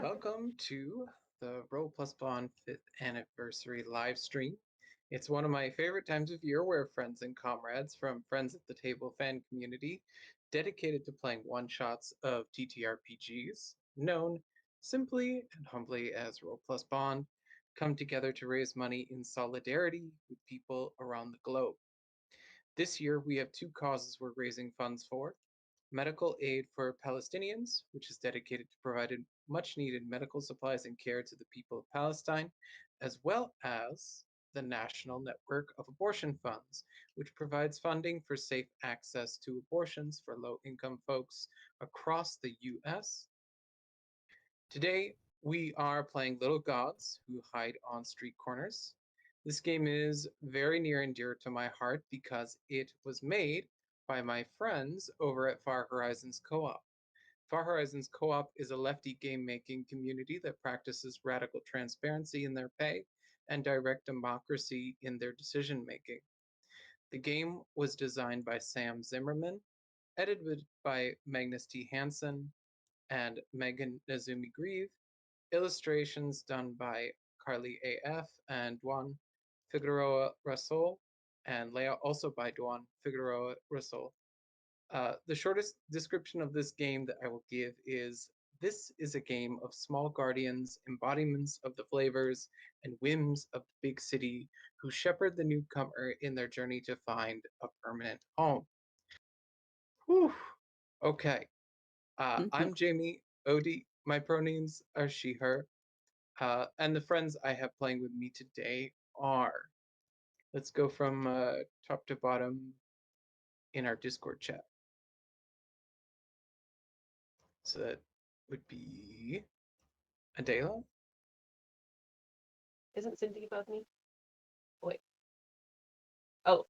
Welcome to the Roll Plus Bond 5th Anniversary live stream. It's one of my favorite times of year where friends and comrades from Friends at the Table fan community, dedicated to playing one-shots of TTRPGs, known simply and humbly as Roll Plus Bond, come together to raise money in solidarity with people around the globe. This year, we have two causes we're raising funds for: medical aid for Palestinians, which is dedicated to providing much needed medical supplies and care to the people of Palestine, as well as the National Network of Abortion Funds, which provides funding for safe access to abortions for low income folks across the US. Today, we are playing Little Gods Who Hide on Street Corners. This game is very near and dear to my heart because it was made by my friends over at Far Horizons CoOp. Far Horizons CoOp is a lefty game making community that practices radical transparency in their pay and direct democracy in their decision making. The game was designed by Sam Zimmerman, edited by Magnus T. Hansen and Megan Nazumi Grieve, illustrations done by Carly A.F. and Duan Figueroa Rasol, and layout also by Duan Figueroa Rasol. The shortest description of this game that I will give is: this is a game of small guardians, embodiments of the flavors and whims of the big city, who shepherd the newcomer in their journey to find a permanent home. Whew. Okay. I'm Jamie Odie. My pronouns are she, her. And the friends I have playing with me today are, let's go from top to bottom in our Discord chat. So that would be Adela. Isn't Cindy above me? Wait. Oh,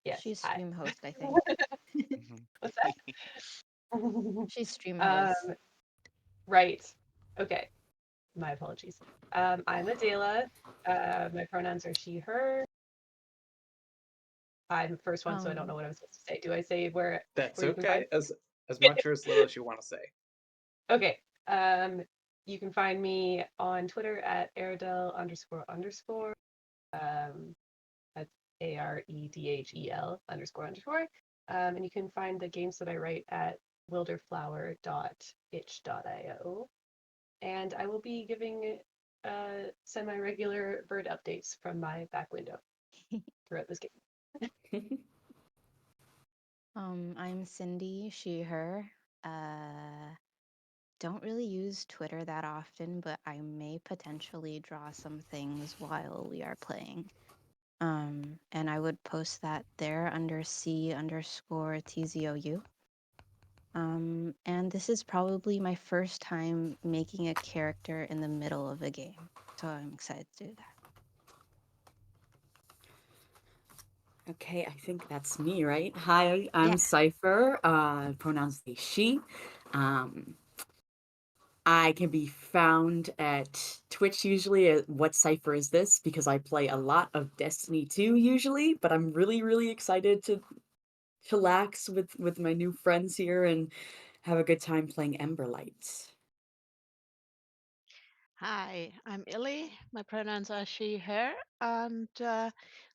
yes. She's Hi. stream host, I think. What's that? She's stream host. Right. Okay. My apologies. I'm Adela. My pronouns are she, her. I'm the first one, so I don't know what I'm supposed to say. Do I say where? That's where you can find okay. As much or as little as you want to say. Okay. You can find me on Twitter at Aredel __. That's AREDHEL __. And you can find the games that I write at wilderflower.itch.io. And I will be giving semi-regular bird updates from my back window throughout this game. I'm Cindy, she, her. Don't really use Twitter that often, but I may potentially draw some things while we are playing. And I would post that there under C_TZOU. And this is probably my first time making a character in the middle of a game, so I'm excited to do that. Okay, I think that's me, right? Hi, I'm Cypher. Pronouns they, she. I can be found at Twitch usually at What Cypher Is This, because I play a lot of Destiny 2 usually, but I'm really excited to chillax with my new friends here and have a good time playing Emberlight. Hi, I'm Illy. My pronouns are she, her, and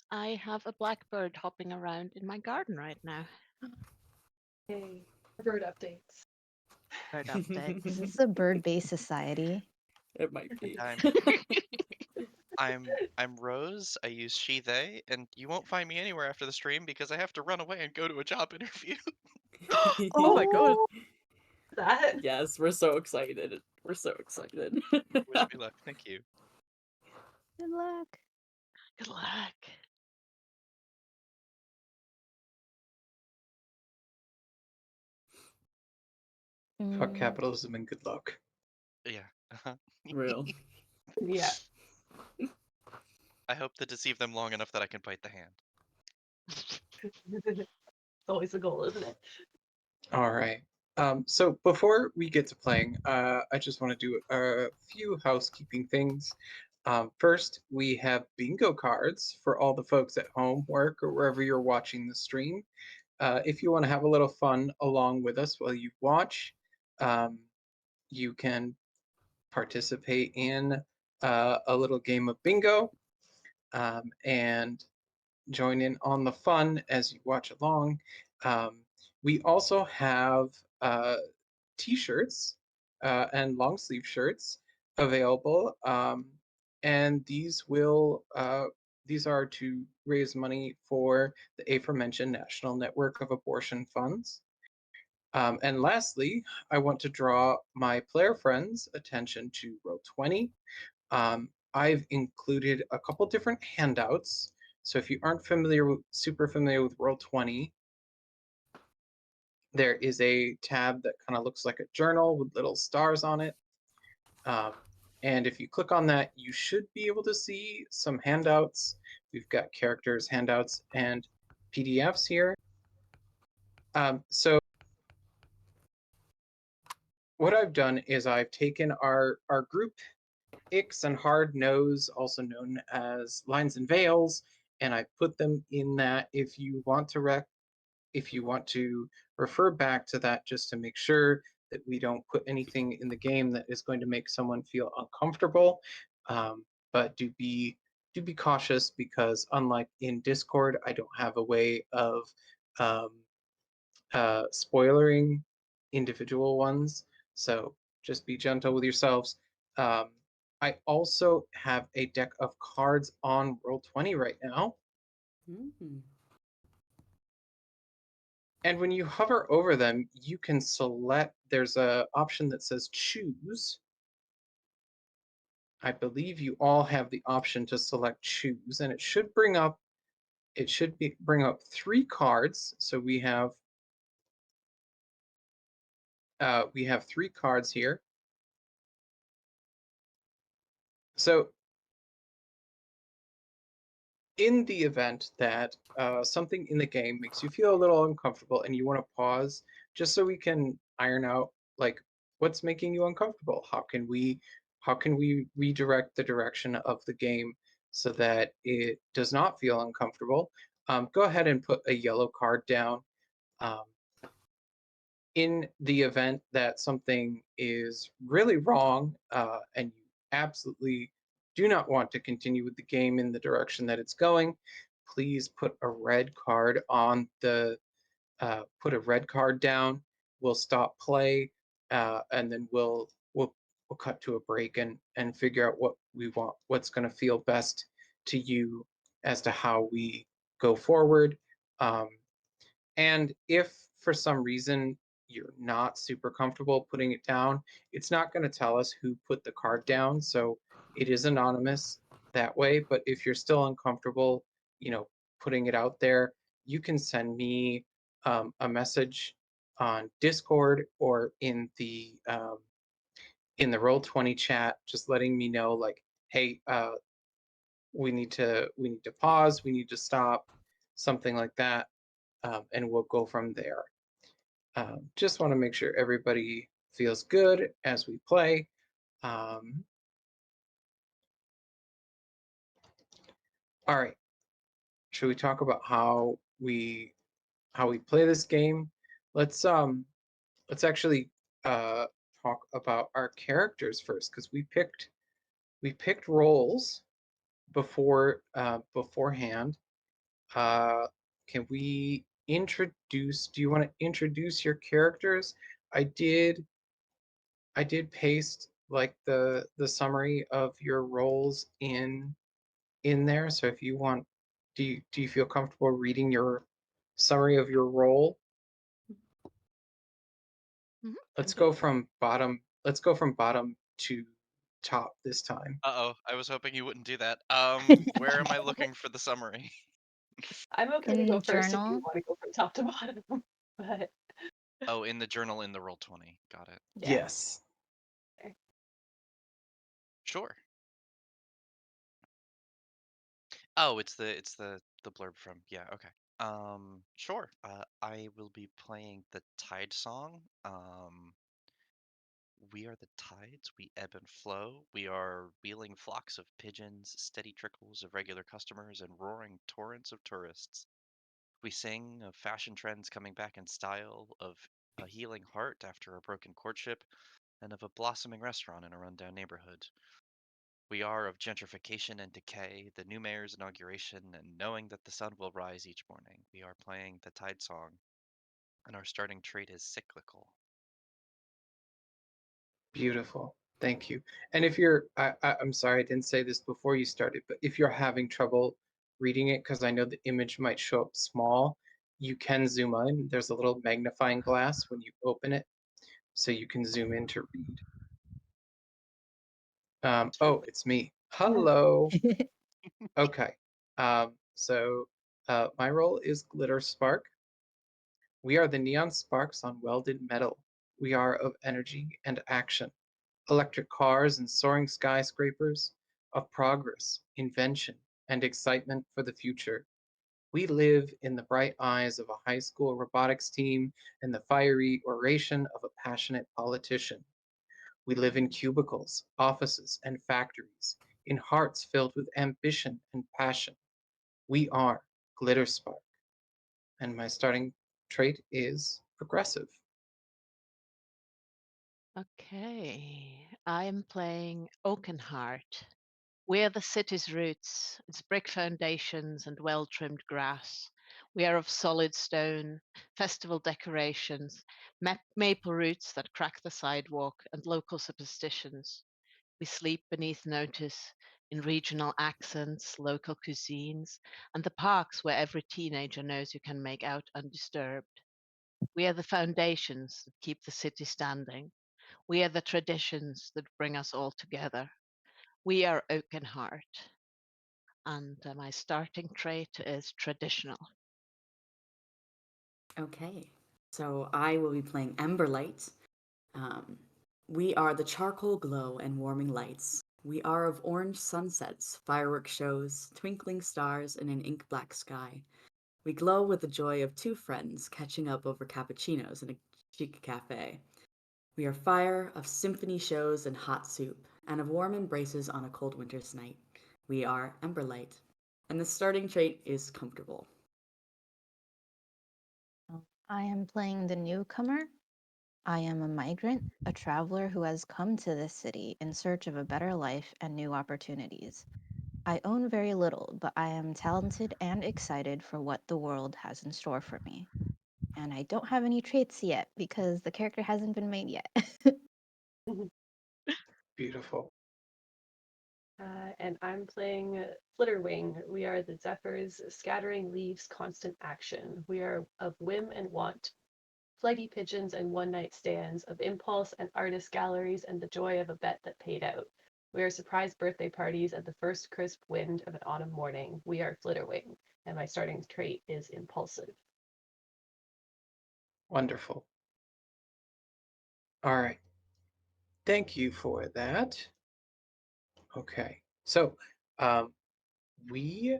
I have a blackbird hopping around in my garden right now. Yay. Bird updates. Bird update. Is this a bird-based society? It might be. I'm Rose. I use she, they, and you won't find me anywhere after the stream because I have to run away and go to a job interview. Oh my god. That. Yes, we're so excited. We're so excited. Wish me luck. Thank you. Good luck. Good luck. Fuck capitalism and good luck. Yeah. Real. Yeah. I hope to deceive them long enough that I can bite the hand. It's always the goal, isn't it? All right. So before we get to playing, I just want to do a few housekeeping things. First, we have bingo cards for all the folks at home, work, or wherever you're watching the stream. If you want to have a little fun along with us while you watch, you can participate in a little game of bingo and join in on the fun as you watch along. We also have t-shirts and long sleeve shirts available, and these are to raise money for the aforementioned National Network of Abortion Funds. And lastly, I want to draw my player friends' attention to Roll20. I've included a couple different handouts. So if you aren't super familiar with Roll20, there is a tab that kind of looks like a journal with little stars on it. And if you click on that, you should be able to see some handouts. We've got characters, handouts, and PDFs here. So what I've done is I've taken our group icks and hard nose, also known as lines and veils, and I put them in that. If you want to refer back to that, just to make sure that we don't put anything in the game that is going to make someone feel uncomfortable. But do be cautious, because unlike in Discord, I don't have a way of um, spoilering individual ones. So just be gentle with yourselves. I also have a deck of cards on Roll20 right now. Mm. And when you hover over them, you can select, there's an option that says choose. I believe you all have the option to select choose, and it should bring up three cards. So we have three cards here. So in the event that something in the game makes you feel a little uncomfortable and you want to pause, just so we can iron out like what's making you uncomfortable, how can we redirect the direction of the game so that it does not feel uncomfortable, go ahead and put a yellow card down. um, in the event that something is really wrong, and you absolutely do not want to continue with the game in the direction that it's going, please put a red card on the put a red card down. We'll stop play, and then we'll cut to a break and figure out what we want, what's going to feel best to you as to how we go forward. Um, and if for some reason you're not super comfortable putting it down, it's not going to tell us who put the card down. So it is anonymous that way. But if you're still uncomfortable, putting it out there, you can send me a message on Discord or in the Roll20 chat, just letting me know, like, hey, we need to pause, we need to stop, something like that, and we'll go from there. Just want to make sure everybody feels good as we play. All right, should we talk about how we play this game? Let's actually talk about our characters first, because we picked roles beforehand. Can we introduce? Do you want to introduce your characters? I did paste like the summary of your roles in there. So if you want, do you feel comfortable reading your summary of your role? Let's go from bottom. Let's go from bottom to top this time. Uh-oh, I was hoping you wouldn't do that. Where am I looking for the summary? I'm okay to go In first if you journal. want to go from top to bottom. But Oh, in the journal in the Roll20. Got it. yeah. Yes. Sure. Oh, it's the blurb from, yeah, okay. Sure. I will be playing the Tide song. We are the tides, we ebb and flow. We are wheeling flocks of pigeons, steady trickles of regular customers, and roaring torrents of tourists. We sing of fashion trends coming back in style, of a healing heart after a broken courtship, and of a blossoming restaurant in a rundown neighborhood. We are of gentrification and decay, the new mayor's inauguration, and knowing that the sun will rise each morning. We are playing the Tide Song, and our starting trait is cyclical. Beautiful. Thank you. And if I'm sorry, I didn't say this before you started, but if you're having trouble reading it, because I know the image might show up small, you can zoom in. There's a little magnifying glass when you open it, so you can zoom in to read. Oh, it's me. Hello. Okay. So my role is Glitter Spark. We are the neon sparks on welded metal. We are of energy and action, electric cars and soaring skyscrapers, of progress, invention, and excitement for the future. We live in the bright eyes of a high school robotics team and the fiery oration of a passionate politician. We live in cubicles, offices, and factories, in hearts filled with ambition and passion. We are Glitter Spark, and my starting trait is progressive. Okay, I'm playing Oakenheart. We are the city's roots, its brick foundations and well trimmed grass. We are of solid stone, festival decorations, maple roots that crack the sidewalk, and local superstitions. We sleep beneath notice in regional accents, local cuisines, and the parks where every teenager knows you can make out undisturbed. We are the foundations that keep the city standing. We are the traditions that bring us all together. We are Oakenheart, and my starting trait is traditional. Okay, so I will be playing Emberlight. Um, we are the charcoal glow and warming lights. We are of orange sunsets, fireworks shows, twinkling stars, and an ink black sky. We glow with the joy of two friends catching up over cappuccinos in a chic cafe. We are fire of symphony shows and hot soup, and of warm embraces on a cold winter's night. We are Emberlight, and the starting trait is comfortable. I am playing the newcomer. I am a migrant, a traveler who has come to this city in search of a better life and new opportunities. I own very little, but I am talented and excited for what the world has in store for me. And I don't have any traits yet because the character hasn't been made yet. Beautiful. And I'm playing Flitterwing. We are the Zephyrs, scattering leaves, constant action. We are of whim and want, flighty pigeons and one night stands, of impulse and artist galleries, and the joy of a bet that paid out. We are surprise birthday parties and the first crisp wind of an autumn morning. We are Flitterwing, and my starting trait is impulsive. Wonderful. All right. Thank you for that. Okay. So um, we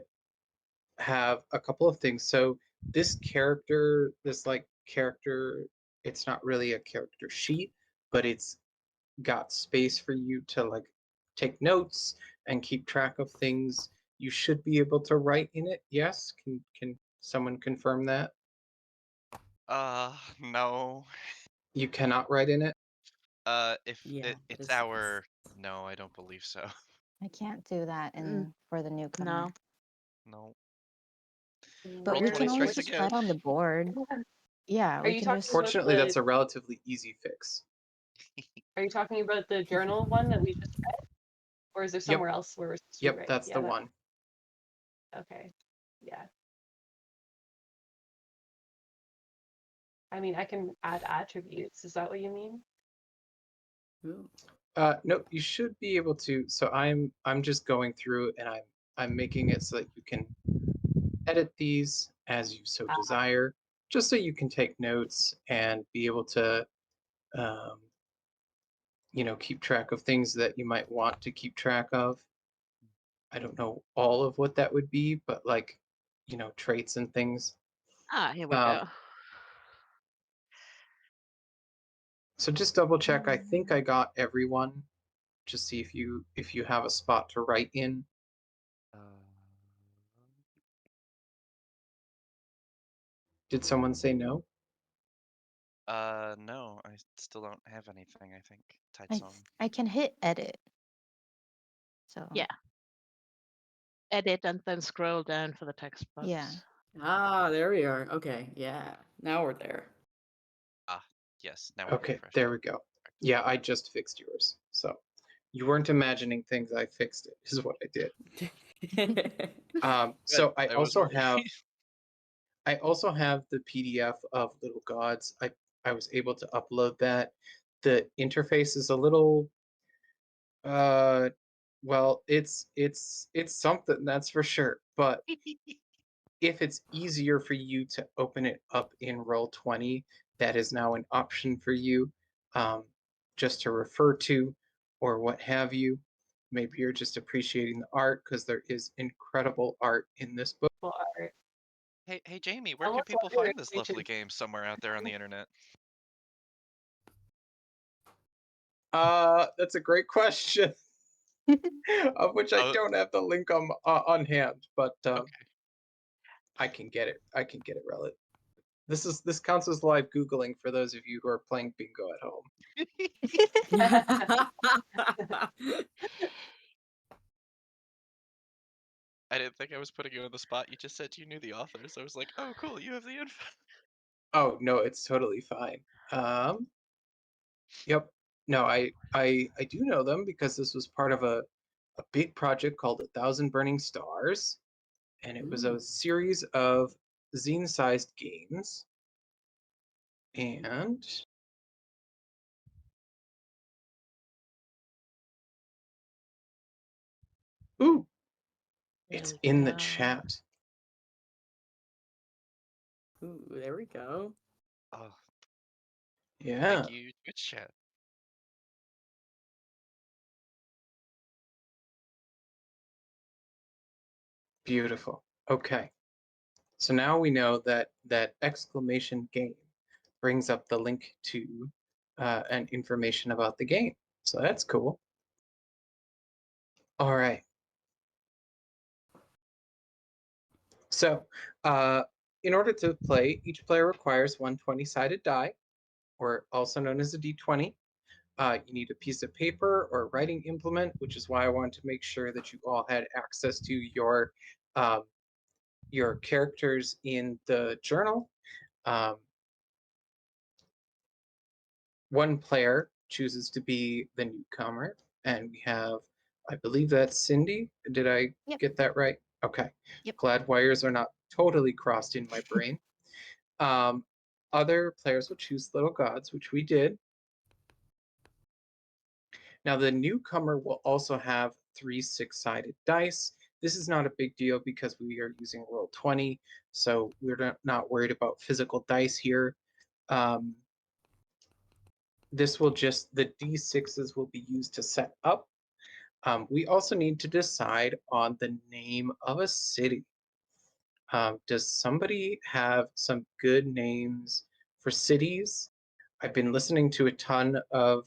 have a couple of things. So this character, this like character, it's not really a character sheet, but it's got space for you to like take notes and keep track of things. You should be able to write in it. Yes. Can someone confirm that? No. You cannot write in it? If Yeah, that it's is yes. our, no, I don't believe so. I can't do that for the newcomer. No. No. But Roll we 20 can always strikes just again. write on the board. Yeah, Are we you can talking just. about Fortunately, that's a relatively easy fix. the journal one that we just read, or is there Yep. somewhere else where we're supposed to Yep, rewrite? that's the Yeah, that one. okay. Yeah. I mean, I can add attributes. Is that what you mean? Ooh. No, you should be able to. So I'm just going through and I'm making it so that you can edit these as you so desire, just so you can take notes and be able to um, keep track of things that you might want to keep track of. I don't know all of what that would be, but like, traits and things. Here we Um, go. so just double check. I think I got everyone. Just see if you have a spot to write in. Uh, Did someone say no? No, I still don't have anything, I think. Tide I song. I can hit edit. So Yeah. Edit and then scroll down for the text yeah. box. Ah, there we are. Okay, yeah. Now we're there. Ah, yes, now we've Okay, refreshed there it. we go. Yeah, I just fixed yours. So you weren't imagining things. I fixed it. Is what I did. Good, So I was worried. I also have the PDF of Little Gods. I was able to upload that. The interface is a little uh well, it's something, that's for sure. But if it's easier for you to open it up in Roll20, that is now an option for you, um, just to refer to or what have you. Maybe you're just appreciating the art because there is incredible art in this book. Well, art. Hey, Jamie, I where can almost people wonder find if this we lovely should. game somewhere out there on the internet? That's a great question, of which I Oh, don't have the link on hand, but okay. I can get it. I can get it relative. This counts as live Googling for those of you who are playing bingo at home. I didn't think I was putting you on the spot. You just said you knew the author, so I was like, oh, cool, you have the info. Oh no, it's totally fine. Yep. No, I do know them because this was part of a big project called A Thousand Burning Stars, and it was a Mm. series of zine-sized games. And ooh, There it's we in the go. chat. Ooh, there we go. Oh, Yeah, thank you, Twitch chat. beautiful. Okay. So now we know that that exclamation game brings up the link to and information about the game. So that's cool. All right. So in order to play, each player requires one 20-sided die, or also known as a d20. You need a piece of paper or writing implement, which is why I wanted to make sure that you all had access to um, your characters in the journal. Um, One player chooses to be the newcomer, and we have, I believe that's Cindy. Did I Yep. get that right? Okay. Yep. Glad wires are not totally crossed in my brain. Um, Other players will choose little gods, which we did. Now, the newcomer will also have three six-sided dice. This is not a big deal because we are using Roll20, so we're not worried about physical dice here. Um, this will just, the d6s will be used to set up. We also need to decide on the name of a city. Does somebody have some good names for cities? I've been listening to a ton of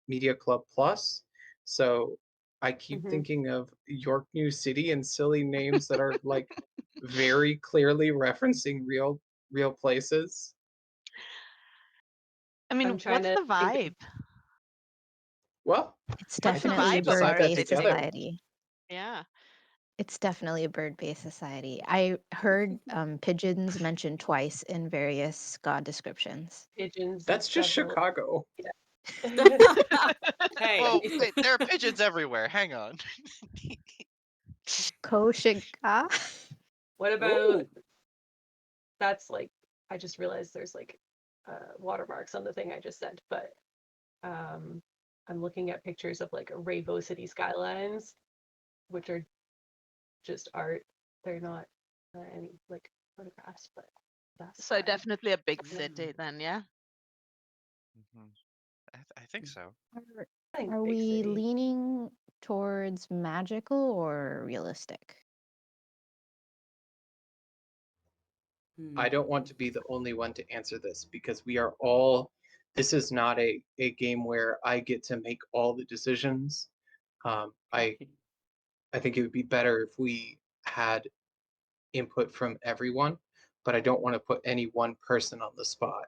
Media Club Plus, so I keep Hmm. thinking of York New City and silly names that are like very clearly referencing real places. I mean, I'm trying what's to the think. vibe? Well, It's I What's the think we definitely should a vibe of decide our that bird-based together. city? society. Yeah. It's definitely a bird-based society. I heard pigeons mentioned twice in various god descriptions. Pigeons in That's just several. Chicago. Yeah. Whoa, Hey. wait, there are pigeons everywhere. Hang on. Koshika? What about Ooh. that's like I just realized there's like watermarks on the thing I just sent, but um I'm looking at pictures of like Rainbow City skylines, which are just art. They're not any like photographs, but that's So fine. definitely a big I city then, yeah? Mhm. I think so. Are, think are big we city. leaning towards magical or realistic? I don't want to be the only one to answer this because we are all, this is not a game where I get to make all the decisions. Um, I, I think it would be better if we had input from everyone, but I don't want to put any one person on the spot.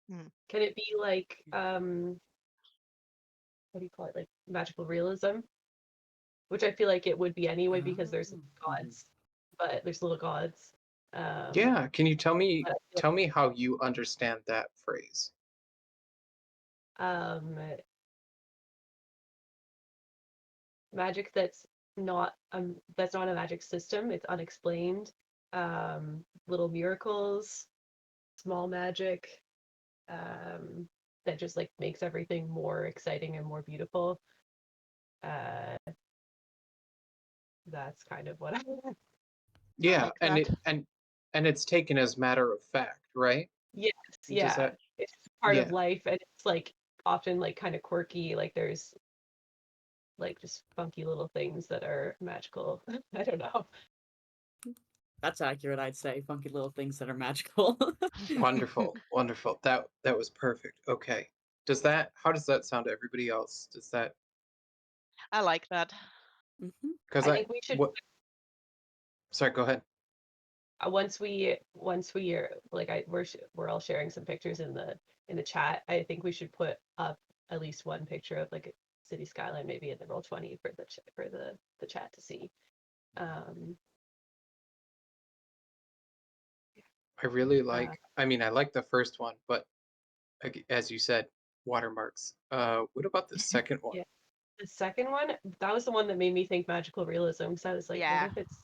Can it be like what do you call it? Like magical realism? Which I feel like it would be anyway because there's Oh, gods, but there's little gods. Um, Yeah, can you but I feel tell me how you understand that phrase? magic that's not a magic system. It's unexplained. Little miracles, small magic, that just like makes everything more exciting and more beautiful. Uh, that's kind of what I I Yeah, like that. and it's taken as matter of fact, right? yes, Does yeah. that It's just part of Yeah. life, and it's like often like kind of quirky. Like there's like just funky little things that are magical. I don't know. that's accurate, I'd say. Funky little things that are magical. Wonderful. Wonderful. That was perfect. Okay. Does that How does that sound to everybody else? Does that I like that. Mhm. Cuz I I think we should what Sorry, go ahead. once we are like we're all sharing some pictures in the chat. I think we should put up at least one picture of like a city skyline, maybe in the roll 20 for the chat to see. Um, I really uh, I like the first one, but as you said, watermarks. What about the second one? yeah, the second one, that was the one that made me think magical realism because I was like, what Yeah, if it's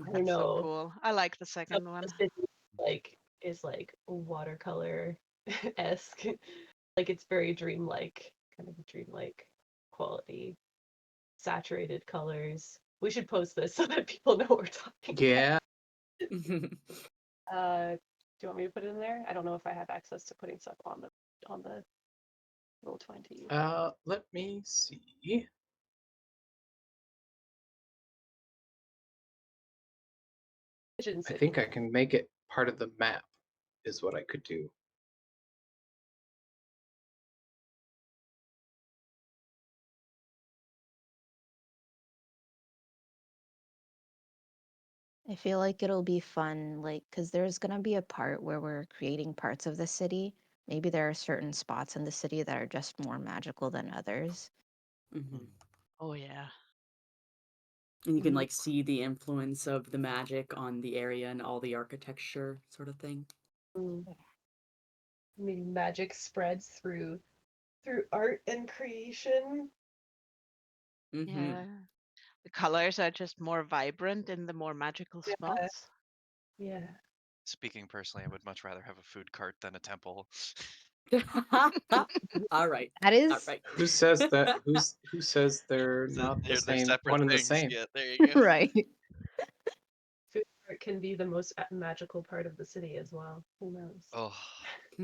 I don't Mhm. that's so know, cool. I like the some second of the one. city like is like watercolor esque, like it's very dreamlike, kind of a dreamlike quality. Saturated colors. We should post this so that people know what we're talking about. Yeah. Do you want me to put it in there? I don't know if I have access to putting stuff on the roll 20. Let me see. Pigeon I City. think I can make it part of the map is what I could do. I feel like it'll be fun, like, because there's gonna be a part where we're creating parts of the city. Maybe there are certain spots in the city that are just more magical than others. Mhm. Oh yeah. And you can Mm-hmm. like see the influence of the magic on the area and all the architecture sort of thing. I mean, magic spreads through art and creation. Hmm. Yeah. The colors are just more vibrant in the more magical Yeah, spots. yeah. Speaking personally, I would much rather have a food cart than a temple. All right. That All is right. Who says that? Who says they're So not the they're same? separate One and the things. same. Yeah, there you go. right. Food art can be the most magical part of the city as well. Who knows? Oh,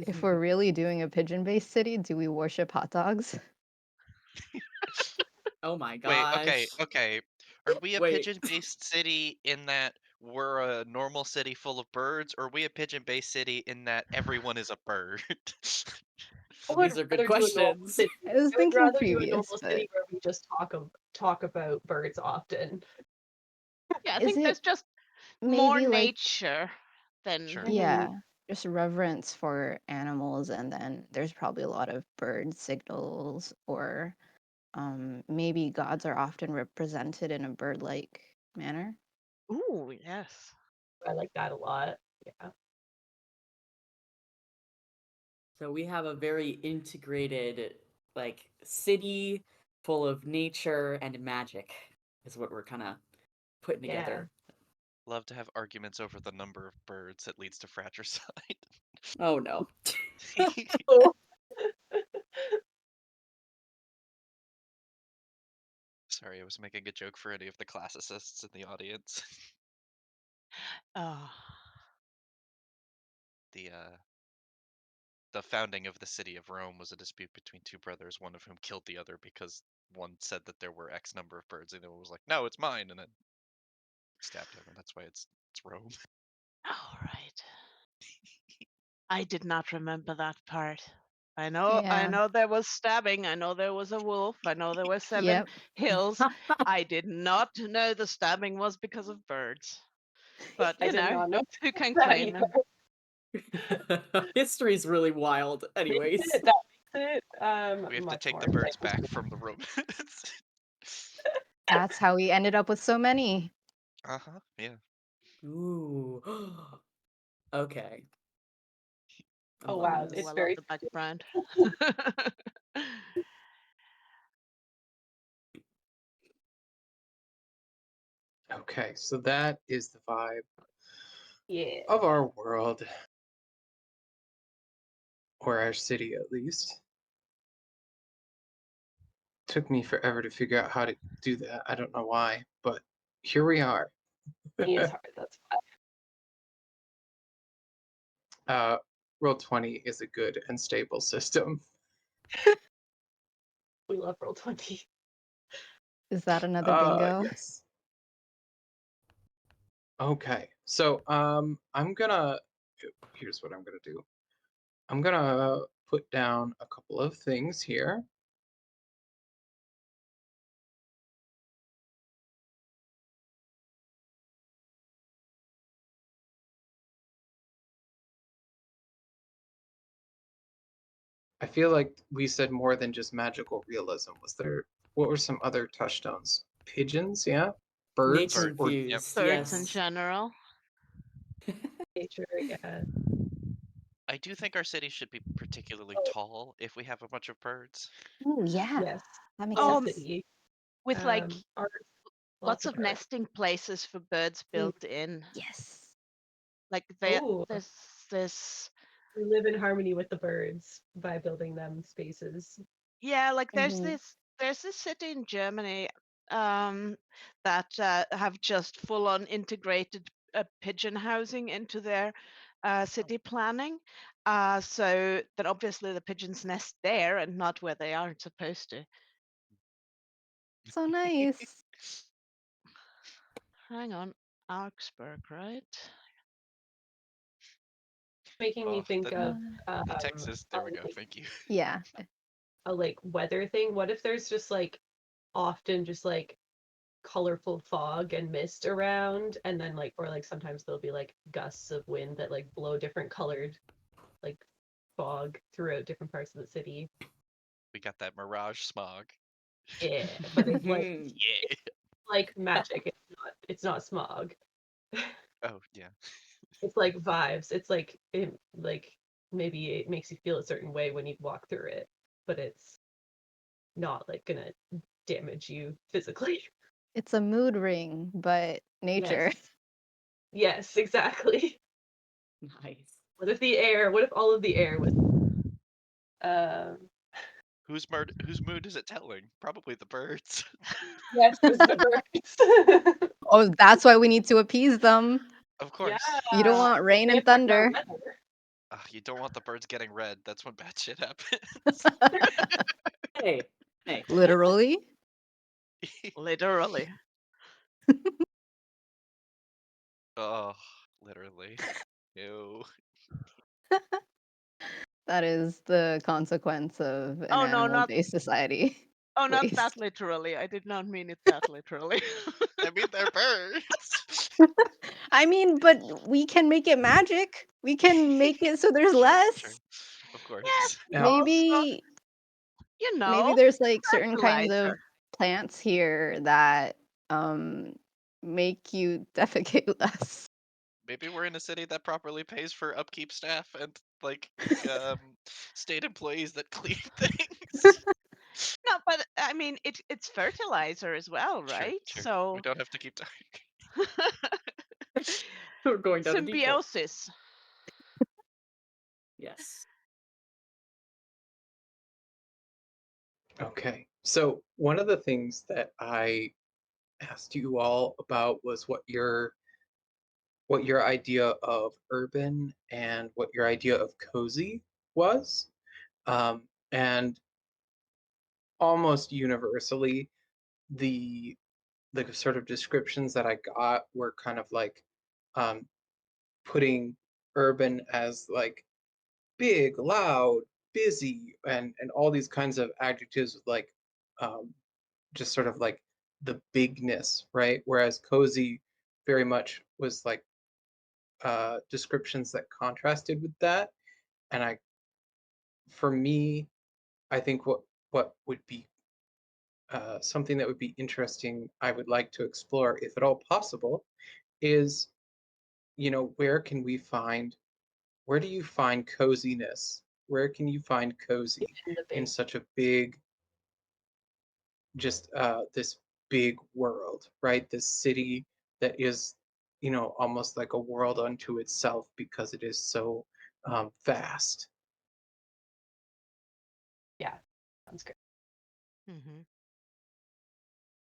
If we're really doing a pigeon-based city, do we worship hot dogs? Oh my wait, okay, gosh. okay. Are we a Wait. pigeon-based city in that we're a normal city full of birds, or are we a pigeon-based city in that everyone is a bird? I Well, would these are good rather do a normal questions. city. I was I would thinking rather do a previous, normal but city where we just talk about birds often. Yeah, I is think there's it just more maybe like, nature than. Sure. Mm-hmm. yeah, just reverence for animals, and then there's probably a lot of bird signals, or maybe gods are often represented in a bird-like manner. Ooh, yes. I like that a lot. Yeah. So we have a very integrated like city full of nature and magic is what we're kind of putting Yeah. together. Love to have arguments over the number of birds that leads to fratricide. Oh no. Oh, Sorry, I was making a joke for any of the classicists in the audience. Oh, The the founding of the city of Rome was a dispute between two brothers, one of whom killed the other because one said that there were X number of birds, and the other was like, "No, it's mine," and then stabbed him, and that's why it's Rome. all right. I did not remember that part. I Yeah. know there was stabbing. I know there was a wolf. I know there were 7 Yep. hills. I did not know the stabbing was because of birds. But, I did not know who can that claim either. them? History's really wild. Anyways. That makes it We have to much take more the birds exciting. back from the Romans. That's how we ended up with so many. Uh-huh, yeah. Ooh. Okay. I'm Oh loving wow, Oh, it's I this. love very the background. Okay, so that is the vibe yeah. of our world, or our city at least. Took me forever to figure out how to do that. I don't know why, but here we are. Me is hard. That's why uh, Roll20 is a good and stable system. we love Roll20. Is that another bingo? Yes. Okay, so I'm gonna. Here's what I'm gonna do. I'm gonna put down a couple of things here. I feel like we said more than just magical realism. Was there? What were some other touchstones? Pigeons, yeah. Birds, Nature Bird. or Yep. infused, Birds in yes. general. Nature, yeah. I do think our city should be particularly Oh, tall if we have a bunch of birds. Ooh, yeah. yes. That makes Whole Um, sense. city. with like Art, lots lots of of art. nesting places for birds Ooh, built in. yes. Like Oh, there's this we live in harmony with the birds by building them spaces. yeah, like Hmm. there's this city in Germany um that have just full on integrated pigeon housing into their city planning. So that obviously the pigeons nest there and not where they aren't supposed to. So nice. Hang on, Augsburg, right? Making me Oh, think of the Texas. a, There we go. like Thank you. Yeah. a like weather thing. What if there's just like often just like colorful fog and mist around, and then like or like sometimes there'll be like gusts of wind that like blow different colored like fog throughout different parts of the city. We got that mirage smog. Yeah, but Yeah. it's like magic. It's not smog. Oh, yeah. It's like vibes. It's like like maybe it makes you feel a certain way when you walk through it, but it's not like gonna damage you physically. It's a mood ring, but Yes. nature. Yes, exactly. Nice. What if all of the air was um Whose mood is it telling? Probably the birds. yes, it was the birds. Oh, that's why we need to appease them. Of Yeah, course. You don't want rain they and affect our thunder. weather. You don't want the birds getting red. That's when bad shit happens. Hey, hey. Literally. Literally. Oh, literally. Ew. That is the consequence of an Oh no, not animal-based society. oh not that Waste. literally. I did not mean it that literally. I mean, they're birds. I mean, but we can make it magic. We can make it so there's Sure, sure. less. Of Yes, course. but Now, also, Maybe you maybe know, there's like certain kinds of fertilizer. plants here that um make you defecate less. Maybe we're in a city that properly pays for upkeep staff and like um state employees that clean things. No, but I mean it's fertilizer as well, Sure, right? sure. We So don't have to keep talking. We're going down a deep hole. symbiosis. Yes. okay. So one of the things that I asked you all about was what your idea of urban and what your idea of cozy was. And almost universally, the the sort of descriptions that I got were kind of like um, putting urban as like big, loud, busy, and all these kinds of adjectives with like um, just sort of like the bigness, right? Whereas cozy very much was like descriptions that contrasted with that. And for me, I think what would be something that would be interesting, I would like to explore, if at all possible, is where do you find coziness? Where can you find cozy In the in big, such a big, just this big world, right? This city that is, almost like a world unto itself because it is so vast. yeah, sounds great. Hmm.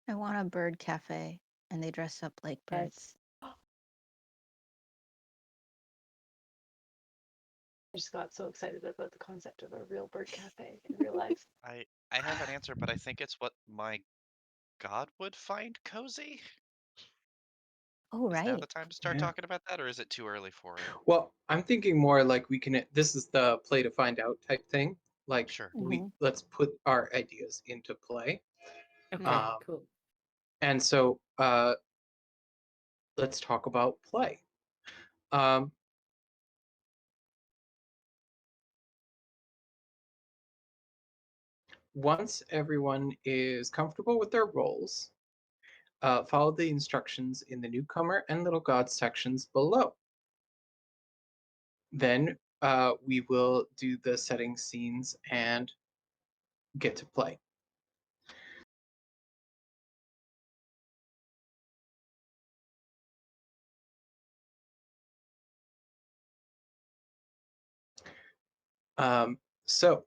I want a bird cafe, and they dress up like Yes. birds. I just got so excited about the concept of a real bird cafe in real life. I have an answer, but I think it's what my god would find cozy. Oh, Is now right. the time to start Yeah. talking about that, or is it too early for it? Well, I'm thinking more like this is the play to find out type thing. Like Sure. Hmm. let's put our ideas into play. Okay, Hmm. Um, cool. and so let's talk about play. Um, Once everyone is comfortable with their roles, follow the instructions in the newcomer and little god sections below. Then we will do the setting scenes and get to play. So,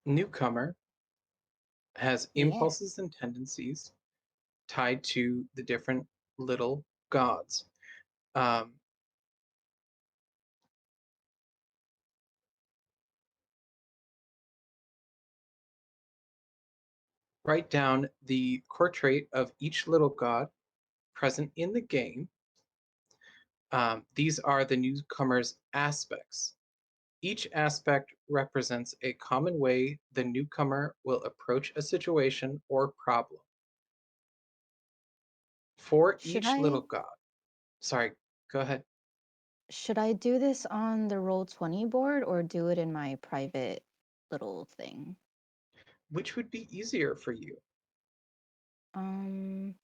newcomer has Yeah. impulses and tendencies tied to the different little gods. Um, Write down the core trait of each little god present in the game. These are the newcomer's aspects. Each aspect represents a common way the newcomer will approach a situation or problem. For Should each I little god, sorry, go ahead. should I do this on the Roll20 board or do it in my private little thing? Which would be easier for you? Um,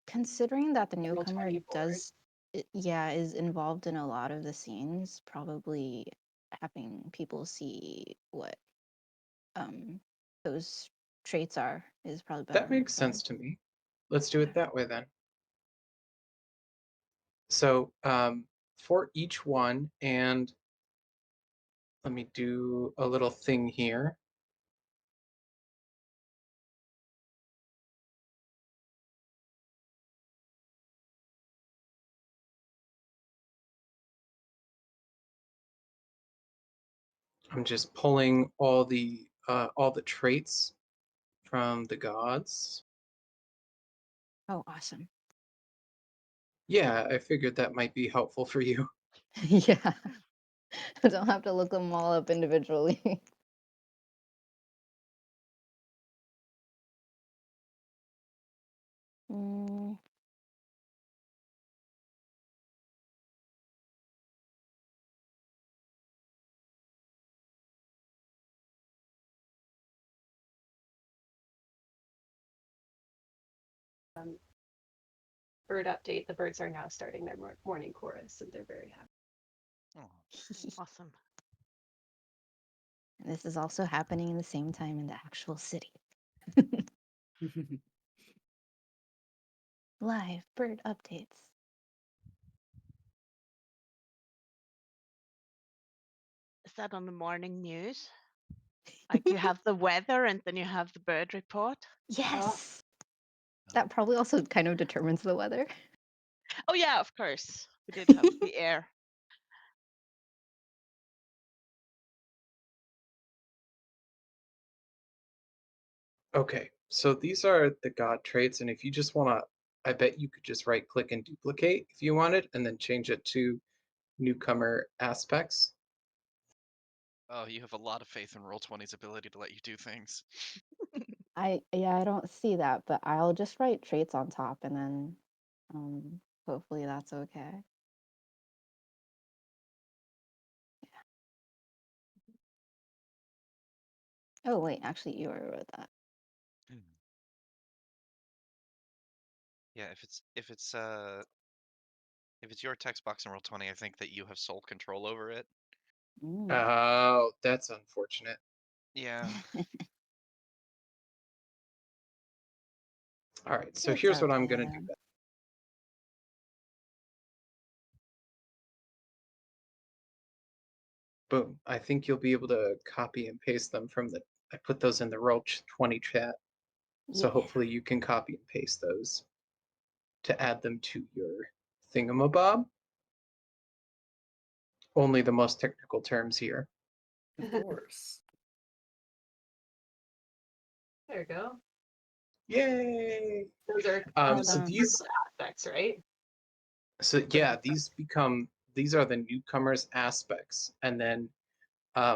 Considering that the Roll newcomer 20 board. yeah, is involved in a lot of the scenes, probably having people see what um those traits are is probably That better makes for him. sense to me. Let's do it Yeah. that way then. So for each one, and let me do a little thing here. I'm just pulling all the traits from the gods. Oh, awesome. Yeah, I figured that might be helpful for you. Yeah. I don't have to look them all up individually. Mm, Um, Bird update. The birds are now starting their morning chorus, and they're very happy. Oh, Awesome. and this is also happening in the same time in the actual city. Live bird updates. Is that on the morning news? Like you have the weather and then you have the bird report? Oh, Yes. oh. That probably also kind of determines the weather. Oh, yeah, of course. We did have the air. Okay, so these are the god traits, and if you just want to, I bet you could just right click and duplicate if you wanted, and then change it to newcomer aspects. Oh, you have a lot of faith in Roll20's ability to let you do things. I don't see that, but I'll just write traits on top and then Hopefully that's okay. Yeah. Oh wait, actually you already wrote that. Yeah, if it's your text box in Roll20, I think that you have sole control over it. Oh, that's unfortunate. Yeah. All right, so It's here's what I'm okay. gonna do then. Boom. I think you'll be able to copy and paste them from the. I put those in the Roll20 chat, so Yeah. hopefully you can copy and paste those to add them to your thingamabob. Only the most technical terms here. Of course. There you go. Yay! Those are Well So done. these, aspects, right? so yeah, these are the newcomers aspects, and then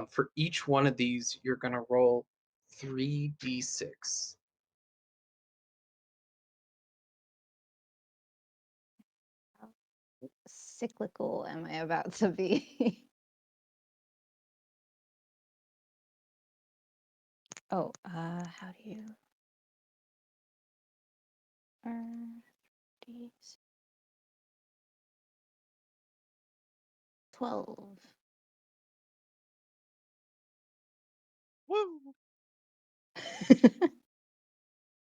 for each one of these, you're gonna roll 3d6. How cyclical am I about to be? Oh, how do you these 12. Woo!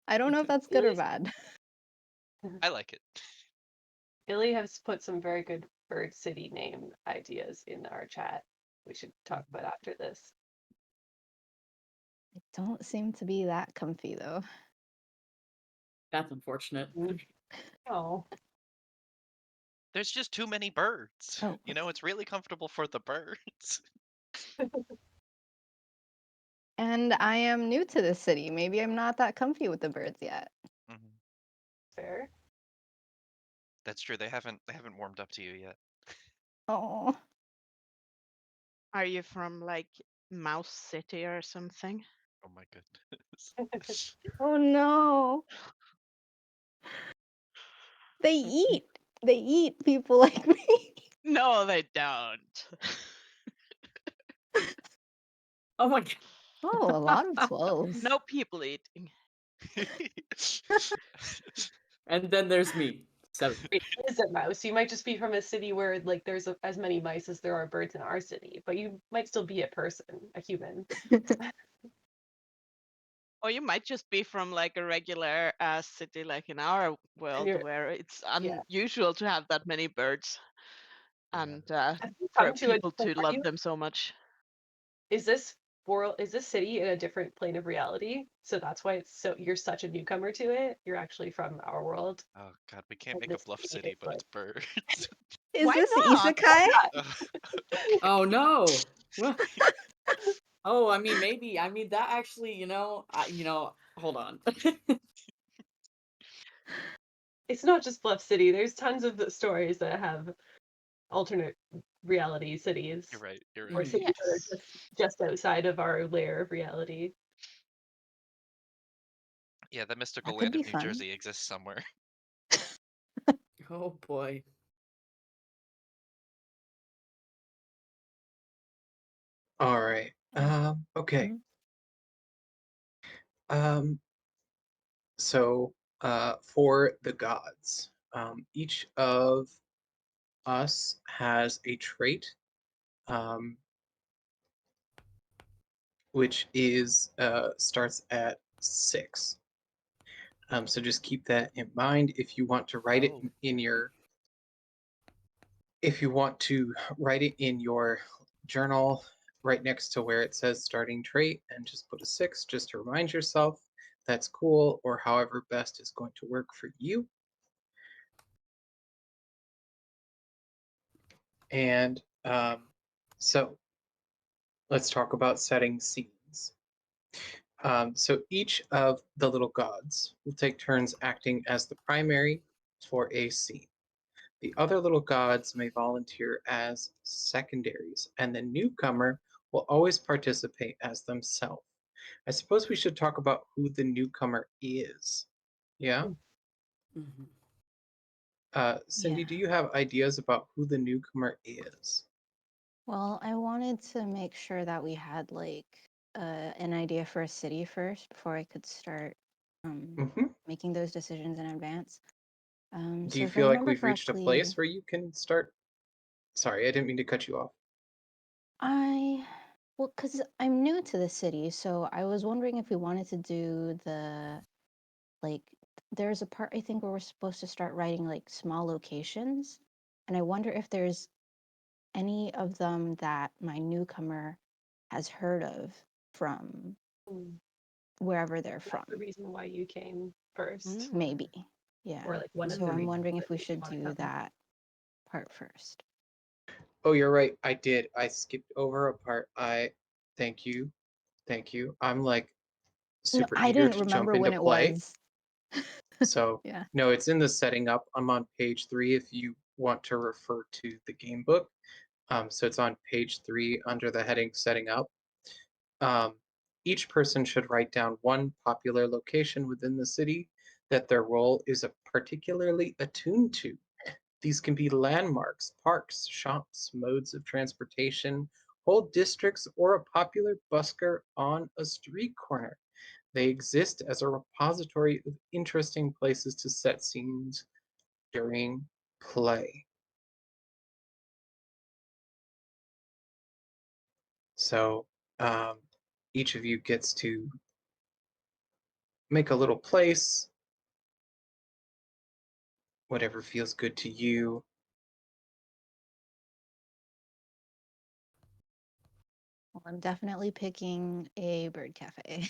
I don't know if that's good or bad. I like it. Illy has put some very good bird city name ideas in our chat. We should talk about after this. I don't seem to be that comfy though. That's unfortunate. Oh, There's just too many birds. Oh, You know, it's really comfortable for the birds. and I am new to this city. Maybe I'm not that comfy with the birds yet. Mhm. fair. That's true. They haven't warmed up to you yet. Oh, Are you from like Mouse City or something? Oh my goodness. oh no. They eat. They eat people like me. No, they don't. Oh my god. Oh, a lot of 12s. No people eating. And then there's me. 7. It is a mouse. You might just be from a city where like there's as many mice as there are birds in our city, but you might still be a person, a human. Or you might just be from like a regular city, like in our world, you're- where it's Yeah. unusual to have that many birds Yeah. and Have you for come to a people to have love you them so much. is this city in a different plane of reality? So that's why it's so you're such a newcomer to it. You're actually from our world. Oh god, we can't And make a this bluff city city, is but like it's birds. Is Why this not? isekai? Oh no. Well, oh, I mean, maybe. I mean, that actually, hold on. It's not just Bluff City. There's tons of stories that have alternate reality cities You're right. You're or right. Mhm. cities that are Yes. just outside of our layer of reality. Yeah, the mystical That could land be of New fun. Jersey exists somewhere. Oh boy. All right. Okay. Mhm. Um, so for the gods, each of us has a trait, um, which is starts at 6. So just keep that in mind if you want to write it Oh. in your if you want to write it in your journal right next to where it says starting trait and just put a 6 just to remind yourself. That's cool, or however best is going to work for you. And so let's talk about setting scenes. So each of the little gods will take turns acting as the primary for a scene. The other little gods may volunteer as secondaries, and the newcomer will always participate as themselves. I suppose we should talk about who the newcomer is. Yeah? Mhm. Cindy, Yeah. do you have ideas about who the newcomer is? Well, I wanted to make sure that we had an idea for a city first before I could start Hmm. making those decisions in advance. Do So you if I feel like remember we've reached a place correctly, where you can start? Sorry, I didn't mean to cut you off. I well, because I'm new to the city, so I was wondering if we wanted to do like there's a part I think where we're supposed to start writing like small locations, and I wonder if there's any of them that my newcomer has heard of from Mm. wherever they're That's the from. reason why you came first, Maybe. Yeah. or like one of So the I'm reasons wondering that if we made you should want to do come. that part first. Oh, you're right. I did. I skipped over a part. Thank you. Thank you. I'm like No, super I eager didn't to jump remember into when it play. was. So, Yeah. no, it's in the setting up. I'm on page 3 if you want to refer to the game book. So it's on page 3 under the heading setting up. Um, each person should write down one popular location within the city that their role is particularly attuned to. These can be landmarks, parks, shops, modes of transportation, whole districts, or a popular busker on a street corner. They exist as a repository of interesting places to set scenes during play. So um, each of you gets to make a little place, whatever feels good to you. Well, I'm definitely picking a bird cafe.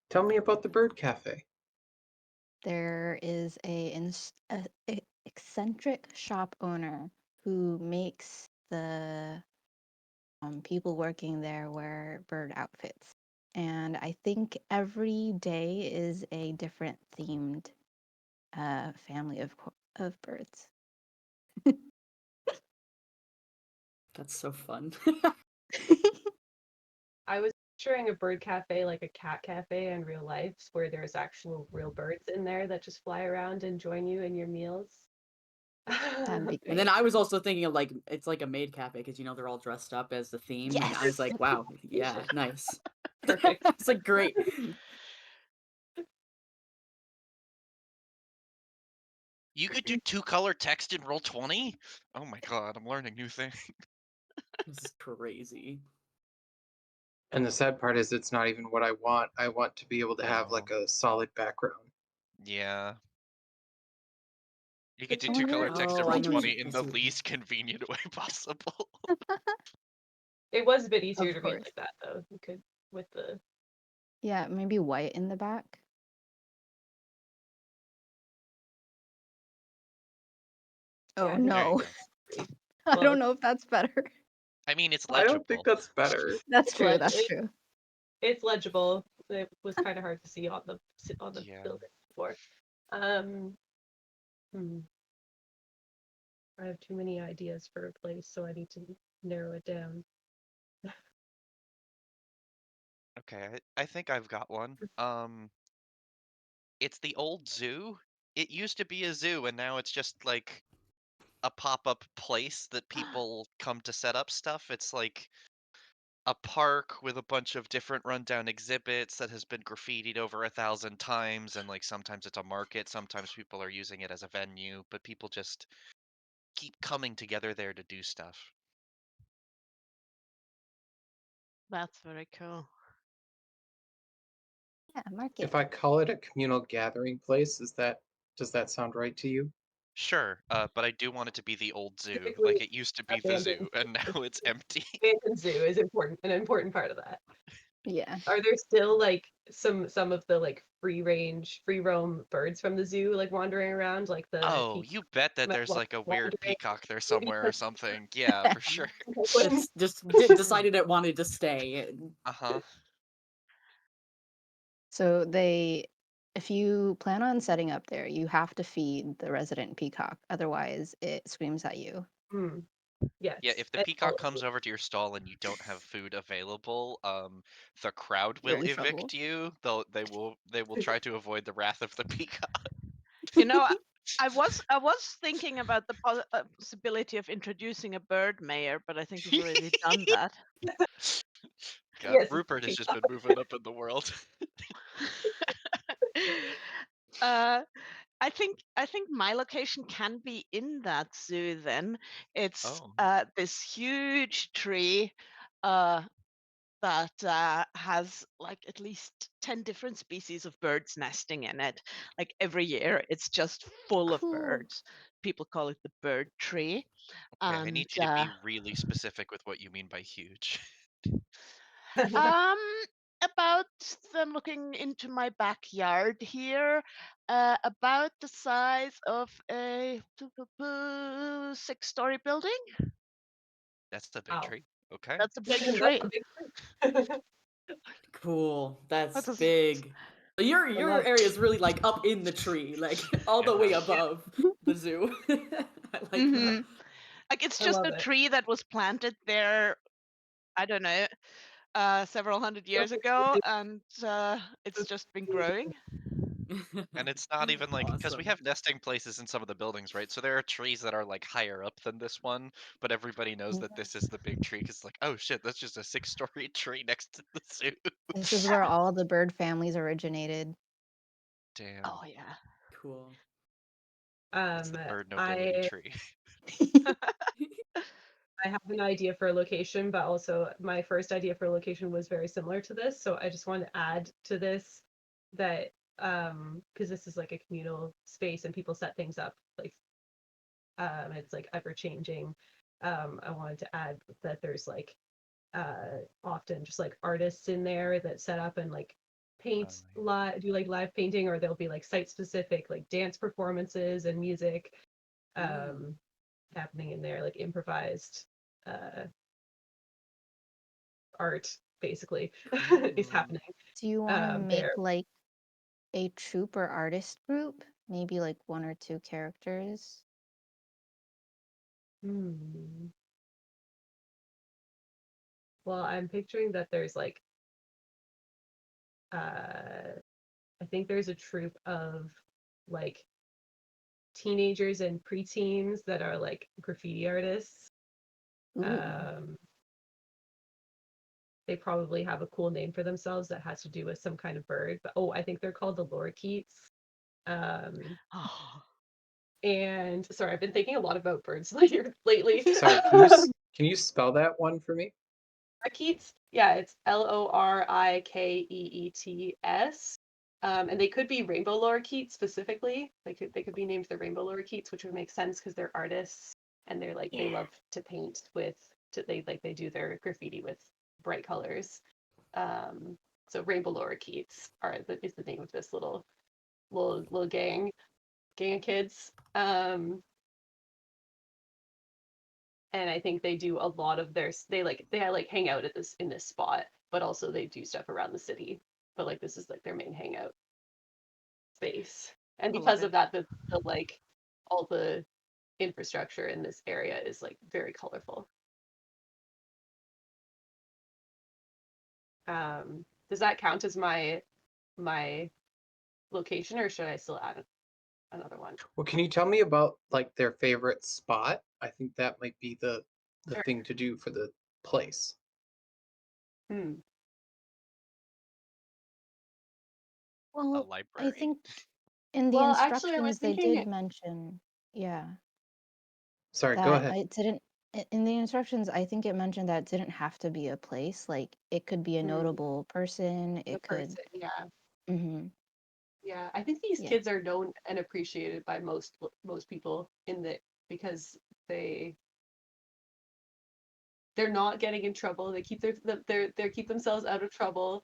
Tell me about the Bird Cafe. There is a eccentric shop owner who makes the people working there wear bird outfits. And I think every day is a different themed family of birds. That's so fun. I was picturing a bird cafe like a cat cafe in real life, where there's actual real birds in there that just fly around and join you in your meals. That'd be And then great. I was also thinking of like it's like a maid cafe because they're all dressed up as the theme, and I was Yes. like, wow, yeah, nice. Perfect. It's like great. You could do two-color text in Roll20? Oh my god, I'm learning new things. This is crazy. And the sad part is it's not even what I want. I want to be able to I have know. like a solid background. Yeah. You could But do I to be wonder two-color fair, text in Oh, I know what Roll20 you. in I the see what you. least convenient way possible. it was a bit easier Of to read course. like that, though. You could with the Yeah, maybe white in the back. Oh yeah, I think There you no. go. I well, don't know if that's better. I mean, it's I don't think legible. that's better. That's it's true. That's leg- true. it's legible. It was kind of hard to see on the Yeah. building before. Um, hmm, I have too many ideas for a place, so I need to narrow it down. Okay, I think I've got one. It's the old zoo. It used to be a zoo, and now it's just like a pop-up place that people come to set up stuff. It's like a park with a bunch of different rundown exhibits that has been graffitied over 1,000 times, and like sometimes it's a market, sometimes people are using it as a venue, but people just keep coming together there to do stuff. That's very cool. Yeah, market. If I call it a communal gathering place, does that sound right to you? Sure, but I do want it to be the old zoo. Typically, Like it used to be the abandoned zoo, and now it's empty. abandoned zoo is important, an important part of that. Yeah. Are there still like some of the like free range, free roam birds from the zoo like wandering around, like the Oh, peacock you bet that there's like a weird wandering peacock there maybe somewhere or something. Yeah, for sure. penguins? That's just decided it wanted to stay. Uh-huh. So if you plan on setting up there, you have to feed the resident peacock. Otherwise, it screams at you. Hmm. Yeah, Yes, if the and peacock follow comes you. over to your stall and you don't have food available, the crowd You're will in trouble. evict you. They will try to avoid the wrath of the peacock. You know, I was thinking about the possibility of introducing a bird mayor, but I think you've already done that. God, Yes, Rupert has just been moving up in the world. uh, I think my location can be in that zoo then. It's Oh, this huge tree uh, that has like at least 10 different species of birds nesting in it. Like every year, it's just full of Cool. birds. People call it the bird tree. okay. I And need you to be really specific with what you mean by huge. um, about them looking into my backyard here, about the size of a 6-story building. That's a big wow. tree. Okay. That's a Yeah, big that's tree. a big tree. Cool. That That's is, big. Your I your love area is really like up in the tree, like all the way Yeah. above the zoo. I like that. hmm Like it's I just love a it. tree that was planted there. I don't know, several hundred So years ago, and it's just been growing. And it's not even like because we Awesome. have nesting places in some of the buildings, right? So there are trees that are like higher up than this one, but everybody knows that this is the big tree because like, oh shit, that's just a 6-story tree next to the zoo. This is where all the bird families originated. Damn, Oh yeah. Cool. that's the bird nobility I tree. I have an idea for a location, but also my first idea for a location was very similar to this. So I just wanted to add to this that because this is like a communal space and people set things up like it's like ever changing. I wanted to add that there's like often just like artists in there that set up and like paint do like live painting, or there'll be like site specific like dance performances and music Mm, um happening in there, like improvised uh art basically is cool. happening Do you want to make there. like a troupe or artist group? Maybe like one or two characters? Hmm. Well, I'm picturing that there's like I think there's a troupe of like teenagers and preteens that are like graffiti artists. Ooh. Um, they probably have a cool name for themselves that has to do with some kind of bird. But oh, I think they're called the lorikeets. Um, Oh, and sorry, I've been thinking a lot about birds lately. Sorry, can you spell that one for me? Lorikeets, yeah, it's Lorikeets. And they could be rainbow lorikeets specifically. They could be named the rainbow lorikeets, which would make sense because they're artists and they're like they yeah. love to paint with they do their graffiti with bright colors. Um, so rainbow lorikeets is the name of this little gang of kids. And I think they do a lot of they hang out at this in this spot, but also they do stuff around the city. But like this is like their main hangout space. And I love because it. of that, the like all the infrastructure in this area is like very colorful. Does that count as my location, or should I still add another one? Well, can you tell me about like their favorite spot? I think that might be the Sure. thing to do for the place. Hmm. A Well, I library. think in the Well, actually, I was instructions they thinking. did mention, yeah, Sorry, go that ahead. I didn't, in the instructions, I think it mentioned that it didn't have to be a place. Like it could be a Hmm, notable person. the It could, person, yeah. hmm Yeah, I think these yeah. kids are known and appreciated by most people in the because they they're not getting in trouble. They keep they keep themselves out of trouble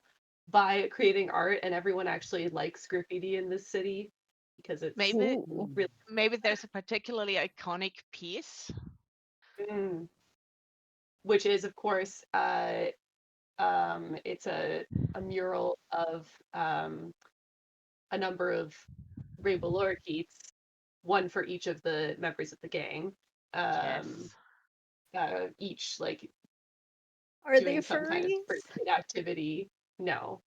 by creating art, and everyone actually likes graffiti in this city because it's Maybe Ooh. really maybe there's a particularly iconic piece. mm, which is of course it's a mural of a number of rainbow lorikeets, one for each of the members of the gang. Um, Yes. each like Are they doing some kind of furries? birthday activity. No,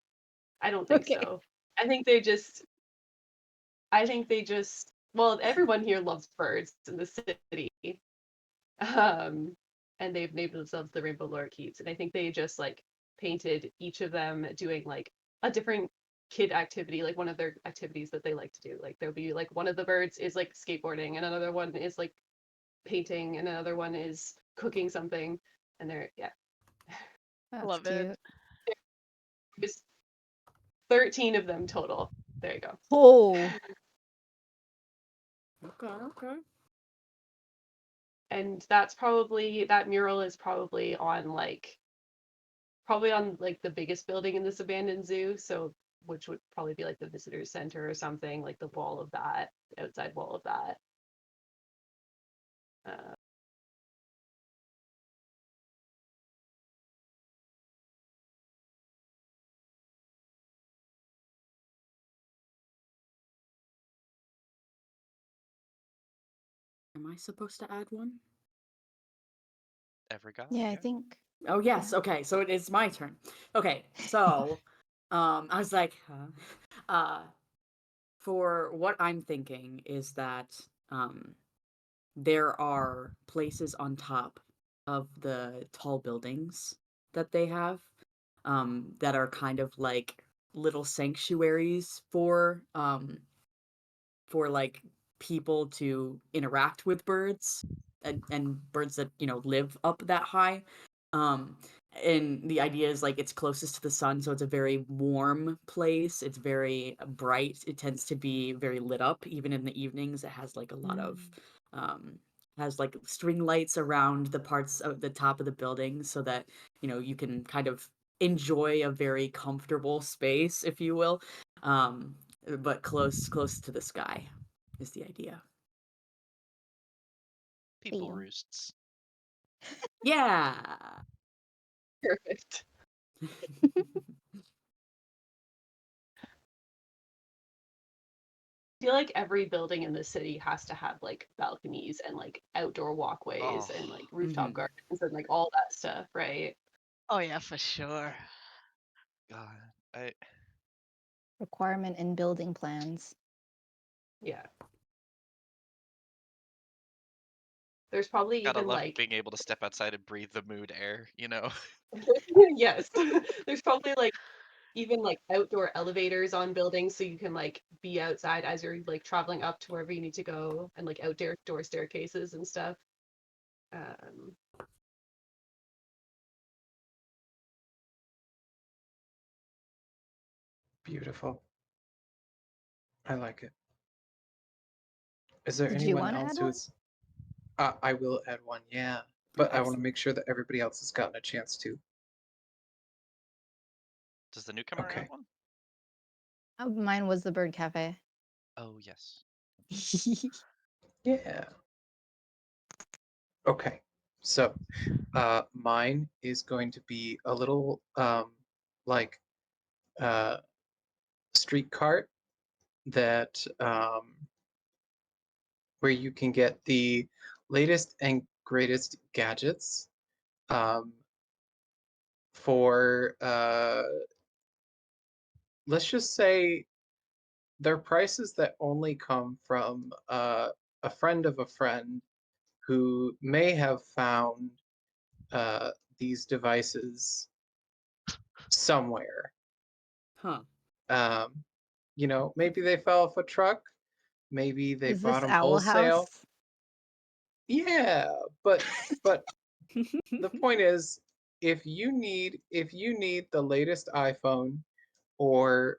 I don't think Okay. so. I think they just well, everyone here loves birds in the city. Um, and they've named themselves the Rainbow Lorikeets. And I think they just like painted each of them doing like a different kid activity, like one of their activities that they like to do. Like there'll be like one of the birds is like skateboarding, and another one is like painting, and another one is cooking something. And they're yeah. That's Love it. cute. There's 13 of them total. There you go. Oh, Okay, okay. And that mural is probably on the biggest building in this abandoned zoo, so which would probably be like the visitor center or something, like the wall of that, the outside wall of that. Uh, Am I supposed to add one? Ever got? yeah, I Yeah. think. Oh yes, okay, so it is my turn. Okay, so I was like, huh? For what I'm thinking is that there are places on top of the tall buildings that they have that are kind of like little sanctuaries for like people to interact with birds and birds that live up that high. um and the idea is like it's closest to the sun, so it's a very warm place. It's very bright. It tends to be very lit up even in the evenings. It has like a lot of um has like string lights around the parts of the top of the building so that you can kind of enjoy a very comfortable space, if you will. um but close to the sky is the idea. People Damn. roosts. Yeah. Perfect. I feel like every building in the city has to have like balconies and like outdoor walkways Oh, and like rooftop Hmm. gardens and like all that stuff, right? Oh yeah, for sure. God. I Requirement in building plans. Yeah. There's probably gotta even love like being able to step outside and breathe the mood air, you know? yes. There's probably like even like outdoor elevators on buildings so you can like be outside as you're like traveling up to wherever you need to go, and like outdoor door staircases and stuff. Um, Beautiful. I like it. Is there Did you anyone want to else add one? who's? I will add one, yeah. But I Okay. want to make sure that everybody else has gotten a chance to. Does the newcomer have Okay. one? Mine was the bird cafe. Oh, yes. Yeah. Okay. So, mine is going to be a little like uh street cart that where you can get the latest and greatest gadgets um for let's just say they're prices that only come from a friend of a friend who may have found uh, these devices somewhere. Huh. Um, maybe they fell off a truck, maybe they Is bought this them Owl wholesale. House? Yeah, but the point is, if you need the latest iPhone, or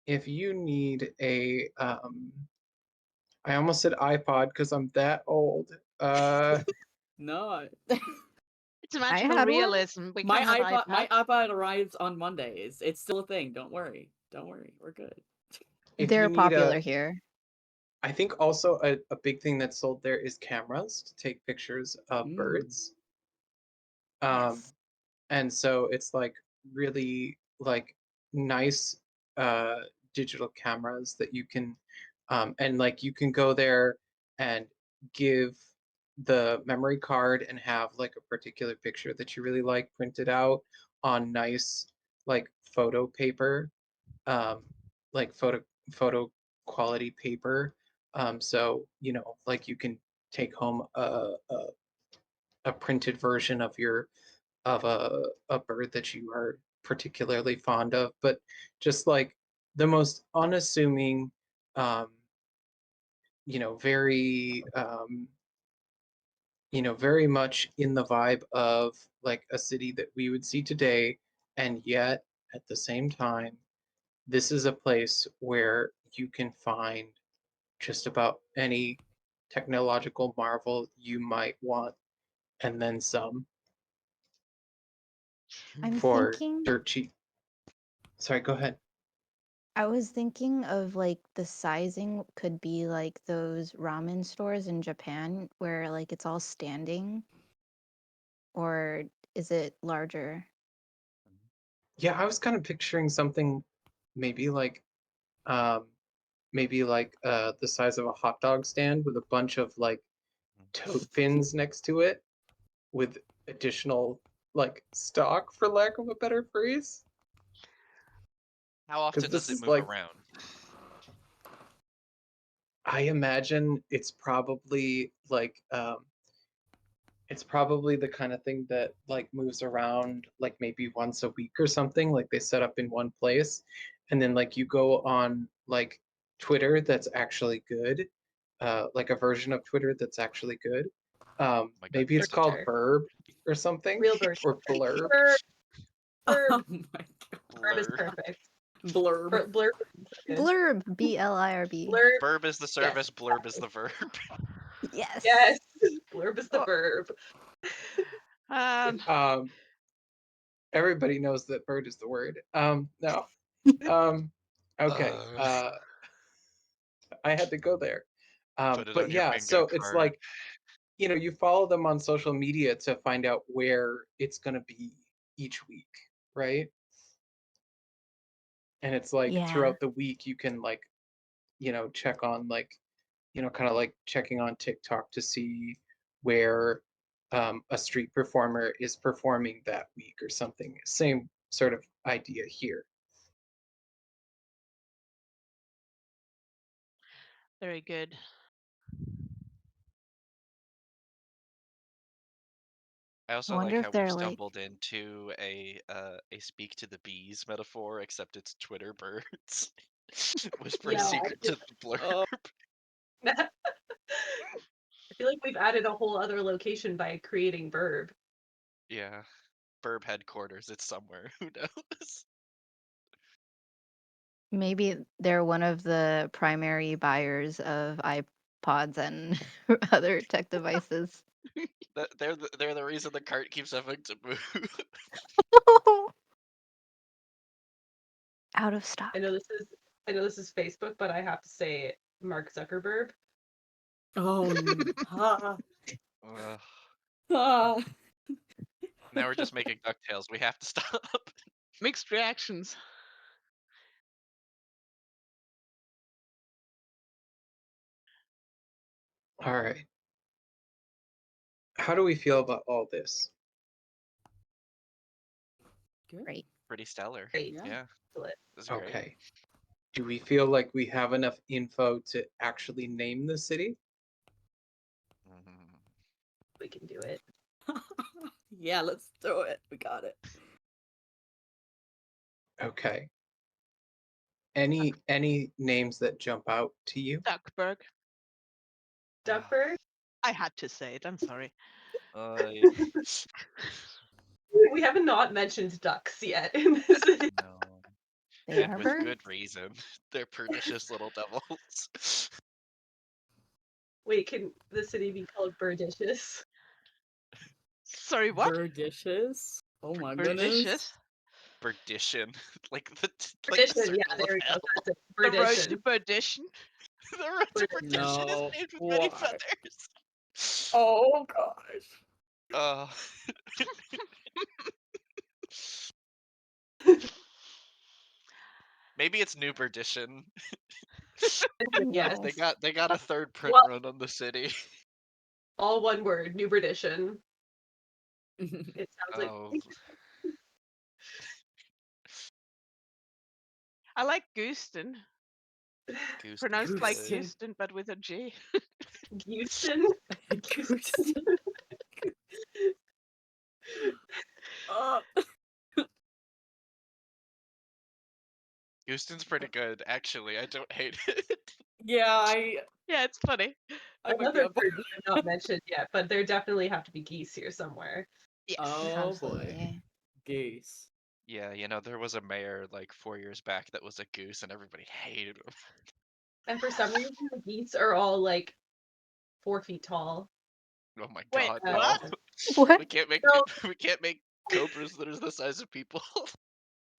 if you need I almost said iPod because I'm that old. No. It's I magical had one. realism. We my can have ipod my iPads. ipod arrives on Mondays. It's still a thing. Don't worry. Don't worry, we're good. If you They're need popular here. I think also a big thing that's sold there is cameras to take pictures of Mm. birds. Um, Yes. and so it's like really like nice uh digital cameras that you can and like you can go there and give the memory card and have like a particular picture that you really like printed out on nice like photo paper, um like photo quality paper, So, like you can take home a printed version of a bird that you are particularly fond of, but just like the most unassuming, um, very very much in the vibe of like a city that we would see today, and yet at the same time, this is a place where you can find just about any technological marvel you might want, and then some I'm for thinking dirt cheap. Sorry, go ahead. I was thinking of like the sizing could be like those ramen stores in Japan where like it's all standing, or is it larger? Yeah, I was kind of picturing something maybe like um the size of a hot dog stand with a bunch of like tote bins next to it with additional like stock, for lack of a better phrase. How Because often does this it is move like, around? I imagine it's probably the kind of thing that like moves around like maybe once a week or something. Like they set up in one place, and then like you go on like Twitter that's actually good, like a version of Twitter that's actually good. Oh my God, Maybe it's there's a called Sure. Burb or something, Real version. or Blurb. Burb, Oh burb, my god. burb is blur. perfect. Blurb. Blurb is so good. Blurb, BLIRB. Blurb, Verb is the yes, service, blurb is the verb. yes. Yes. Blurb is the Oh, verb. um, Um, Everybody knows that bird is the word. No. Um, okay. Uh, I had to go there. Put it But on your yeah, bingo so it's card. like, you follow them on social media to find out where it's going to be each week, right? And it's like Yeah. throughout the week, you can like, check on like, kind of like checking on TikTok to see where a street performer is performing that week or something. Same sort of idea here. very good. I I also like wonder how if we've they're like, stumbled into a speak to the bees metaphor, except it's Twitter birds. Whisper a Yeah, secret to the blurb. Oh, I feel like we've added a whole other location by creating verb. Yeah. Burb headquarters, it's somewhere. Who knows? maybe they're one of the primary buyers of iPods and other tech devices. They're the reason the cart keeps having to move. Out of I stock. know this is I know this is Facebook, but I have to say Mark Zuckerberg. ha, Ugh. ha. Now we're just making DuckTales. We have to stop. Mixed reactions. All right. How do we feel about all this? Good. Right. Pretty stellar. Great. Yeah. Yeah, Excellent. this is great. Okay. Do we feel like we have enough info to actually name the city? Mhm. We can do it. Yeah, let's do it. We got it. Okay. Any names that jump out to you? Duckburg. Duckburg? I had to say it. I'm sorry. Uh, We haven't not mentioned ducks yet in this city. no. They And are with birds? good reason. They're pernicious little devils. Wait, can the city be called Birdicious? Sorry, what? Bird dishes. Oh my goodness. Berdicious? Perdition. Like the Perdition, circle yeah, of there we go. hell. That's it. The road to Perdition. perdition? The road to Perdition. perdition is No. paved with many Why? feathers. Oh gosh. Uh, maybe it's new perdition. Yes. No. They got a third print Well, run on the city. all one word, new Perdition. It sounds like Oh, I like Gooston. Goose Pronounced like good. Houston, but with a G. Houston. Goose. Oh, Houston's pretty good, actually. I don't hate it. yeah, Yeah, it's funny. I might be Another on board. bird we have not mentioned yet, but there definitely have to be geese here somewhere. Yes. Oh boy, Absolutely. geese. Yeah, there was a mayor like 4 years back that was a goose, and everybody hated him. And for some reason, the geese are all like 4 feet tall. Oh my Wait, god, Uh, no! what? What? We can't make so we can't make cobras that are the size of people.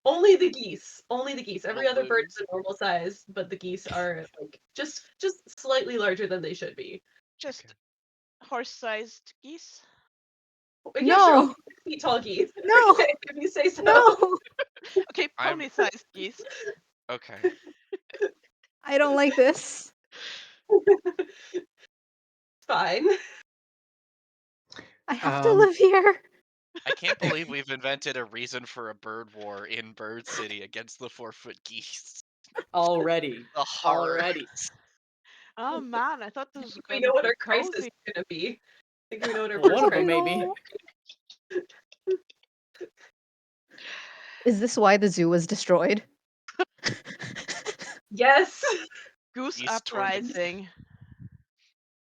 only the geese. Only the geese. Every We'll other bird is lose. a normal size, but the geese are like just slightly larger than they should be. Okay. Just horse-sized geese? But yeah, sure, okay, No, 6 feet tall geese. no, Okay, if you say so. no. Okay, I'm pony-sized geese. okay. I don't like this. Fine. I have to Um, live here. I can't believe we've invented a reason for a bird war in Bird City against the 4-foot geese. Already, The horror. already. Oh man, I thought I this was think we gonna know what be our crisis cozy. is gonna be. I think we know what our Well, first one of them crisis. maybe. No. Is this why the zoo was destroyed? Yes. Goose Geese torment. uprising.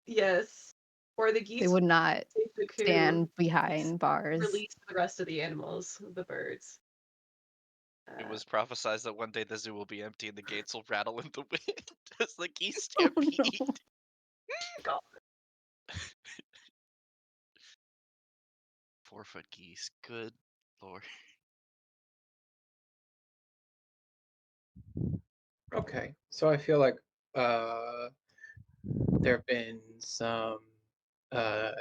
Yes. Or the They geese would not take the coup, stand behind bars. release the rest of the animals, the birds. It was prophesized that one day the zoo will be empty and the gates will rattle in the wind as the geese Oh stampede. no. God. 4-foot geese. Good lord. okay, so I feel like there have been uh,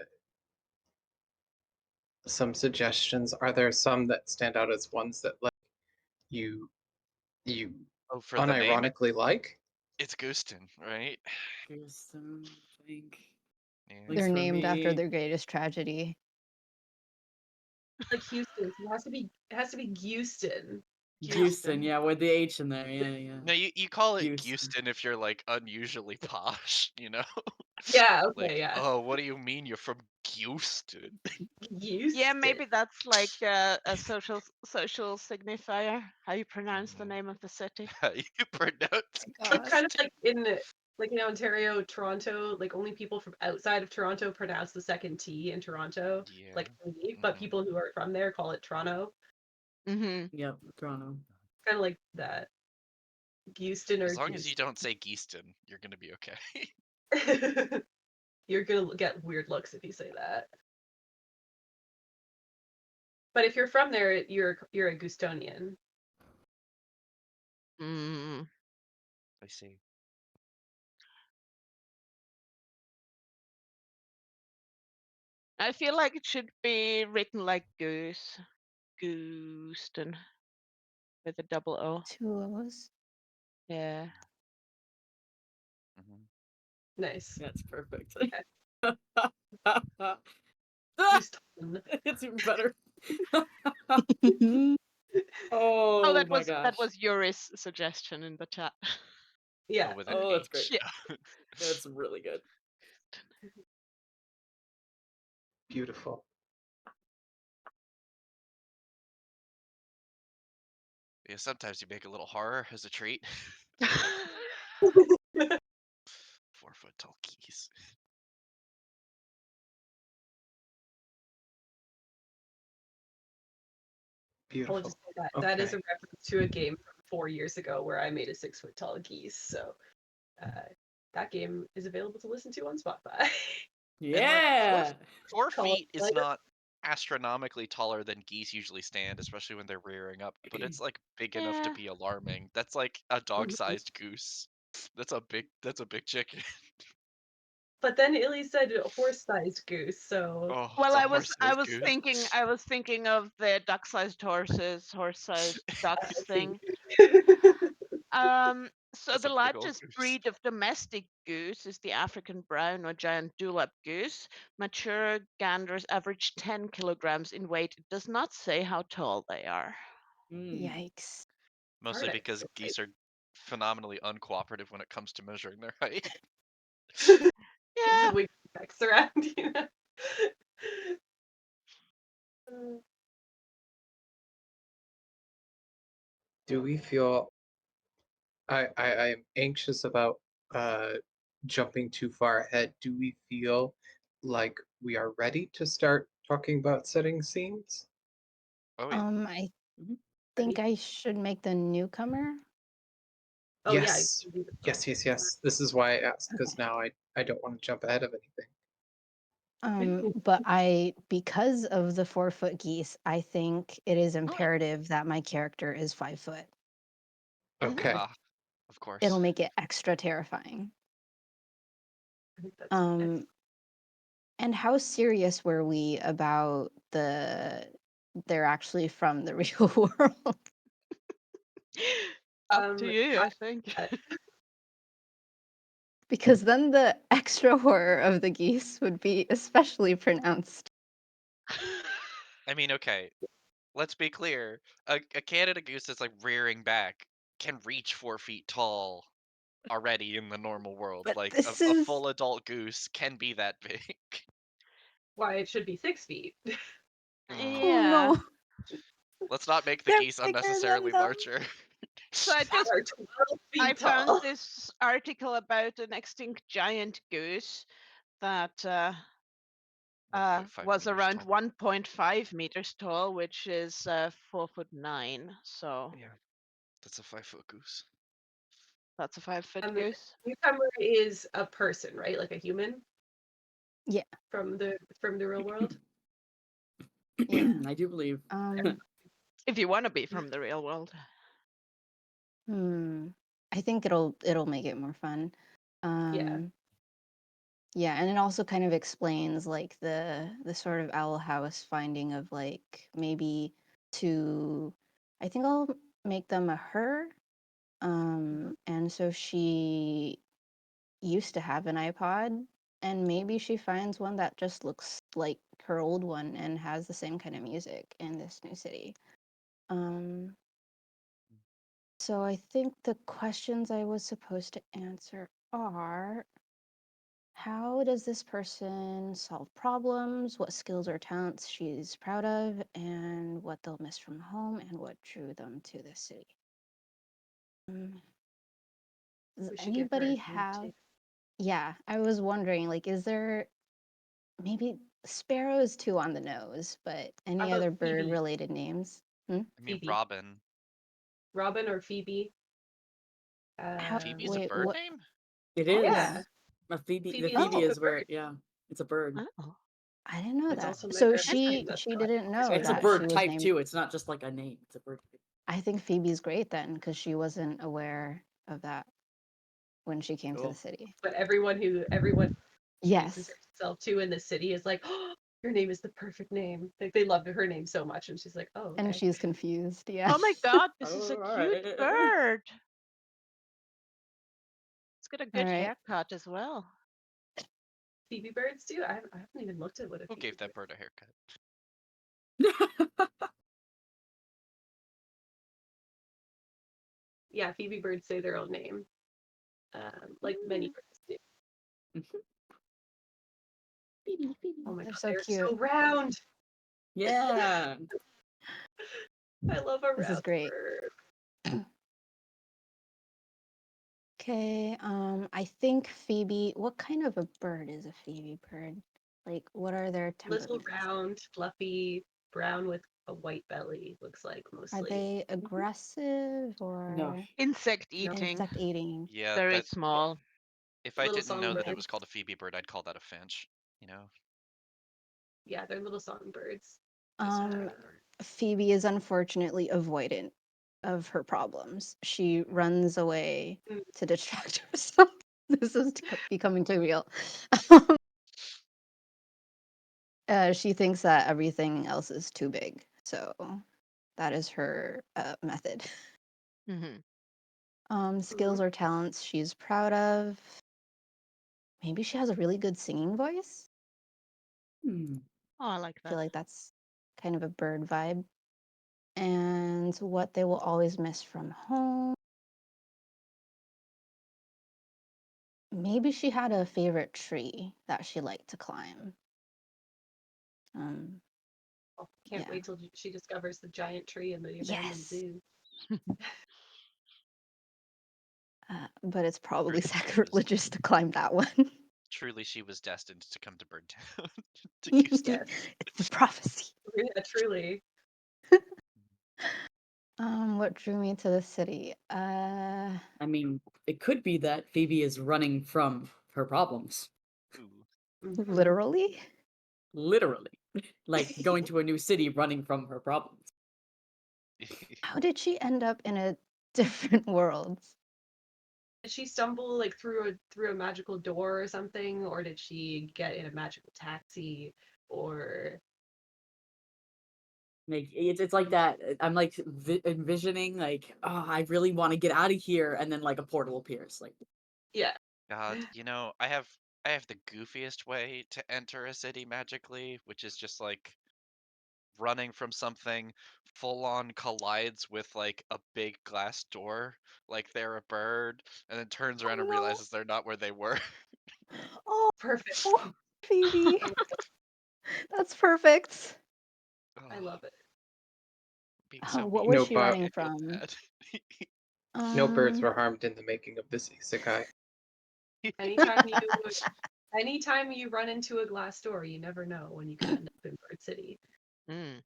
some suggestions. Are there some that stand out as ones that like you you Oh, for the name? unironically like? It's Gooston, right? Houston, I think. Yeah. At least They're for named after me. their greatest tragedy. Like Houston. So it has to be Houston. Houston, Houston. yeah, with the H in there. Yeah, yeah. No, you call it Houston. Houston if you're like unusually posh, you know? Yeah, okay, Like, yeah. oh, what do you mean you're from Houston? Yeah, Houston. maybe that's like a social signifier. How you pronounce the name of the city. How you pronounce My It's gosh. kind of like in Ontario, Toronto, like only people from outside of Toronto pronounce the second T in Toronto, Yeah. like me, but people who are from there call it Toronto. Mm-hmm. Yep, Toronto. Kind of like that. Houston or As long as you Houston. don't say Geeston, you're gonna be okay. You're gonna get weird looks if you say that. But if you're from there, you're a Gustonian. Mm. I see. I feel like it should be written like goose. Gooston. With a double O. 2 O's. Yeah. Mhm. Nice. That's perfect. Okay. Ah, Houston. it's even better. Oh Oh, Oh that my was gosh. Yuri's suggestion in the chat. Oh, Yeah. with an Oh, that's great. H. Yeah. That's really good. Beautiful. Yeah, sometimes you make a little horror as a treat. 4-foot tall geese. I'll Beautiful. just say that that is a Okay. reference to a game from 4 years ago where I made a 6 foot tall geese. So uh, that game is available to listen to on Spotify. And like four Yeah. four Call it feet is later. not astronomically taller than geese usually stand, especially when they're rearing up, but it's like big enough to Yeah. be alarming. That's like a Mhm. dog-sized goose. That's a big chicken. But then Illy said horse-sized goose, so Oh, it's Well, a I horse-sized was goose. thinking of the duck-sized horses, horse-sized ducks I see. thing. So That's the a big old largest goose. breed of domestic goose is the African brown or giant dewlap goose. Mature ganders average 10 kilograms in weight. It does not say how tall they are. Mm. Yikes. Mostly Darn it. because geese are phenomenally uncooperative when it comes to measuring their height. Yeah. We X around, you know. Uh, Do we feel I'm anxious about uh jumping too far ahead. Do we feel like we are ready to start talking about setting scenes? Oh yeah. I Mhm. think Ready? I should make the newcomer. Oh yeah, Yes. you do the phone. Yes, yes, yes. This is why I asked, because Okay. now I don't want to jump ahead of anything. But because of the 4-foot geese, I think it is Oh. imperative that my character is 5 foot. Mhm. Okay. Ah, of It'll course. make it extra terrifying. I think that's Um, and how serious were we about they're actually from the real world? Up to you, I I think. Because then the extra horror of the geese would be especially pronounced. I mean, okay. Let's be clear. A Canada goose that's like rearing back can reach 4 feet tall already in the normal world. But Like this a is full adult goose can be that big. why it should be 6 feet. oh Yeah. no, Let's not make the they're geese bigger than unnecessarily them. larger. So Are 12 I feet found tall. this article about an extinct giant goose that 1.5 was meters around tall. 1.5 meters tall, which is 4'9". So Yeah, that's a 5 foot goose. that's a 5 foot The goose. newcomer is a person, right? Like a human Yeah, from the real world. yeah. I do believe. Um, If you want to be from the real world. hmm. I think it'll make it more fun. Yeah. Um, yeah, and it also kind of explains like the sort of owl house finding of like maybe to I think I'll make them a her. Mhm. And so she used to have an iPod, and maybe she finds one that just looks like her old one and has the same kind of music in this new city. Um, so I think the questions I was supposed to answer are how does this person solve problems, what skills or talents she's proud of, and what they'll miss from home, and what drew them to the city. Does We should give her anybody a name have? too. Yeah, I was wondering, like, is there maybe sparrow is too on the nose, but How any about other bird Phoebe? related names? Hmm? I mean, Phoebe. Robin. Robin or Phoebe? How, Phoebe's a wait, bird what? name? It Yeah. Yeah. is. A Phoebe. The Phoebe is a Phoebe Oh, type of is where. bird. Yeah, it's a bird. Oh, I didn't know It's that. also my So grandma's isn't name. she That's she why I didn't always know It's a that remember. she bird was type named. too. It's not just like a name. It's a bird type. I think Phoebe's great then because she wasn't aware of that when she came to the Cool. city. But everyone introduces Yes, herself to in the city is like, oh, your name is the perfect name. Like they love her name so much, and she's like, oh, and okay. she's confused. Yeah. oh my God, this is a Oh, all cute right. bird. It's got a All good right. haircut as well. Phoebe birds too. I haven't even looked at what a Who Phoebe gave bird. that bird a haircut? Yeah, Phoebe birds say their own name, like many birds do. Phoebe, Phoebe. Oh my They're god, so they're cute. so round. Yeah. I love a This is round great. bird. Okay, I think Phoebe, what kind of a bird is a Phoebe bird? Like, what are their Little temperaments? round, fluffy, brown with a white belly. Looks like Are mostly. they aggressive No. or Insect No, eating. insect eating? Yeah, Very that small. if I little didn't know that it songbirds. was called a Phoebe bird, I'd call that a finch. You know? Yeah, they're little songbirds. Yes, Uh, Um, Phoebe is unfortunately avoidant of her problems. She runs away mm, to distract herself. This is becoming too real. She thinks that everything else is too big, so that is her method. Hmm. mhm. Skills or talents she's proud of. Maybe she has a really good singing voice. Hmm. Oh, I like I feel that. like that's kind of a bird vibe. And what they will always miss from home. maybe she had a favorite tree that she liked to climb. Um, Oh, can't yeah. wait till she discovers the giant tree in the abandoned Yes. zoo. But it's probably Truly, she was sacrilegious to climb that one. truly she was destined to come to Birdtown to Goosetown. Yes, It's the prophecy. yeah, truly. What drew me to the city? I mean, it could be that Phoebe is running from her problems. Ooh. Mhm. Literally? Literally. Like going to a new city running from her problems. How did she end up in a different world? Did she stumble like through a magical door or something, or did she get in a magical taxi, or Like it's like that. I'm like envisioning like, oh, I really want to get out of here, and then like a portal appears. Like, yeah? God, I have the goofiest way to enter a city magically, which is just like running from something, full on collides with like a big glass door, like they're a bird, and then turns around and Oh realizes they're not where they were. no. Oh, Perfect. Phoebe. Oh, That's perfect. I Oh, love it. being so What mean was to No, she me, running I feel from? bad. no birds Um, were harmed in the making of this isekai. Anytime you anytime you run into a glass door, you never know when you could end up in Bird City. Mm.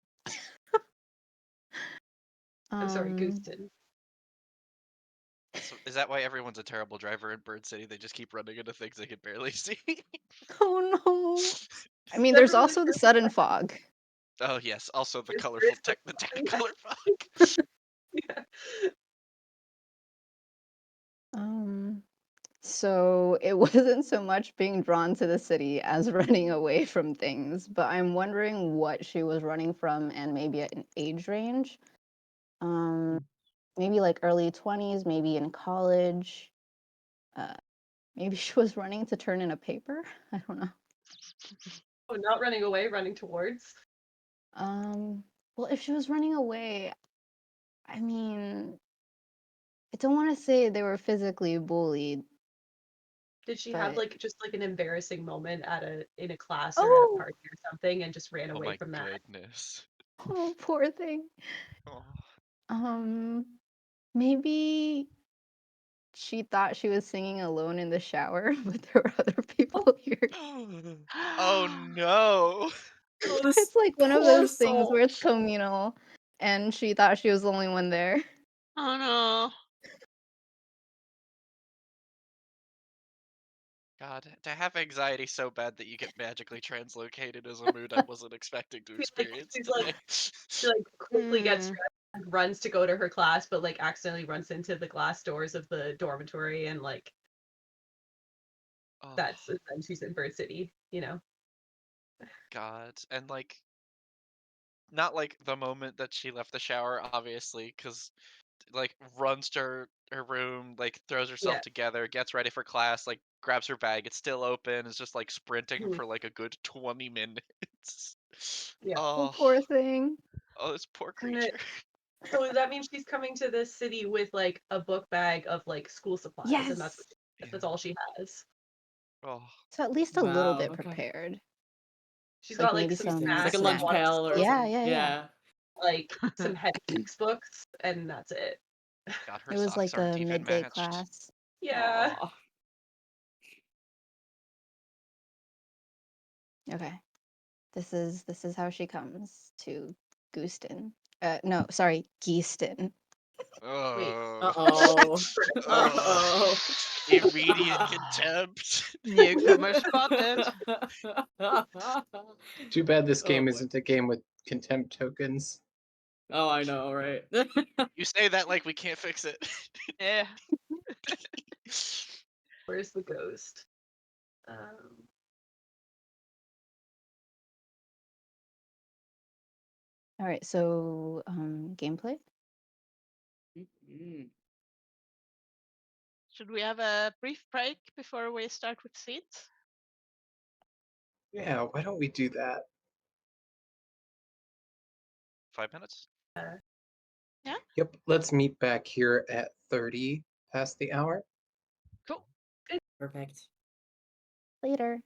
I'm sorry, um, Gooston. So is that why everyone's a terrible driver in Bird City? They just keep running into things they can barely see. oh no. I mean, there's Never really also the sudden fog. Oh yes, also the there colorful is the the yeah, technicolor fog. yeah. Um, so it wasn't so much being drawn to the city as running away from things, but I'm wondering what she was running from and maybe at an age range. Um, maybe like early 20s, maybe in college. Uh, maybe she was running to turn in a paper. I don't know. Oh, not running away, running towards. Um, well, if she was running away, I mean, I don't want to say they were physically bullied, Did she have but like just like an embarrassing moment at a in a class or at a oh, party or something and just ran Oh away my from that? goodness. oh, poor thing. Oh. Um, maybe she thought she was singing alone in the shower, but there were other Oh, people here. Oh no. oh, this It's like one of poor those things where soul. it's communal, and she thought she was the only one there. Oh no. God, to have anxiety so bad that you get magically translocated is a mood I wasn't expecting to she like experience she's like today. she like quickly gets Mm. dressed, and runs to go to her class, but like accidentally runs into the glass doors of the dormitory, and like Oh that's then she's in Bird City, you know. God. And like not like the moment that she left the shower, obviously, because like runs to her room, like throws herself Yeah. together, gets ready for class, like grabs her bag, it's still open, is just like sprinting Mhm. for like a good 20 minutes. Yeah. Oh, Oh, poor thing. oh, this poor And creature. so does that mean she's coming to this city with like a book bag of like school supplies, and Yes. Yeah. that's all she has? Oh, So at least a little Wow. bit Okay. prepared. She's Like got like maybe some some It's like a snacks, lunch water snacks. pail or bottles, Yeah, something. yeah, yeah. Yeah. like some heavy textbooks, and that's it. God, her It was socks like aren't a even midday matched. class. Yeah. Aw. Okay. This is how she comes to Gooston. No, sorry, Geeston. Wait. Oh, Uh-oh. oh, Uh-oh. immediate contempt. Newcomer spotted. Too bad this Oh game boy. isn't a game with contempt tokens. Oh, I know, right? You say that like we can't fix it. Yeah. Where's the ghost? Um, All right, so gameplay. Mhm. Should we have a brief break before we start with seeds? Yeah, why don't we do that? 5 minutes? uh, Yeah. Yep, let's meet back here at 30 past the hour. Cool. Perfect. Later.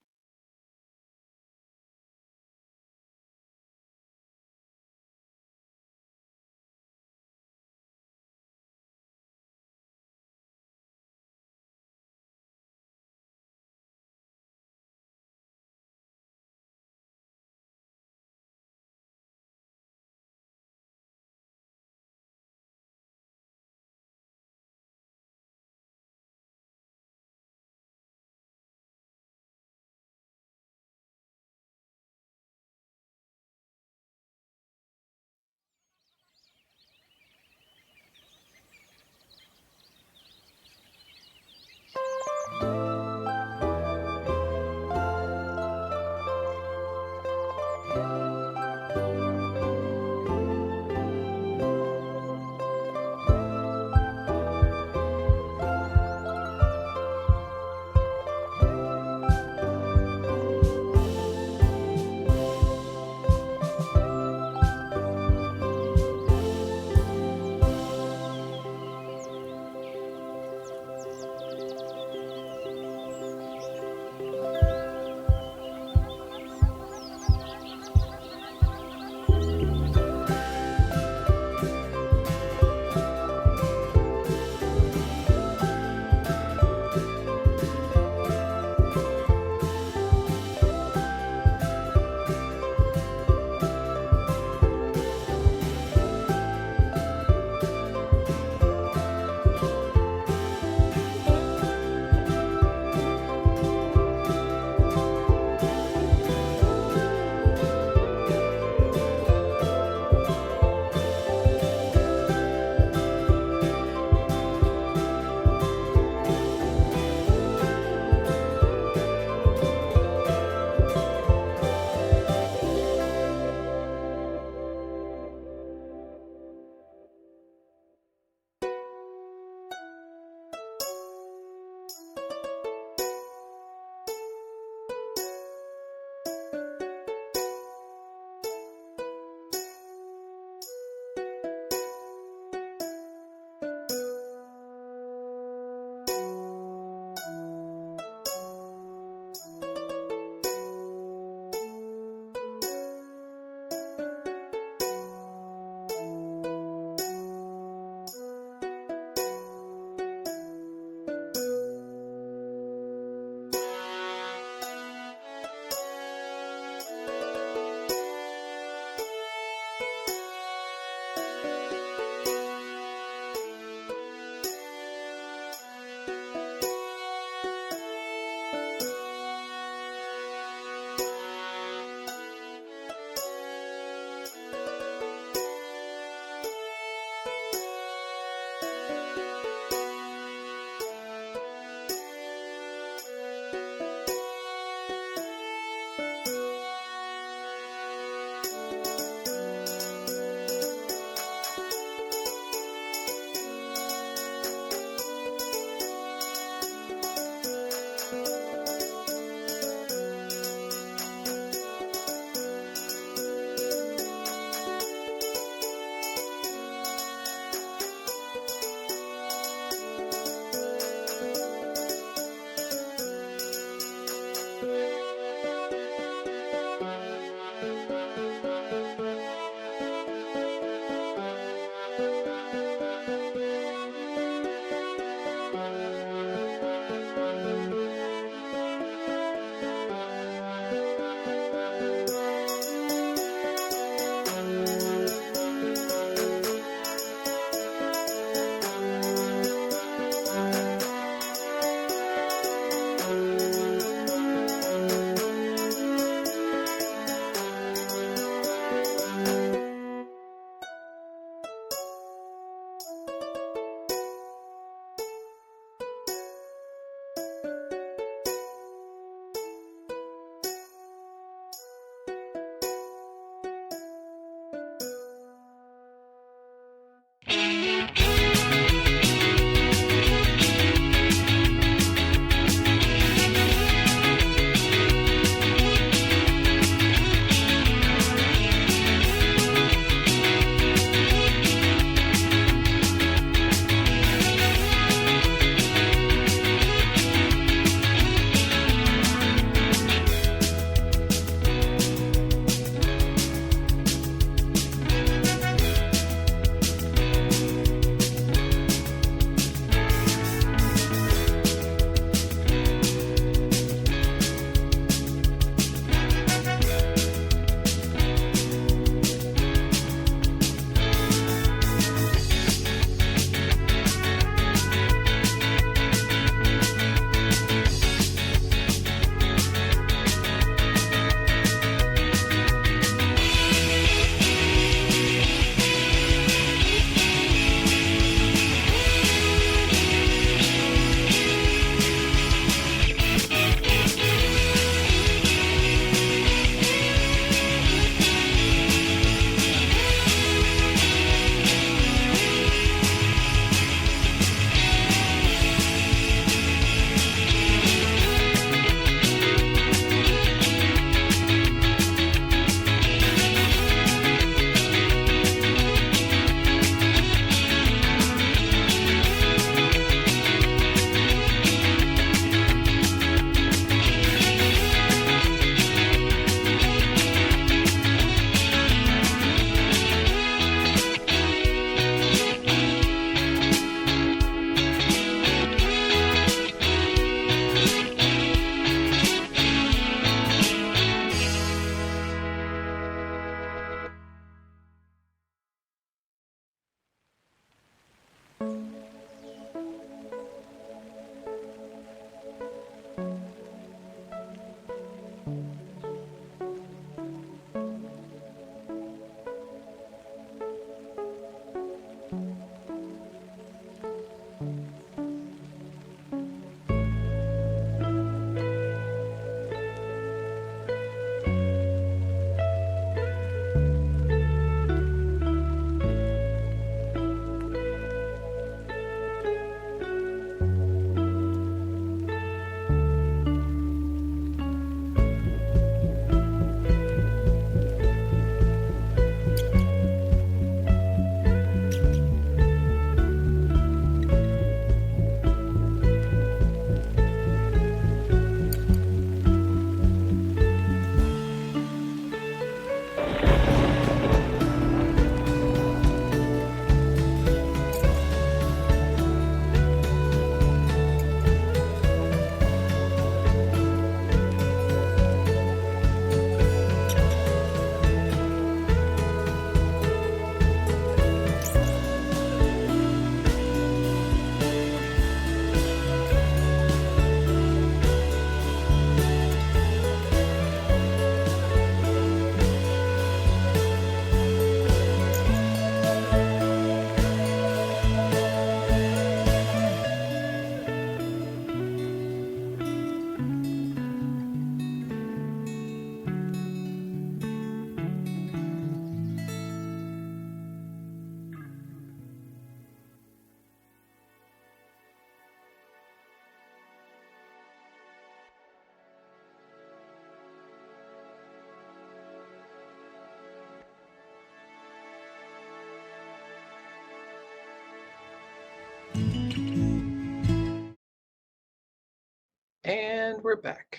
And we're back.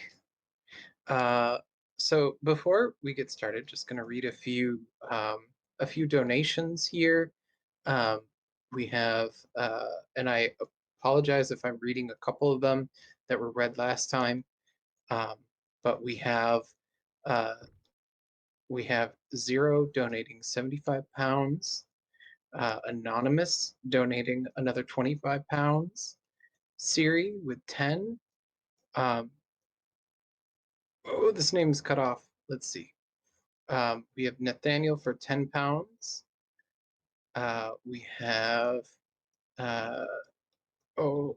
Uh, so before we get started, just going to read a few donations here. Um, we have, and I apologize if I'm reading a couple of them that were read last time. Um, but uh, we have Zero donating 75 pounds, Anonymous donating another 25 pounds, Siri with 10. Um, oh, this name's cut off. Let's see. We have Nathaniel for 10 pounds. We have, uh,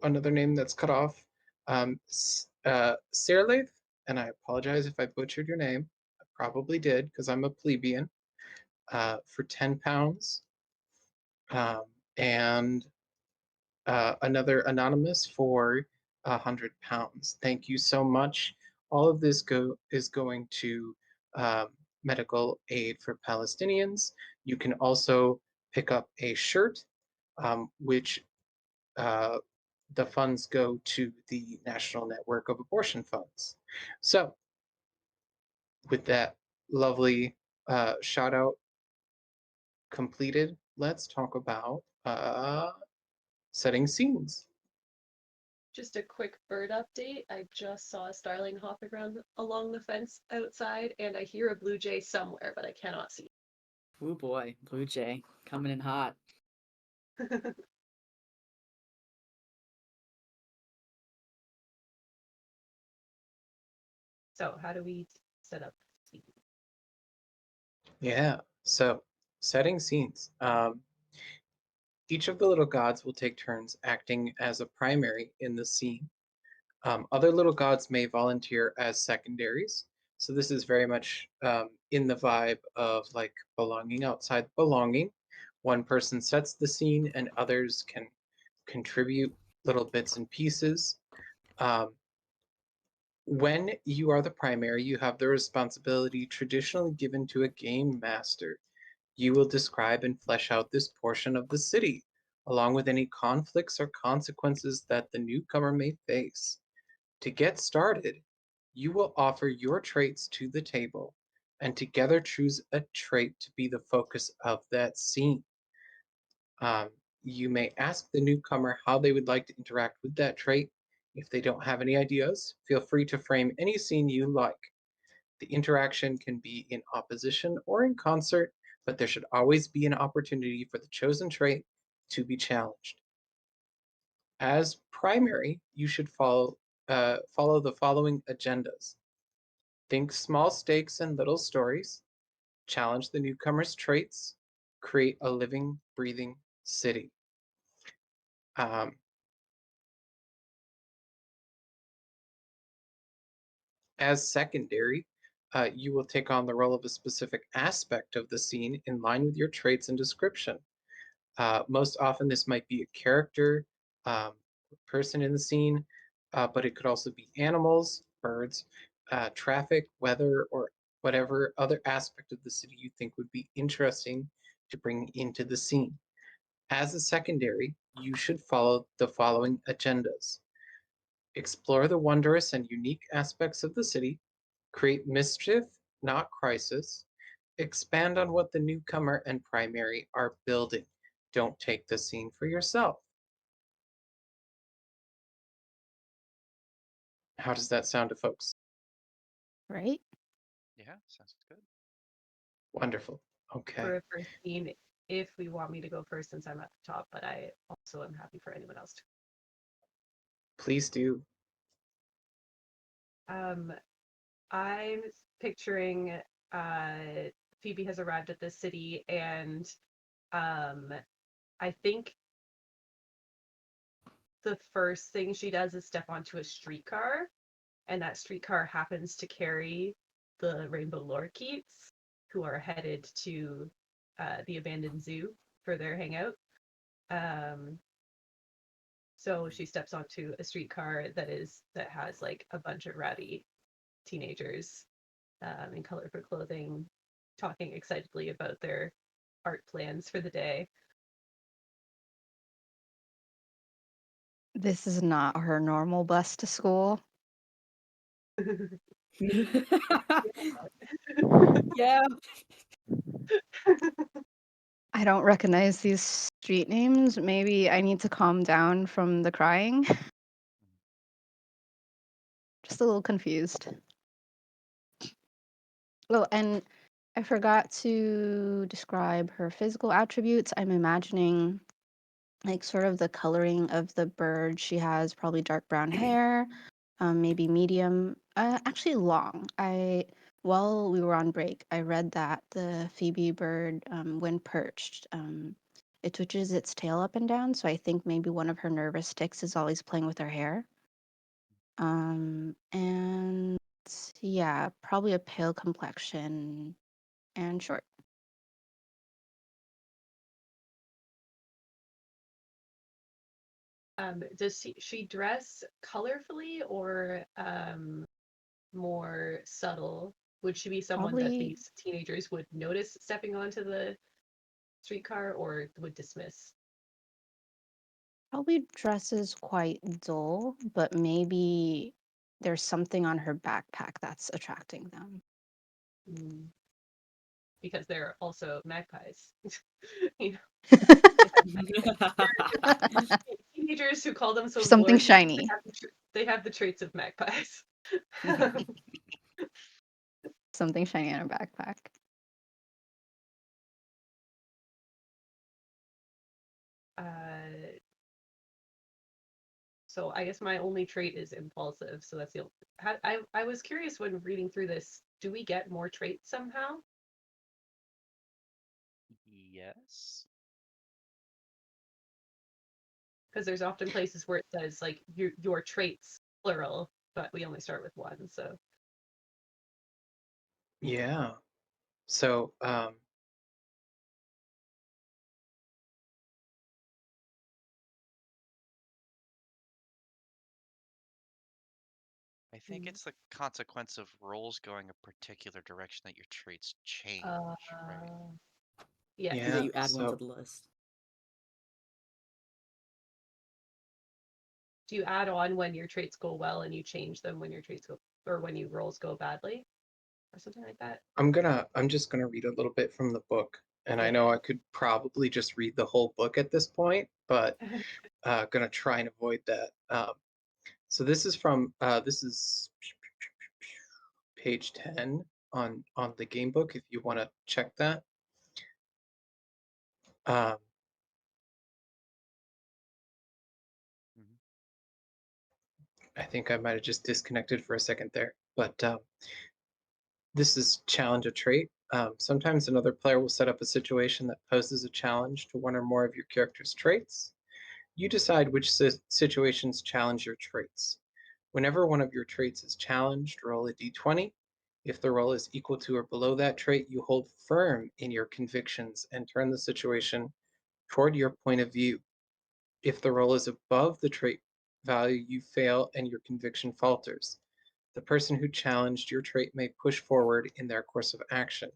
another name that's cut off. Sirleith, and I apologize if I butchered your name. I probably did because I'm a plebeian, for 10 pounds. Um, and another anonymous for 100 pounds. Thank you so much. All of this is going to um, medical aid for Palestinians. You can also pick up a shirt, which uh, the funds go to the National Network of Abortion Funds. So, with that lovely shout out completed, let's talk about setting scenes. Just a quick bird update. I just saw a starling hopping around along the fence outside, and I hear a blue jay somewhere, but I cannot see Ooh boy, Blue Jay coming in hot. it. So, how do we set up? Yeah, so setting scenes. Each of the little gods will take turns acting as a primary in the scene. Other little gods may volunteer as secondaries. So this is very much in the vibe of like belonging outside belonging. One person sets the scene and others can contribute little bits and pieces. Um, when you are the primary, you have the responsibility traditionally given to a game master. You will describe and flesh out this portion of the city, along with any conflicts or consequences that the newcomer may face. To get started, you will offer your traits to the table and together choose a trait to be the focus of that scene. Um, you may ask the newcomer how they would like to interact with that trait. If they don't have any ideas, feel free to frame any scene you like. The interaction can be in opposition or in concert, but there should always be an opportunity for the chosen trait to be challenged. As primary, you should follow the following agendas. Think small stakes and little stories, challenge the newcomer's traits, create a living, breathing city. Um, as secondary, you will take on the role of a specific aspect of the scene in line with your traits and description. Most often, this might be a character, person in the scene, but it could also be animals, birds, traffic, weather, or whatever other aspect of the city you think would be interesting to bring into the scene. As a secondary, you should follow the following agendas. Explore the wondrous and unique aspects of the city, create mischief, not crisis, expand on what the newcomer and primary are building. Don't take the scene for yourself. How does that sound to folks? Right? Yeah, sounds good. Wonderful. For Okay, a first scene, if we want me to go first since I'm at the top, but I also am happy for anyone else to. please do. I'm picturing Phoebe has arrived at the city, and um, I think the first thing she does is step onto a streetcar, and that streetcar happens to carry the rainbow lorikeets, who are headed to the abandoned zoo for their hangout. Um, so she steps onto a streetcar that has like a bunch of rowdy teenagers in colorful clothing, talking excitedly about their art plans for the day. This is not her normal bus to school. Yeah. I don't recognize these street names. Maybe I need to calm down from the crying. Just a little confused. Oh, and I forgot to describe her physical attributes. I'm imagining like sort of the coloring of the bird. She has probably dark brown hair, maybe medium, actually long. While we were on break, I read that the Phoebe bird, when perched, it twitches its tail up and down. So I think maybe one of her nervous tics is always playing with her hair. And yeah, probably a pale complexion and short. Does she dress colorfully or more subtle? Would she be someone that Probably these teenagers would notice stepping onto the streetcar or would dismiss? Probably dresses quite dull, but maybe there's something on her backpack that's attracting them. Mm, because they're also magpies. You know, they teenagers who call themselves Something warriors, shiny. they have the traits of magpies. Something shiny on her backpack. uh, so I guess my only trait is impulsive. So that's the only. I was curious when reading through this. Do we get more traits somehow? Yes. Because there's often places where it says like your traits plural, but we only start with one. So Yeah. So, I think it's the consequence of roles going a particular direction that your traits uh, change, right? Yeah, yes. yeah. you add one to So the list. Do you add on when your traits go well and you change them when your traits go or when your roles go badly or something like that? I'm just gonna read a little bit from the book. And I know Okay. I could probably just read the whole book at this point, but gonna try and avoid that. So this is page 10 on the game book if you want to check that. Um, Mhm. I think I might have just disconnected for a second there, but this is challenge a trait. Sometimes another player will set up a situation that poses a challenge to one or more of your character's traits. You decide which situations challenge your traits. Whenever one of your traits is challenged, roll a d20. If the roll is equal to or below that trait, you hold firm in your convictions and turn the situation toward your point of view. If the roll is above the trait value, you fail and your conviction falters. The person who challenged your trait may push forward in their course of action.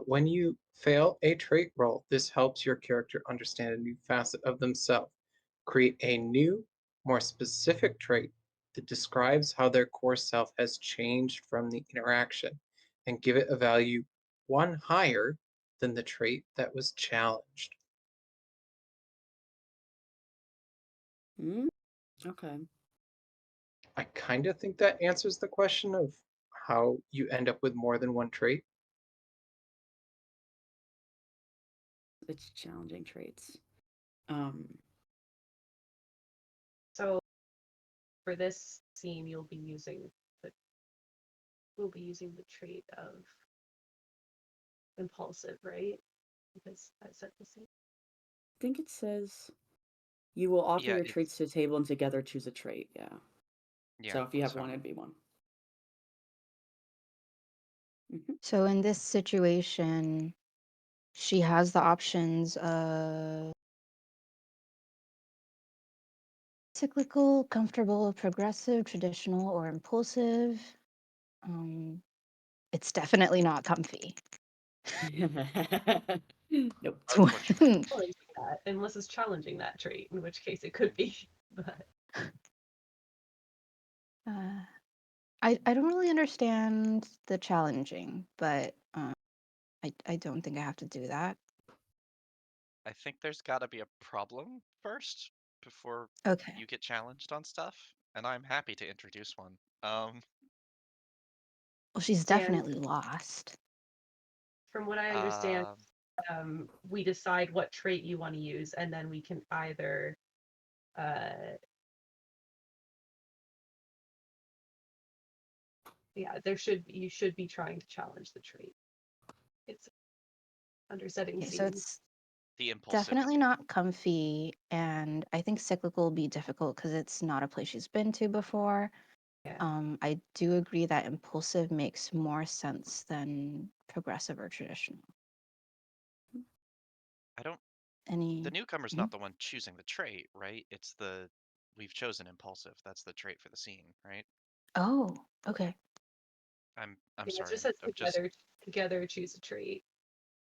When you fail a trait roll, this helps your character understand a new facet of themselves. Create a new, more specific trait that describes how their core self has changed from the interaction and give it a value one higher than the trait that was challenged. Mm, okay. I kind of think that answers the question of how you end up with more than one trait. It's challenging traits. Um, So for this scene, the we'll be using the trait of impulsive, right? Because I said the same. I think it says you will offer Yeah, your it's traits to the table and together choose a trait. Yeah. yeah. So if you have So one, it'd be one. Hmm. So in this situation, she has the options of cyclical, comfortable, progressive, traditional, or impulsive. Um, it's definitely not comfy. Nope. It's unfortunate. Challenging that, unless it's challenging that trait, in which case it could be. Uh, I don't really understand the challenging, but I don't think I have to do that. I think there's got to be a problem first before Okay. you get challenged on stuff, and I'm happy to introduce one. Well, she's And definitely lost. from what I understand, Um, we decide what trait you want to use, and then we can either yeah, you should be trying to challenge the trait. It's under setting Okay, so scene. it's the impulsivity. definitely not comfy, and I think cyclical will be difficult because it's not a place she's been to before. Yeah. I do agree that impulsive makes more sense than progressive or traditional. I don't. The Any? newcomer's Mhm. not the one choosing the trait, right? It's the we've chosen impulsive. That's the trait for the scene, right? Oh, okay. I'm Yeah, it sorry. just says I'm just together choose a trait.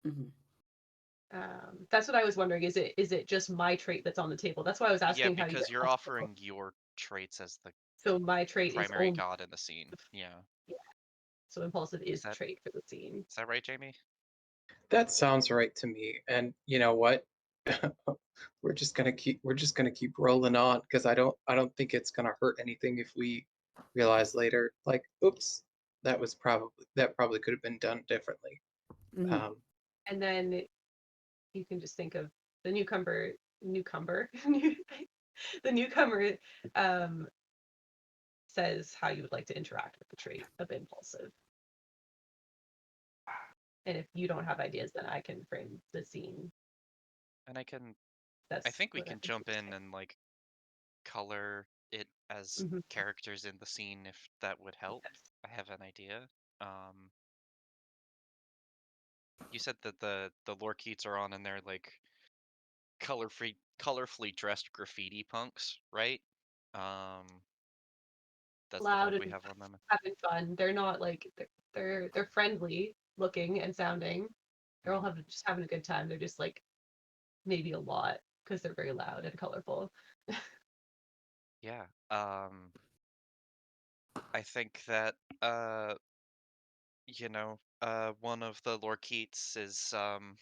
Mhm. That's what I was wondering. Is it just my trait that's on the table? That's why I was yeah, asking how you because get you're comfortable. offering your traits as the So my trait is primary only god in the scene. Yeah. yeah. So impulsive Is is the that trait for the scene. is that right, Jamie? That sounds right to me. And you know what? We're just gonna keep rolling on because I don't think it's gonna hurt anything if we realize later, like, oops, that probably could have been done differently. Mhm. Um, And then you can just think of the newcomer the newcomer um, says how you would like to interact with the trait of impulsive. And if you don't have ideas, then I can frame the scene. And I That's think we what can I'm jump in saying. and like color it as Mm-hmm. characters in the scene if that would help. Yes. I have an idea. Um, you said that the lorkeets are on and they're like colorfully dressed graffiti punks, right? Um, that's the Loud vibe and we have on them. having fun. They're not like they're friendly looking and sounding. They're all Mhm. just having a good time. They're just like maybe a lot because they're very loud and colorful. Yeah. I think that uh, one of the lorkeets is on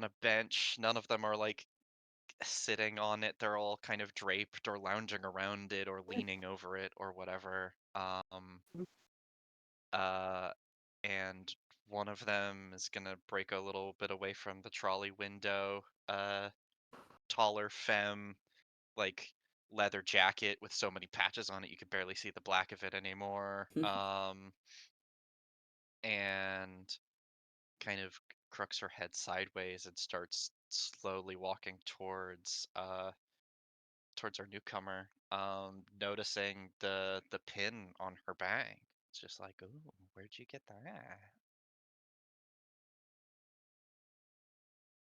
a bench. None of them are like sitting on it. They're all kind of draped or lounging around it or leaning over it or whatever. Uh, and one of them is gonna break a little bit away from the trolley window. Taller femme, like leather jacket with so many patches on it you could barely see the black of it anymore. And kind of crooks her head sideways and starts slowly walking towards our newcomer, noticing the pin on her bag. It's just like, ooh, where'd you get that?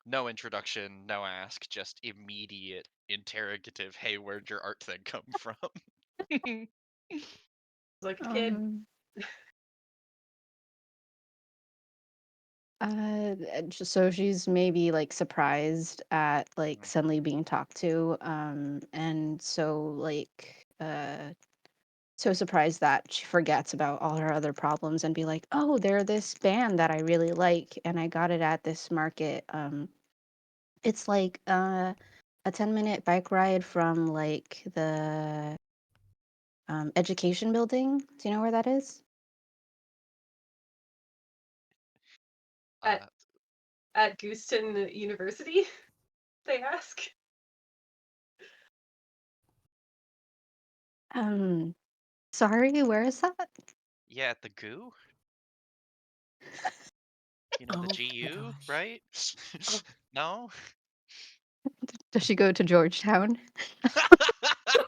No introduction, no ask, just immediate interrogative. Hey, where'd your art thing come from? Like a kid. Um, so she's maybe like surprised at like Mhm. suddenly being talked to, and so surprised that she forgets about all her other problems and be like, oh, they're this band that I really like, and I got it at this market. It's like a 10-minute bike ride from like the education building. Do you know where that is? At Uh, at Gooston University, they ask. Um, Sorry, where is that? yeah, at the goo, the Oh my GU, gosh. right? Oh, No? Does she go to Georgetown?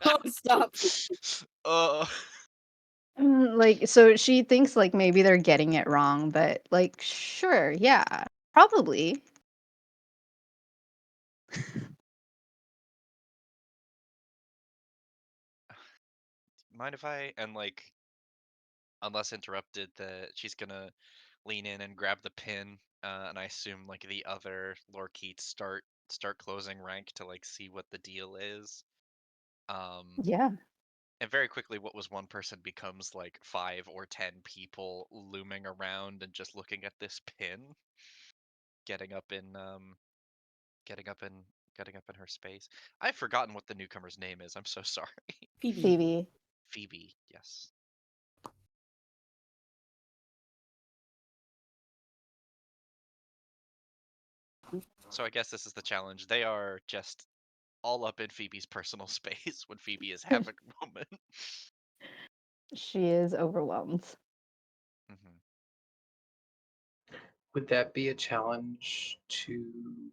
Oh, stop. Oh, Like, so she thinks like maybe they're getting it wrong, but like, sure, yeah, probably. mind if I and like unless interrupted that she's gonna lean in and grab the pin, and I assume like the other lorkeets start closing rank to like see what the deal is. Yeah. And very quickly, what was one person becomes like 5 or 10 people looming around and just looking at this pin, getting up in getting up in getting up in her space. I've forgotten what the newcomer's name is. I'm so sorry. Phoebe. Phoebe. Phoebe, yes. So I guess this is the challenge. They are just all up in Phoebe's personal space when Phoebe is having a moment. She is overwhelmed. Mhm. Would that be a challenge to?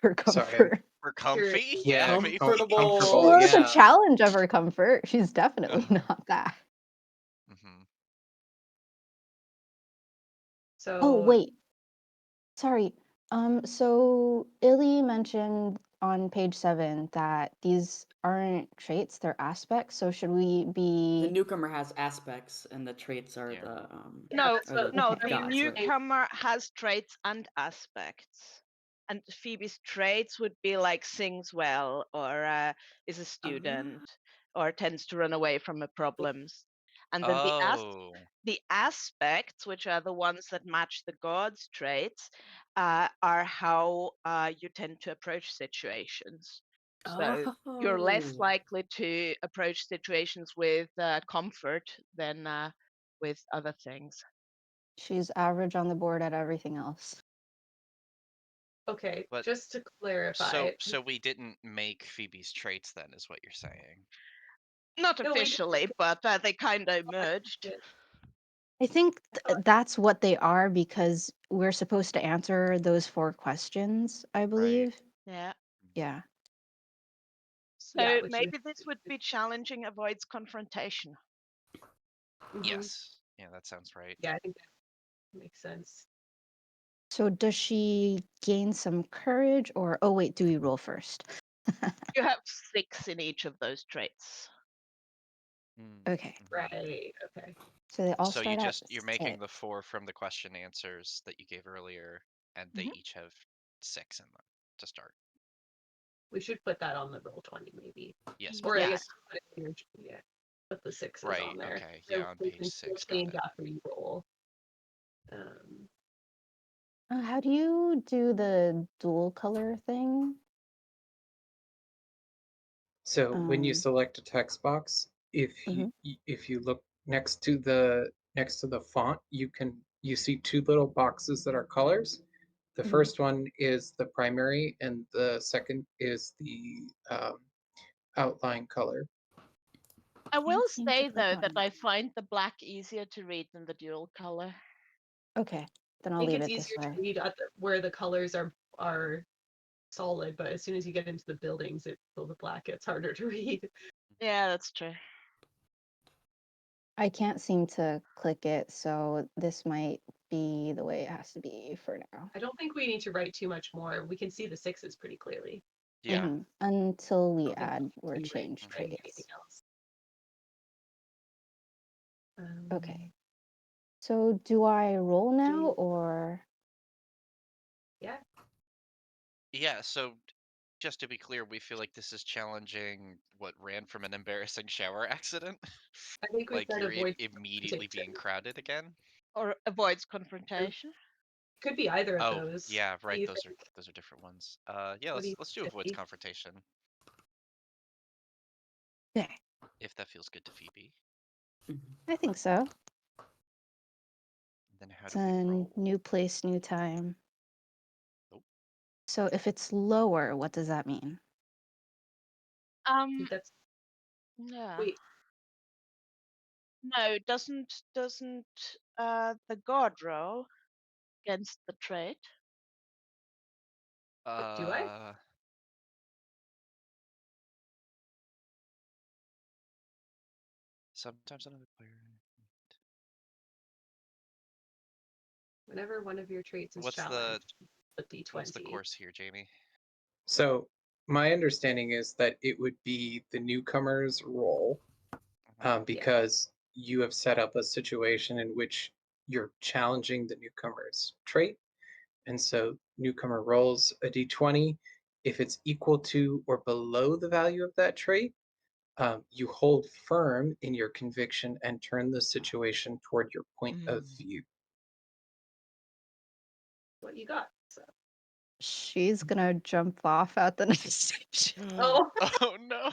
Her Sorry, I'm comfort. For comfy? yeah, Yeah, maybe. comfortable. Well, it's a Yeah. challenge of her comfort. She's definitely not that. hmm Oh, So wait. Sorry. So Illy mentioned on page 7 that these aren't traits, they're aspects. So should we The be newcomer has aspects, and the traits are Yeah. the yeah, No, that's are what the no, okay? I the was dots, right? saying. newcomer has traits and aspects. And Phoebe's traits would be like sings well, or is a student, or tends to run away from her problems. And then Oh. the aspects, which are the ones that match the god's traits, are how you tend to approach situations. So you're less Oh. likely to approach situations with comfort than with other things. She's average on the board at everything else. Okay, But just to clarify. so we didn't make Phoebe's traits then, is what you're saying. Not No, we officially, but they kind of merged. did. I think So that's what they are because we're supposed to answer those 4 questions, I Right. believe. Yeah. Yeah. yeah, So which you maybe this would be challenging avoids confrontation. hmm Yes. Yeah, that sounds right. yeah, I think that makes sense. So does she gain some courage or oh wait, do we roll first? You have 6 in each of those traits. Mm, Okay. mhm. Right. Okay. So they all So start at you're 6. making the 4 from the question answers that you gave earlier, and they Mhm. each have 6 in them to start. We should put that on the roll 20 maybe. Yes, Or I Yeah. guess please. put it in your, yeah, put the sixes Right. on there. Okay. Yeah, So on they page can feel 6. Got change it. after you roll. Um, How do you do the dual color thing? So when you Um, select a text box, mhm, if you look next to the font, you see 2 little boxes that are colors. The mhm. first one is the primary, and the second is the outline color. I Can't will seem to say click though on that it. I find the black easier to read than the dual color. Okay, then I I'll think leave it's it this easier to way. read at where the colors are solid, but as soon as you get into the buildings, the black gets harder to read. Yeah, that's true. I can't seem to click it, so this might be the way it has to be for now. I don't think we need to write too much more. We can see the sixes pretty clearly. Yeah. Until I we don't think add or we need to change Mhm. write anything traits. else. Okay. So do I roll now Do or yeah, Yeah, so just to be clear, we feel like this is challenging what ran from an embarrassing shower accident. I think we Like said you're avoid immediately being confrontation. crowded again. Or avoids Or confrontation. could be either of Oh, those. yeah, What do right. you Those are think? different ones. Yeah, What do you let's do think, avoids Tiffany? confrontation okay? if that feels good to Phoebe. Mhm. I think so. And then how It's do we a roll? new place, new time. Oh, So if it's lower, what does that mean? I think Um, that's yeah. wait. No, doesn't the god roll against the trait? Do I? uh, sometimes another player. Whenever one of your traits is What's the challenged, put what's the D20. course here, Jamie? So my understanding is that it would be the newcomer's role, Mhm. Yeah. because you have set up a situation in which you're challenging the newcomer's trait. And so newcomer rolls a d20. If it's equal to or below the value of that trait, you hold firm in your conviction and turn the situation toward your point of Mm. view. What you got? So, She's gonna jump off at the next station. oh, Oh no.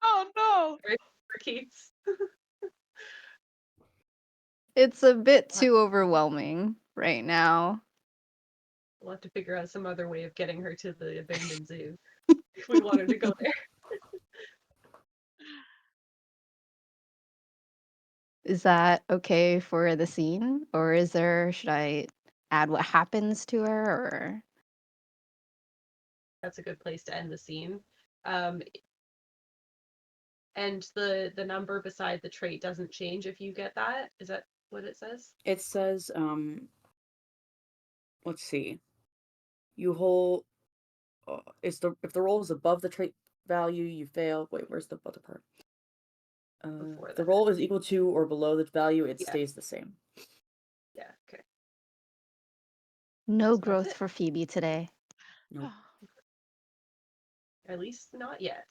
Oh no! right for keeps. It's a bit too overwhelming right now. We'll have to figure out some other way of getting her to the abandoned zoo if we want her to go there. Is that okay for the scene? Or should I add what happens to her or That's a good place to end the scene. Um, and the number beside the trait doesn't change if you get that. Is that what it says? It says, let's see. You hold is the if the roll is above the trait value, you fail. Wait, where's the other part? Before If the that. roll is equal to or below the value, it Yeah. stays the same. Yeah. Okay. no So that's growth it. for Phoebe today? Nope. At least not yet.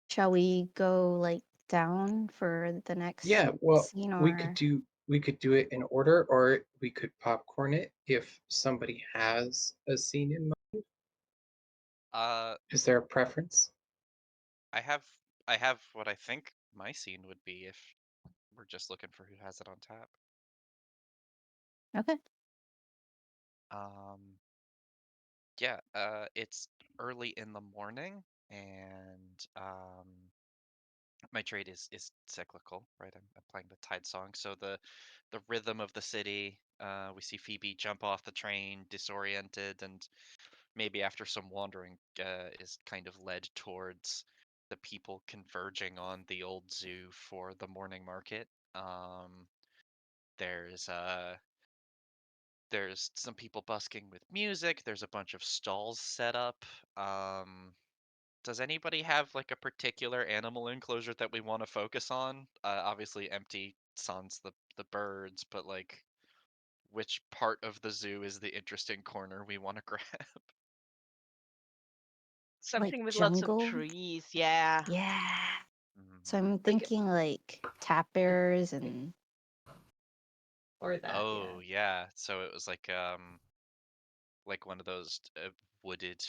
Shall we go like down for the next Yeah, well, scene we could or do it in order, or we could popcorn it if somebody has a scene in mind. Uh, Is there a preference? I have I have what I think my scene would be if we're just looking for who has it on tap. okay. Um, yeah, it's early in the morning, and my trade is cyclical, right? I'm playing the tide song, so the rhythm of the city. We see Phoebe jump off the train, disoriented, and maybe after some wandering, is kind of led towards the people converging on the old zoo for the morning market. Um, there's uh there's some people busking with music. There's a bunch of stalls set up. Does anybody have like a particular animal enclosure that we want to focus on? Obviously, empty sans the birds, but like, which part of the zoo is the interesting corner we want to grab? Like Something with lots of jungle? trees, yeah. Yeah. So Mhm. I'm Like thinking like tap bears and or that. Yeah. Oh yeah, so it was like one of those wooded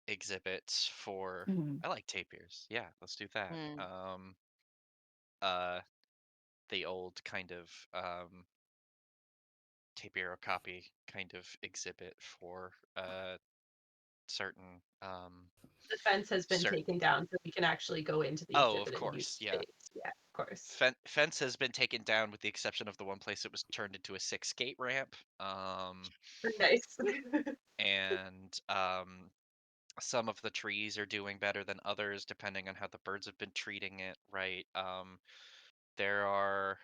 exhibits for. mm, I like tapirs. Yeah, let's do that. Mm. Uh, the old kind of tapir copy kind of exhibit for certain The fence has been certain. taken down, so we can actually go into the Oh, of exhibit and use course, the yeah. space. Yeah, of course. Fence has been taken down with the exception of the one place it was turned into a six gate ramp. Nice. And some of the trees are doing better than others depending on how the birds have been treating it, right? There are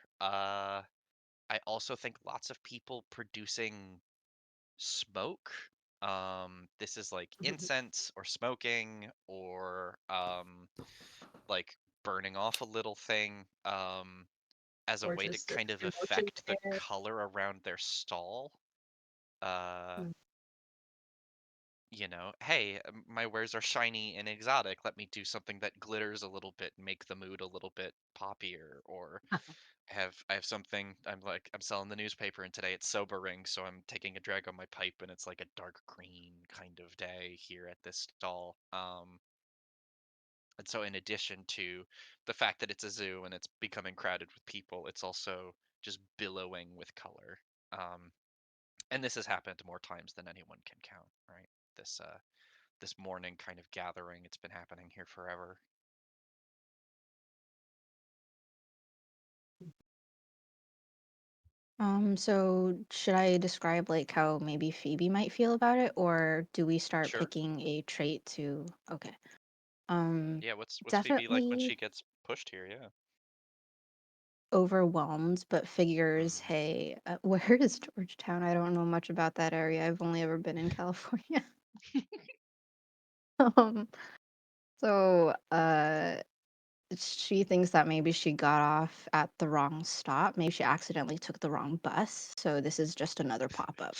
I also think lots of people producing smoke. This is like incense or smoking or like burning off a little thing as a Or way to just kind of through motion affect the care. color around their stall. Uh, Mm. hey, my wares are shiny and exotic. Let me do something that glitters a little bit, make the mood a little bit poppier. Or I have something I'm selling the newspaper and today it's sobering, so I'm taking a drag on my pipe and it's like a dark green kind of day here at this stall. And so in addition to the fact that it's a zoo and it's becoming crowded with people, it's also just billowing with color. Um, and this has happened more times than anyone can count, right? This morning kind of gathering, it's been happening here forever. so should I describe like how maybe Phoebe might feel about it, or do we start Sure. picking a trait to okay. Um Yeah, what's Phoebe like when definitely she gets pushed here? Yeah. overwhelmed, but figures, Mm. hey, where is Georgetown? I don't know much about that area. I've only ever been in California. um so she thinks that maybe she got off at the wrong stop. Maybe she accidentally took the wrong bus. So this is just another pop-up.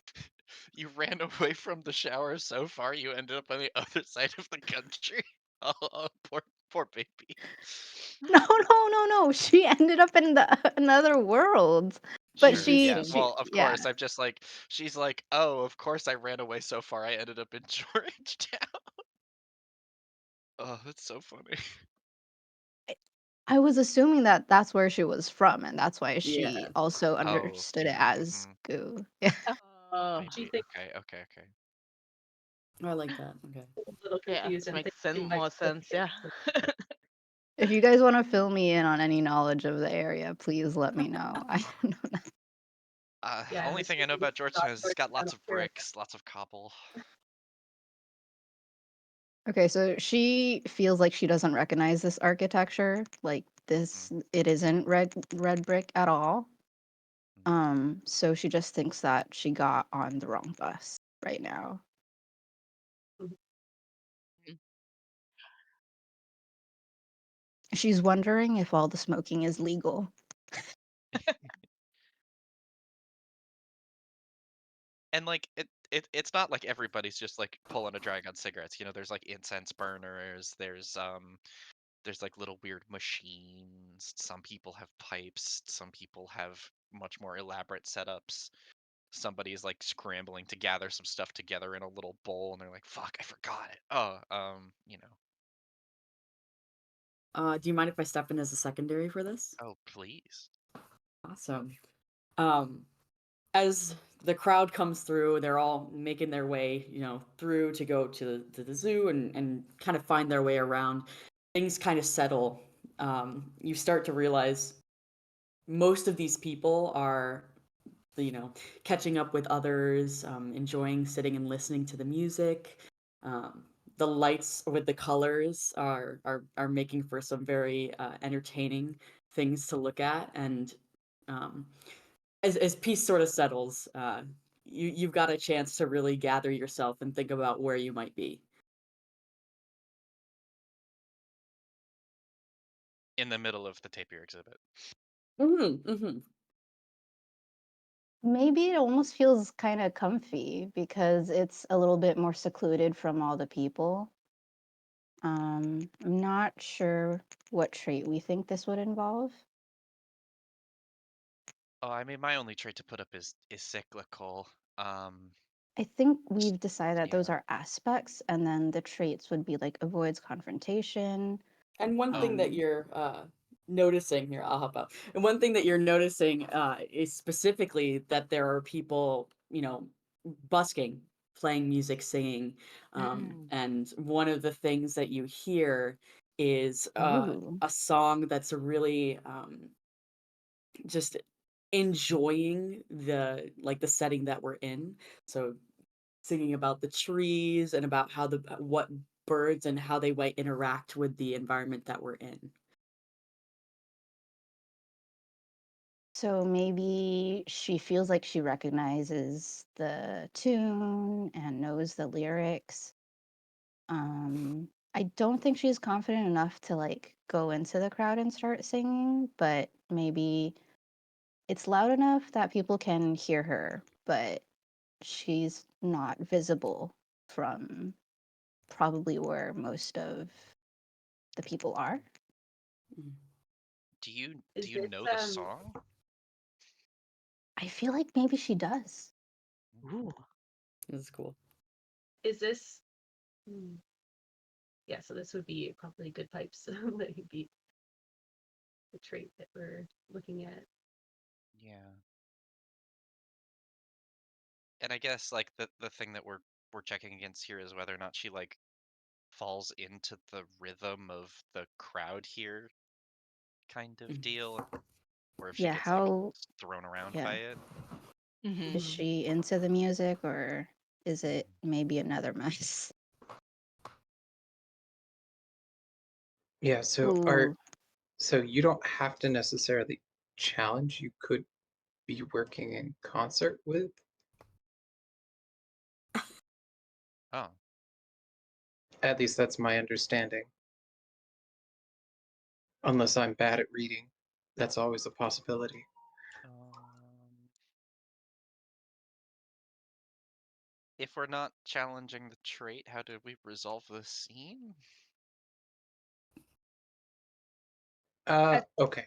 You ran away from the shower so far you ended up on the other side of the country. Oh, poor baby. No, no, no, no. She ended up in the another world. But Sure, yeah. Interesting. Well, of yeah. course. I'm just like, she's like, oh, of course I ran away so far. I ended up in Georgetown. Oh, that's so funny. I was assuming that that's where she was from, and that's why she Yeah. also Oh, understood it as hmm, goo. Yeah. Oh, She maybe. thinks Okay, okay, okay. I like that. Okay. she's a little yeah, confused and thinks makes she might more be looking sense. at Yeah. the If you guys want to fill me in on any knowledge of the area, please let me know. I don't know. Yeah, I'm Only thing I know assuming about it's not Georgetown is it's got Georgetown, lots of Ontario. bricks, lots of cobble. Okay, so she feels like she doesn't recognize this architecture. Like Mm, this, it isn't red brick at all. mm. So she just thinks that she got on the wrong bus right now. Mhm. Mm. She's wondering if all the smoking is legal. And like it's not like everybody's just like pulling a drag on cigarettes. There's like incense burners. There's like little weird machines. Some people have pipes. Some people have much more elaborate setups. Somebody's like scrambling to gather some stuff together in a little bowl, and they're like, "Fuck, I forgot it." Oh, Do you mind if I step in as a secondary for this? Oh, please. Awesome. Um, as the crowd comes through, they're all making their way, through to go to the zoo and kind of find their way around. Things kind of settle. You start to realize most of these people are, you know, catching up with others, enjoying sitting and listening to the music. Um, the lights with the colors are making for some very entertaining things to look at, and um, as peace sort of settles, you've got a chance to really gather yourself and think about where you might be. In the middle of the tapir exhibit. Hmm. Maybe it almost feels kind of comfy because it's a little bit more secluded from all the people. I'm not sure what trait we think this would involve. Oh, I mean, my only trait to put up is cyclical. Um, I think we've decided that those yeah. are aspects, and then the traits would be like avoids confrontation. And one Oh, thing that Um, you're noticing here, I'll help out. And one thing that you're noticing is specifically that there are people, busking, playing music, singing. Mm. And one of the things that you hear is ooh. a song that's really just enjoying the setting that we're in. So singing about the trees and about how what birds and how they might interact with the environment that we're in. So maybe she feels like she recognizes the tune and knows the lyrics. I don't think she's confident enough to like go into the crowd and start singing, but maybe it's loud enough that people can hear her, but she's not visible from probably where most of the people are. Mm, do Is you this know the song? I feel like maybe she does. Ooh. that's cool. is this hmm, yeah, so this would be probably good pipes that would be the trait that we're looking at. Yeah. And I guess like the thing that we're checking against here is whether or not she like falls into the rhythm of the crowd here kind of Mhm. deal, or if she Yeah, gets like how thrown around by yeah. it. Hmm. Is Mhm. she into the music or is it Mm. maybe another mess? Yeah, Ooh. so you don't have to necessarily challenge. You could be working in concert with. Oh, At least that's my understanding. unless I'm bad at reading. That's always a possibility. Um, if we're not challenging the trait, how did we resolve the scene? I, Okay.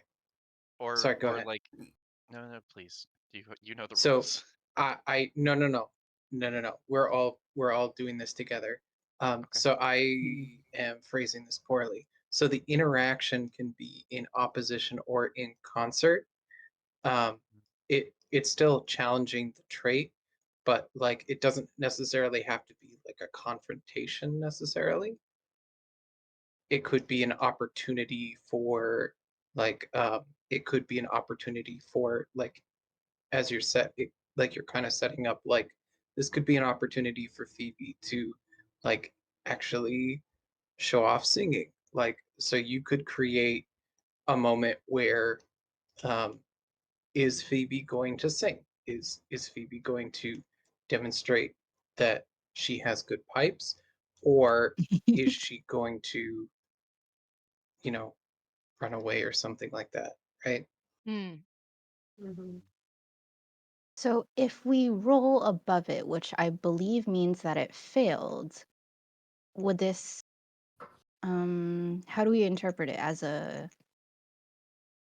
Sorry, go Or ahead. like, no, please. You know the So rules. I no. We're all doing this together. Okay. So I am phrasing this poorly. So the interaction can be in opposition or in concert. Um, it's still challenging the trait, but like it doesn't necessarily have to be like a confrontation necessarily. It could be an opportunity for it could be an opportunity for like as you're like you're kind of setting up like this could be an opportunity for Phoebe to like actually show off singing. Like so you could create a moment where um is Phoebe going to sing? Is Phoebe going to demonstrate that she has good pipes or is she going to, you know, run away or something like that, right? Hmm. mhm. So if we roll above it, which I believe means that it failed, would this how do we interpret it as a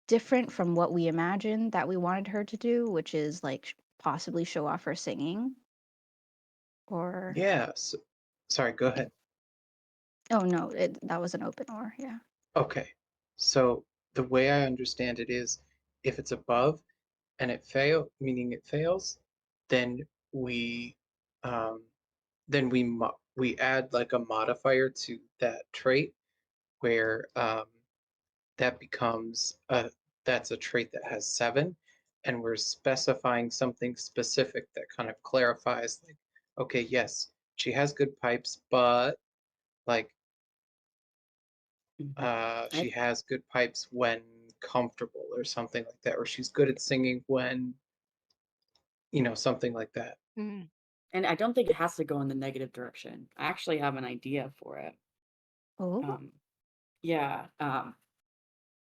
different from what we imagined that we wanted her to do, which is like possibly show off her singing? Or Yeah. So, sorry, go ahead. oh no, that was an open or, yeah. Okay. So the way I understand it is if it's above and meaning it fails, then we um we add like a modifier to that trait where that becomes a that's a trait that has 7 and we're specifying something specific that kind of clarifies like okay, yes, she has good pipes, but like Mhm. I she has good pipes when comfortable or something like that, or she's good at singing when, something like that. Hmm. and I don't think it has to go in the negative direction. I actually have an idea for it. Oh, Um, yeah.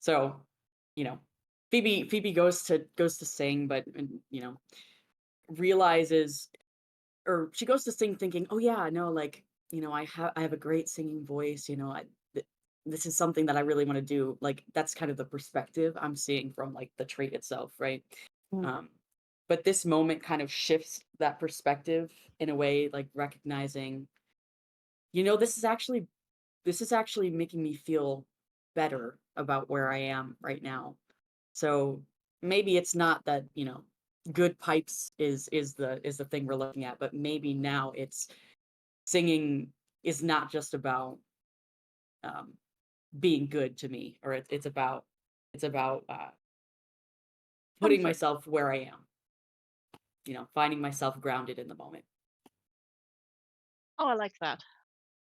So, you know, Phoebe goes to sing, but realizes, or she goes to sing thinking, "Oh yeah, no, like, I have a great singing voice, this is something that I really want to do." Like that's kind of the perspective I'm seeing from like the trait itself, right? mm, Um, but this moment kind of shifts that perspective in a way, like recognizing, this is actually making me feel better about where I am right now. So maybe it's not that, good pipes is the thing we're looking at, but maybe now it's singing is not just about um, being good to me, or it's about putting Comfort. myself where I am, finding myself grounded in the moment. Oh, I like that.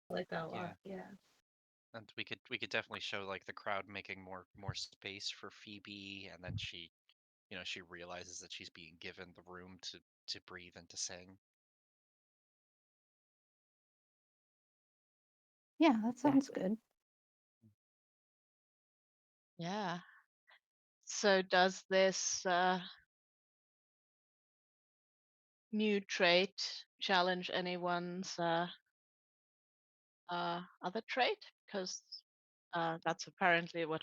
I like that a lot. Yeah. Yeah. And we could definitely show like the crowd making more space for Phoebe, and then she realizes that she's being given the room to breathe and to sing. yeah, that sounds Exactly. good. Yeah. So does this new trait challenge anyone's other trait? Because that's apparently what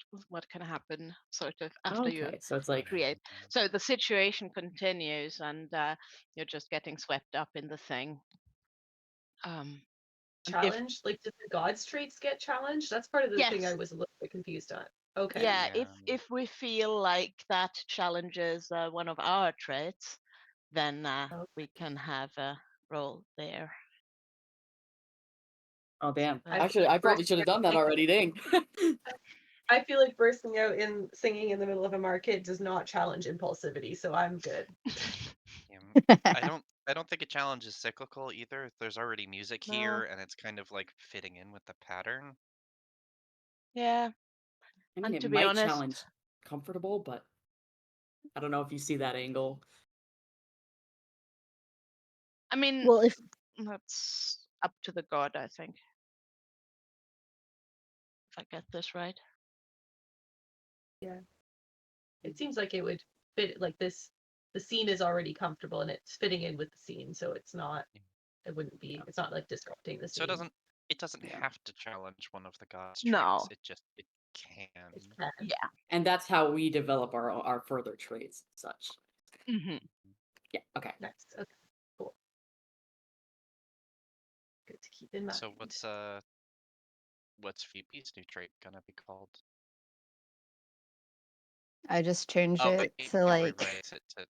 can happen sort of after you Okay, so it's like, create. So the situation continues, and you're just getting swept up in the thing. Um, and if Challenged? Like, did the gods traits get challenged? That's part of the thing I yes, was a little bit confused on. Okay. yeah, Yeah. if we feel like that challenges one of our traits, then Okay. we can have a role there. oh damn, I But feel actually like I probably should bursting have out done that singing, already. Dang. I feel like bursting out in singing in the middle of a market does not challenge impulsivity, so I'm good. Yeah, I don't think a challenge is cyclical either. There's already music no, here, and it's kind of like fitting in with the pattern. yeah, I mean, and it to be might honest, challenge comfortable, but I don't know if you see that angle. I mean, Well, if that's up to the god, I think, if I get this right. Yeah. It seems like it would fit like this. The scene is already comfortable and it's fitting in with the scene, so it's not. It wouldn't be. Yeah. It's not like disrupting the So scene. it doesn't Yeah. have to challenge one of the gods' No. traits. It can. It's can. Yeah. And that's how we develop our further traits and such. Hmm. Yeah. Okay. Nice. Okay. Cool. Good to keep in mind. So what's Phoebe's new trait gonna be called? I just changed Oh, it wait, to you like erase it to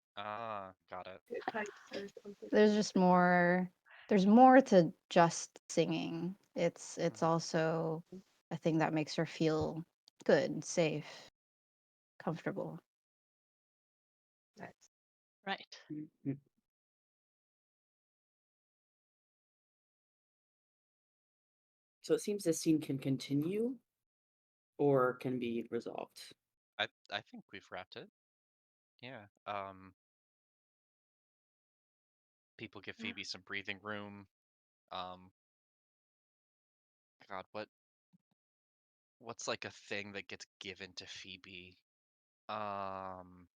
got it. Good pipes or something. there's just more there's more to just singing. It's Mhm. also a thing that makes her feel good, safe, comfortable. Nice. Right. Mhm. So it seems this scene can continue or can be resolved. I think we've wrapped it. Yeah. People give Yeah. Phoebe some breathing room. Um, God, what's like a thing that gets given to Phoebe? Um,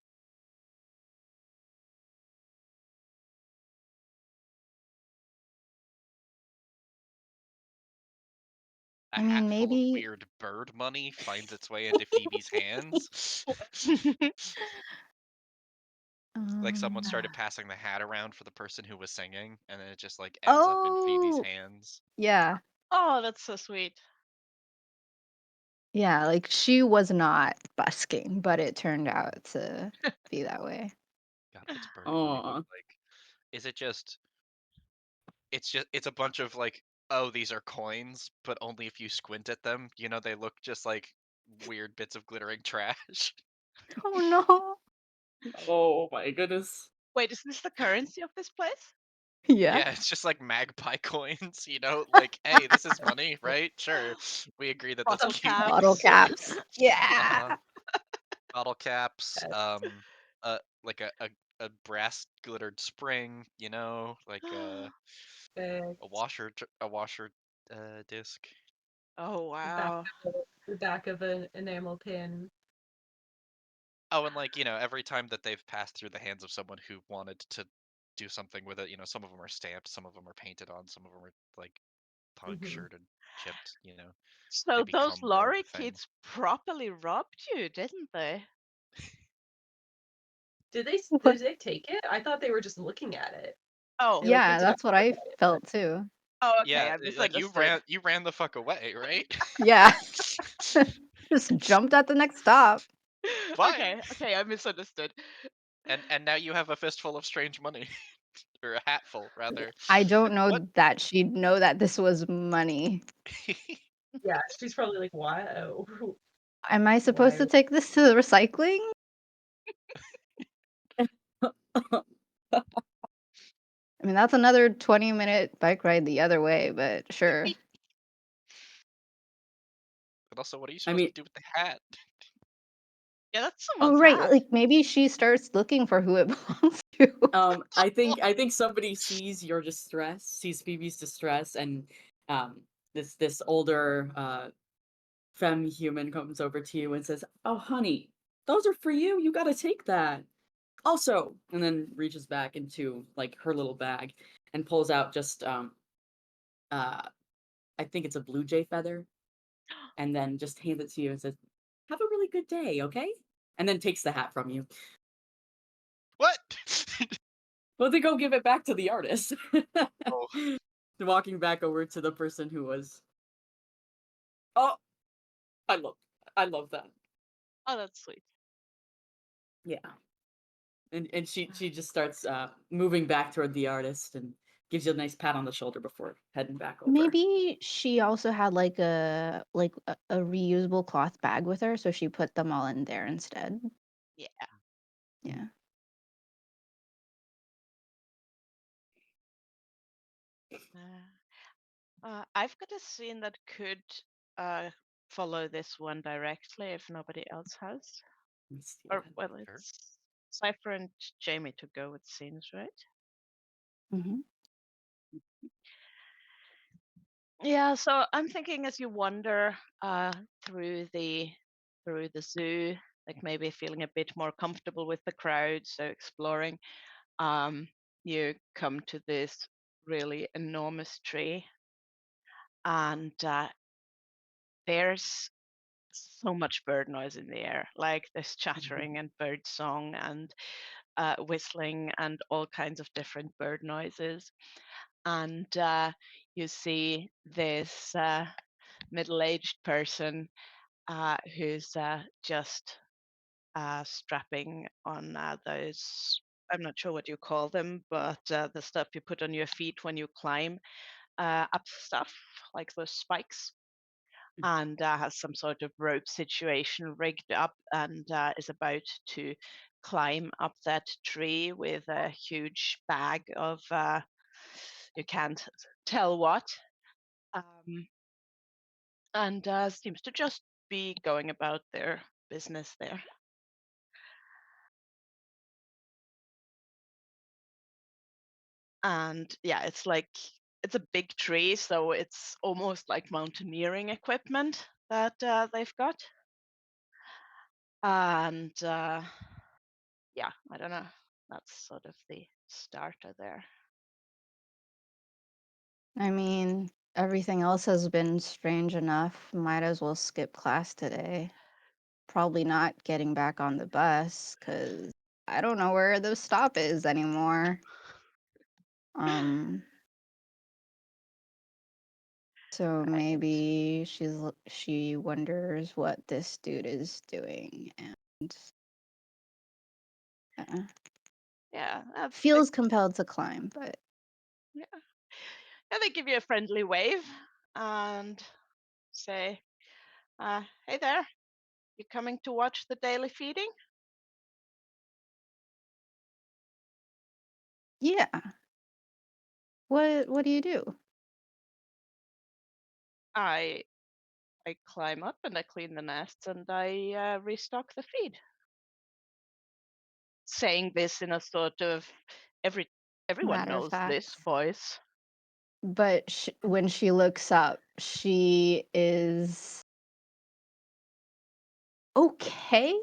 a I mean, hat full of maybe weird bird money finds its way into Phoebe's hands. Like someone um started passing the hat around for the person who was singing, and then it just like ends up in Phoebe's oh, hands. yeah. Oh, that's so sweet. Yeah, like she was not busking, but it turned out to be that way. God, what's bird money look Oh, like? Is it just it's a bunch of like, oh, these are coins, but only if you squint at them, they look just like weird bits of glittering trash. Oh no. oh my goodness. Wait, is this the currency of this place? Yeah. Yeah, it's just like magpie coins, like, hey, this is money, right? Sure. We agree that that's Bottle cute. Bottle caps. caps. Yeah. Uh-huh. Bottle caps, Yes. like a brass glittered spring, like Perfect. a washer disc. Oh, The back wow. of the back of an enamel pin. Oh, and like, every time that they've passed through the hands of someone who wanted to do something with it, some of them are stamped, some of them are painted on, some of them are like Hmm. punctured and chipped, they So those become more of lorry a thing. kids properly robbed you, didn't they? Did they? What? Did they take it? I thought they were just looking at it. Oh, They like Yeah, picked it up. that's what I felt too. oh, okay. Yeah, I like misunderstood. you ran the fuck away, right? Yeah. Just jumped at the next stop. Fine. Okay, I misunderstood. And now you have a fistful of strange money. Or a hatful, rather. I don't know What? that she'd know that this was money. Yeah, she's probably like, wow. Am I supposed Why? to take this to the recycling? I mean, that's another 20-minute bike ride the other way, but sure. But also, what are you I supposed mean, to do with the hat? Yeah, that's Oh, someone's right. hat. Like maybe she starts looking for who it belongs to. I think somebody sees your distress, sees Phoebe's distress, and um, this older femme human comes over to you and says, "Oh, honey, those are for you. You got to take that." Also, and then reaches back into like her little bag and pulls out just uh I think it's a blue jay feather, and then just hands it to you and says, "Have a really good day, okay?" And then takes the hat from you. What? Well, they go give it back to the artist. Oh, Walking back over to the person who was. Oh, I love, I love that. Oh, that's sweet. Yeah, and she just starts moving back toward the artist and gives you a nice pat on the shoulder before heading back over. Maybe she also had like a reusable cloth bag with her, so she put them all in there instead. Yeah. Yeah. I've got a scene that could uh, follow this one directly if nobody else has. Let me steal Or, that. well, sure. it's Cypher and Jamie to go with scenes, right? Hmm. Yeah, so I'm thinking as you wander through the zoo like maybe feeling a bit more comfortable with the crowd, so exploring, um, you come to this really enormous tree, and there's so much bird noise in the air. Like there's chattering and bird song and whistling and all kinds of different bird noises. And you see this middle-aged person who's just strapping on those. I'm not sure what you call them, but the stuff you put on your feet when you climb up stuff, like those spikes, and has some sort of rope situation rigged up and is about to climb up that tree with a huge bag of you can't tell what, um, and seems to just be going about their business there. And yeah, it's like it's a big tree, so it's almost like mountaineering equipment that they've got. And yeah, I don't know. That's sort of the starter there. I mean, everything else has been strange enough. Might as well skip class today. Probably not getting back on the bus because I don't know where the stop is anymore. Um, so Right. maybe she wonders what this dude is doing and uh, Yeah, feels compelled to climb, but yeah. Yeah, they give you a friendly wave and say, "Hey there, you coming to watch the daily feeding?" yeah. What do you do? I I climb up and I clean the nests and I restock the feed. Saying this in a sort of every everyone Matter of knows this fact. voice. But when she looks up, she is okay.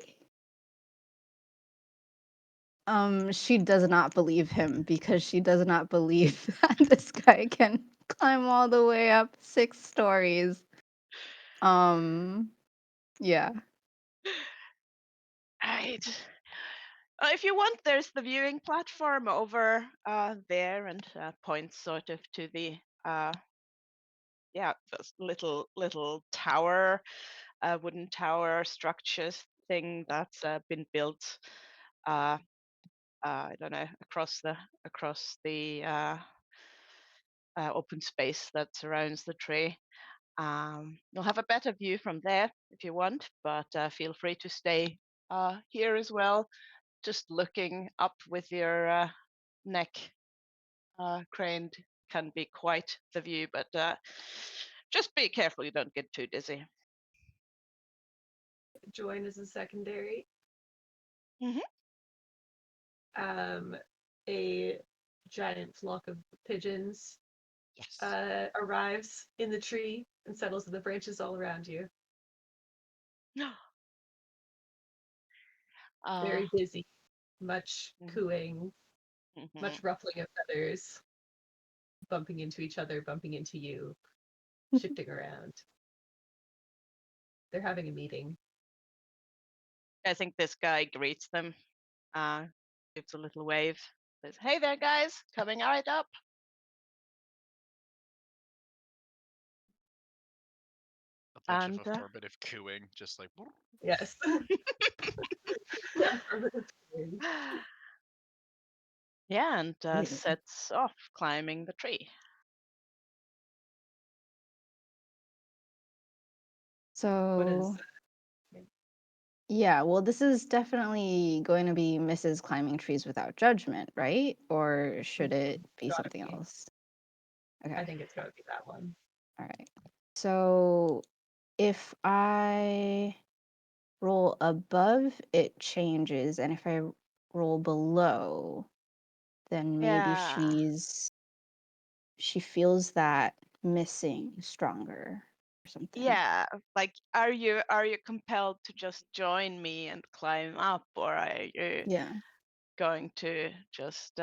She does not believe him because she does not believe that this guy can climb all the way up 6 stories. Um, yeah. Right. If you want, there's the viewing platform over there, and points sort of to the yeah, this little tower, wooden tower structure thing that's been built. Uh, I don't know, across the open space that surrounds the tree. You'll have a better view from there if you want, but feel free to stay here as well, just looking up with your neck craned can be quite the view, but just be careful you don't get too dizzy. Join as a secondary. Hmm. Um, a giant flock of pigeons Yes. arrives in the tree and settles in the branches all around you. uh, Very busy, much mhm, cooing, mhm. much ruffling of feathers, bumping into each other, bumping into you, shifting around. They're having a meeting. I think this guy greets them, uh, gives a little wave, says, "Hey there, guys, coming right up." A bunch of And affirmative cooing, just like Yes. yeah, and Ew. sets off climbing the tree. What is So, yeah, well, this is definitely going to be Mrs. Climbing Trees Without Judgment, right? Or should it be gotta something be? else? I Okay. think it's gotta be that one. All right. So, if I roll above, it changes, and if I roll below, then maybe Yeah. she feels that missing stronger. something. Yeah, like are you compelled to just join me and climb up, or are you Yeah. going to just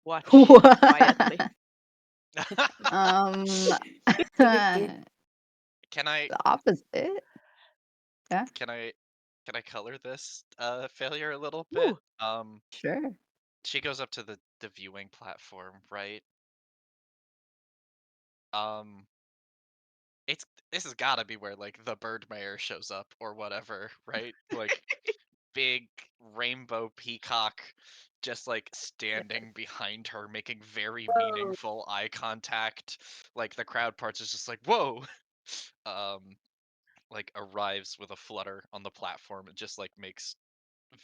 watch quietly? What? Um, the Can I opposite. Yeah, can I can I color this failure a little bit? Woo! sure. She goes up to the viewing platform, right? Um, it's this has got to be where like the bird mayor shows up or whatever, right? Like big rainbow peacock just like standing behind her making very Whoa. meaningful eye contact. Like the crowd parts is just like, "Whoa." Um like arrives with a flutter on the platform and just like makes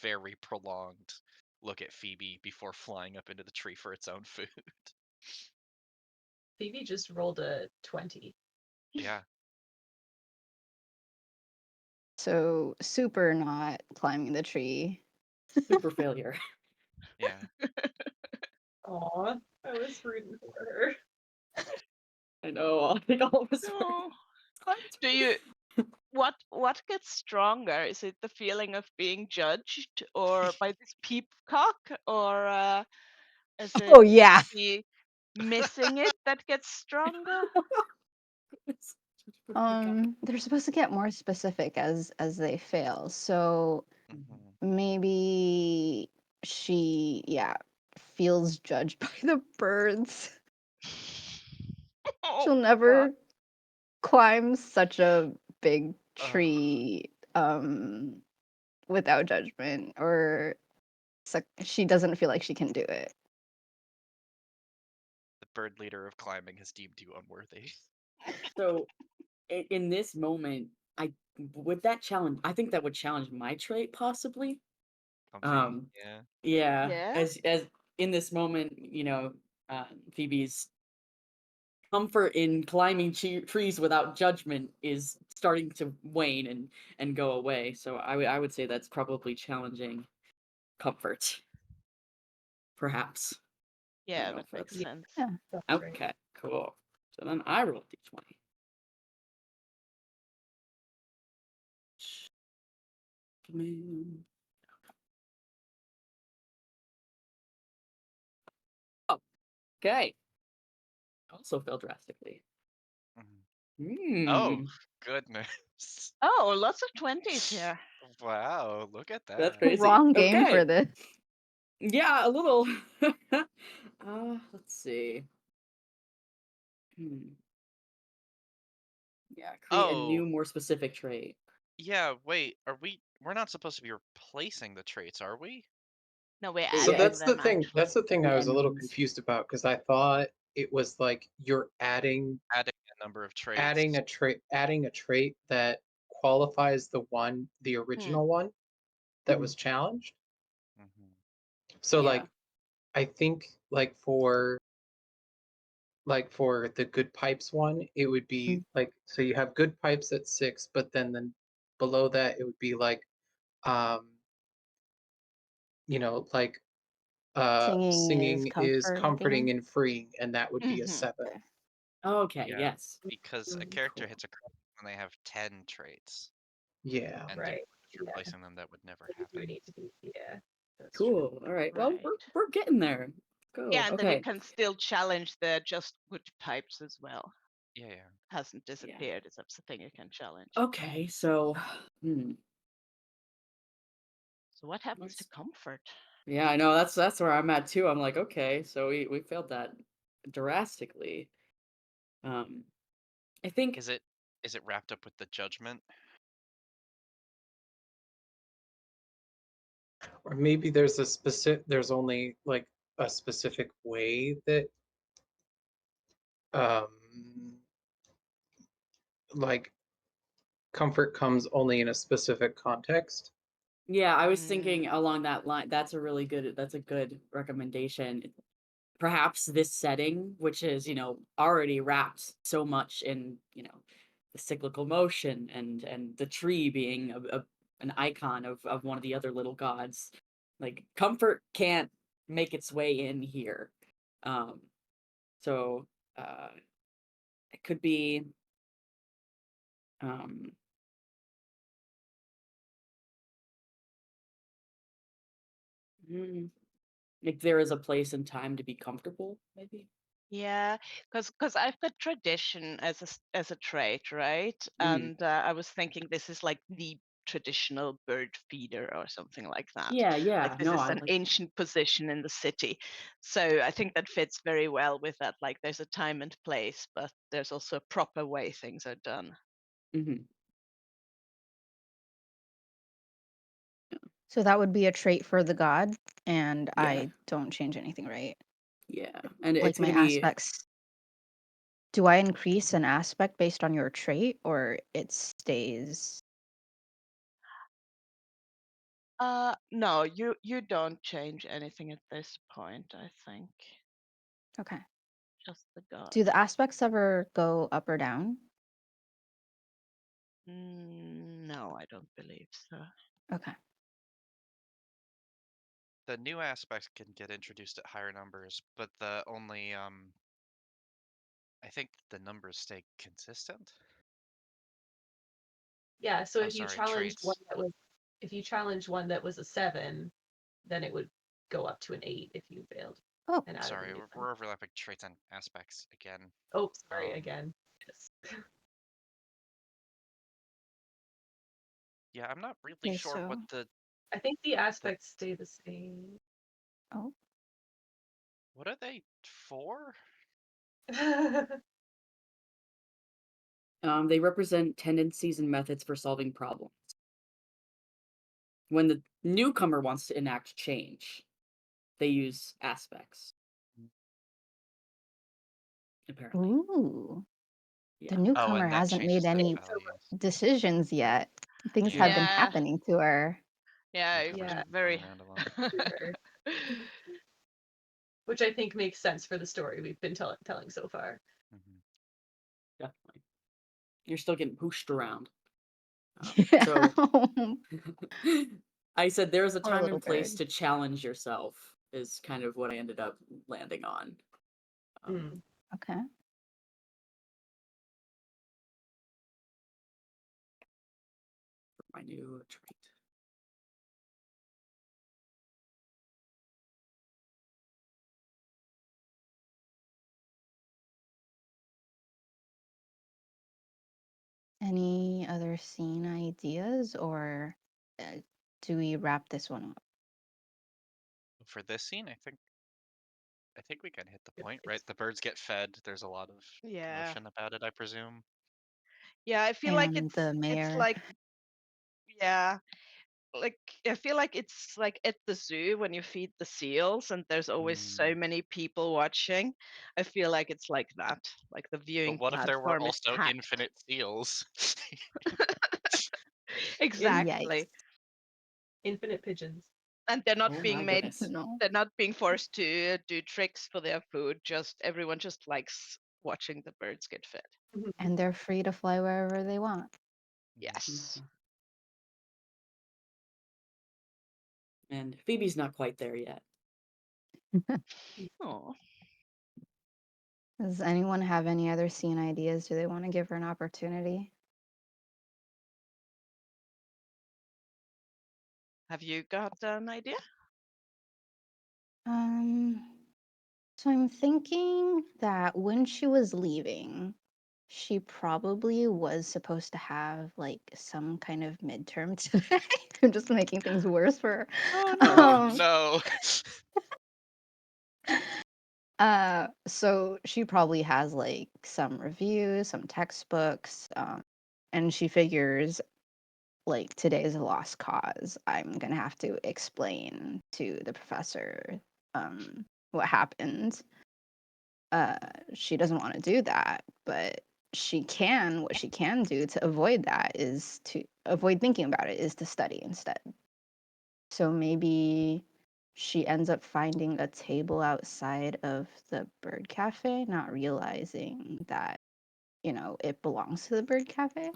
very prolonged look at Phoebe before flying up into the tree for its own food. Phoebe just rolled a 20. Yeah. So super not climbing the tree. Super failure. Yeah. Aw, I was rooting for her. I know. I think all of us were. No. Climb Do the you what gets stronger? Is it the feeling of being judged or by this peacock, or is Oh it yeah. the missing it that gets stronger? tree. Super peacock. They're supposed to get more specific as they fail. So Mhm. maybe she, yeah, feels judged by the birds. Oh She'll God. never climb such a big Ugh, tree without judgment, or she doesn't feel like she can do it. the bird leader of climbing has deemed you unworthy. So in this moment, I would that challenge. I think that would challenge my trait possibly. Comfy. Um, Yeah. yeah, Yeah. as in this moment, Phoebe's comfort in climbing trees without judgment is starting to wane and go away. So I would say that's probably challenging comfort, perhaps. I don't Yeah, know that if makes that's Yeah, sense. Yeah. sounds right. okay. Cool. So then I rolled d20. Man. Oh, okay. Also fell drastically. Mhm. Oh, Hmm. goodness. Oh, lots of 20s here. Wow, look at That's that. crazy. Wrong game for Okay. this. Yeah, a little. Let's see. Hmm. Yeah, create a Oh, new, more specific trait. yeah, wait, we're not supposed to be replacing the traits, are we? No, we're Uh, So Yeah, adding that's the them thing. actually. That's the thing I Yeah, was a new little ones. confused about because I thought it was like you're Adding a number of traits. adding a trait that qualifies the Hmm. original one that Mhm. was challenged. Mhm. So Yeah. like I think like for the good pipes one, it would be mm, like so you have good pipes at 6, but then below that it would be like um like singing is singing is comforting comforting. and freeing, and that would be a Hmm. 7. Okay. Okay, Yeah, yes. because a Mm, character Cool. hits a crit when they have 10 traits, Yeah. and if right. we're just Yeah. replacing them, that would never So you do happen. need to be, yeah, that's true. Cool. All right. Well, Right. we're getting there. Go. Yeah, and then you Okay. can still challenge the just wood pipes as well. Yeah, yeah. Hasn't Yeah. disappeared. It's that's the thing you can challenge. Okay. So, hmm. So what happens to Let's. comfort? Yeah, I know that's where I'm at too. I'm like, okay, so we failed that drastically. Um, I think. Is it is it wrapped up with the judgment? Or maybe there's only like a specific way that um like comfort comes only in a specific context. Yeah, I was thinking Mm. along that line. That's a good recommendation. Perhaps this setting, which is, already wrapped so much in, the cyclical motion and the tree being an icon of one of the other little gods. Like comfort can't make its way in here. Um, so it could be Um, mm, like there is a place and time to be comfortable, maybe. Yeah, because I've got tradition as as a trait, right? Mm. And I was thinking this is like the traditional bird feeder or something like that. Yeah, Like yeah. this No, is I an like. ancient position in the city. So I think that fits very well with that. Like there's a time and place, but there's also a proper way things are done. Hmm. So that would be a trait for the god, and Yeah, I don't change anything, right? yeah, and Like it's my gonna be. aspects. Do I increase an aspect based on your trait, or it stays? No, you don't change anything at this point, I think. Okay. Just the god. Do the aspects ever go up or down? No, I don't believe so. Okay. The new aspects can get introduced at higher numbers, but the only I think the numbers stay consistent. Yeah, so Oh, sorry, traits. if you challenged one that was a 7, then it would go up to an 8 if you failed Oh, and added a Sorry, new one. we're overlapping traits and aspects again. Oh, sorry Um, again. Yes. yeah, I'm not really okay. sure what So, I think the the aspects stay the same. oh, what are they for? They represent tendencies and methods for solving problems. When the newcomer wants to enact change, they use aspects, apparently. ooh. The Yeah. Oh, newcomer and that hasn't made changes their any So values. decisions yet. Things have Yeah, been Yeah, happening to her. yeah, newcomers yeah, been playing very. around a lot. super. Which I think makes sense for the story we've been telling so far. Hmm. Definitely. You're still getting pushed around. Yeah. So I said there is a Poor time little and place bird. to challenge yourself, is kind of what I ended up landing on. Um, Mm. Okay. for my new trait. Any other scene ideas, or uh, do we wrap this one up? For this scene, I think we can hit the point, right? It's The birds get fed. There's a lot of Yeah, commotion about it, I presume. yeah. I feel like And the it's mayor. like yeah, like I feel like it's like at the zoo when you feed the seals and there's always so Mm. many people watching. I feel like it's like that. Like the But viewing what if there were platform is also packed. infinite seals? Exactly. Yikes. infinite pigeons. And they're not Oh my being made goodness. No. they're not being forced to do tricks for their food. Just everyone just likes watching the birds get fed. Mhm. And they're free to fly wherever they want. Yes. Mhm. And Phoebe's not quite there yet. Oh. Does anyone have any other scene ideas? Do they want to give her an opportunity? Have you got an idea? Um, so I'm thinking that when she was leaving, she probably was supposed to have like some kind of midterm today. I'm just making things worse for Oh her. Oh no. no. So she probably has like some reviews, some textbooks, and she figures like today's a lost cause. I'm gonna have to explain to the professor what happened. Uh, she doesn't want to do that, but what she can do to avoid that is to avoid thinking about it is to study instead. So maybe she ends up finding a table outside of the bird cafe, not realizing that, it belongs to the bird cafe.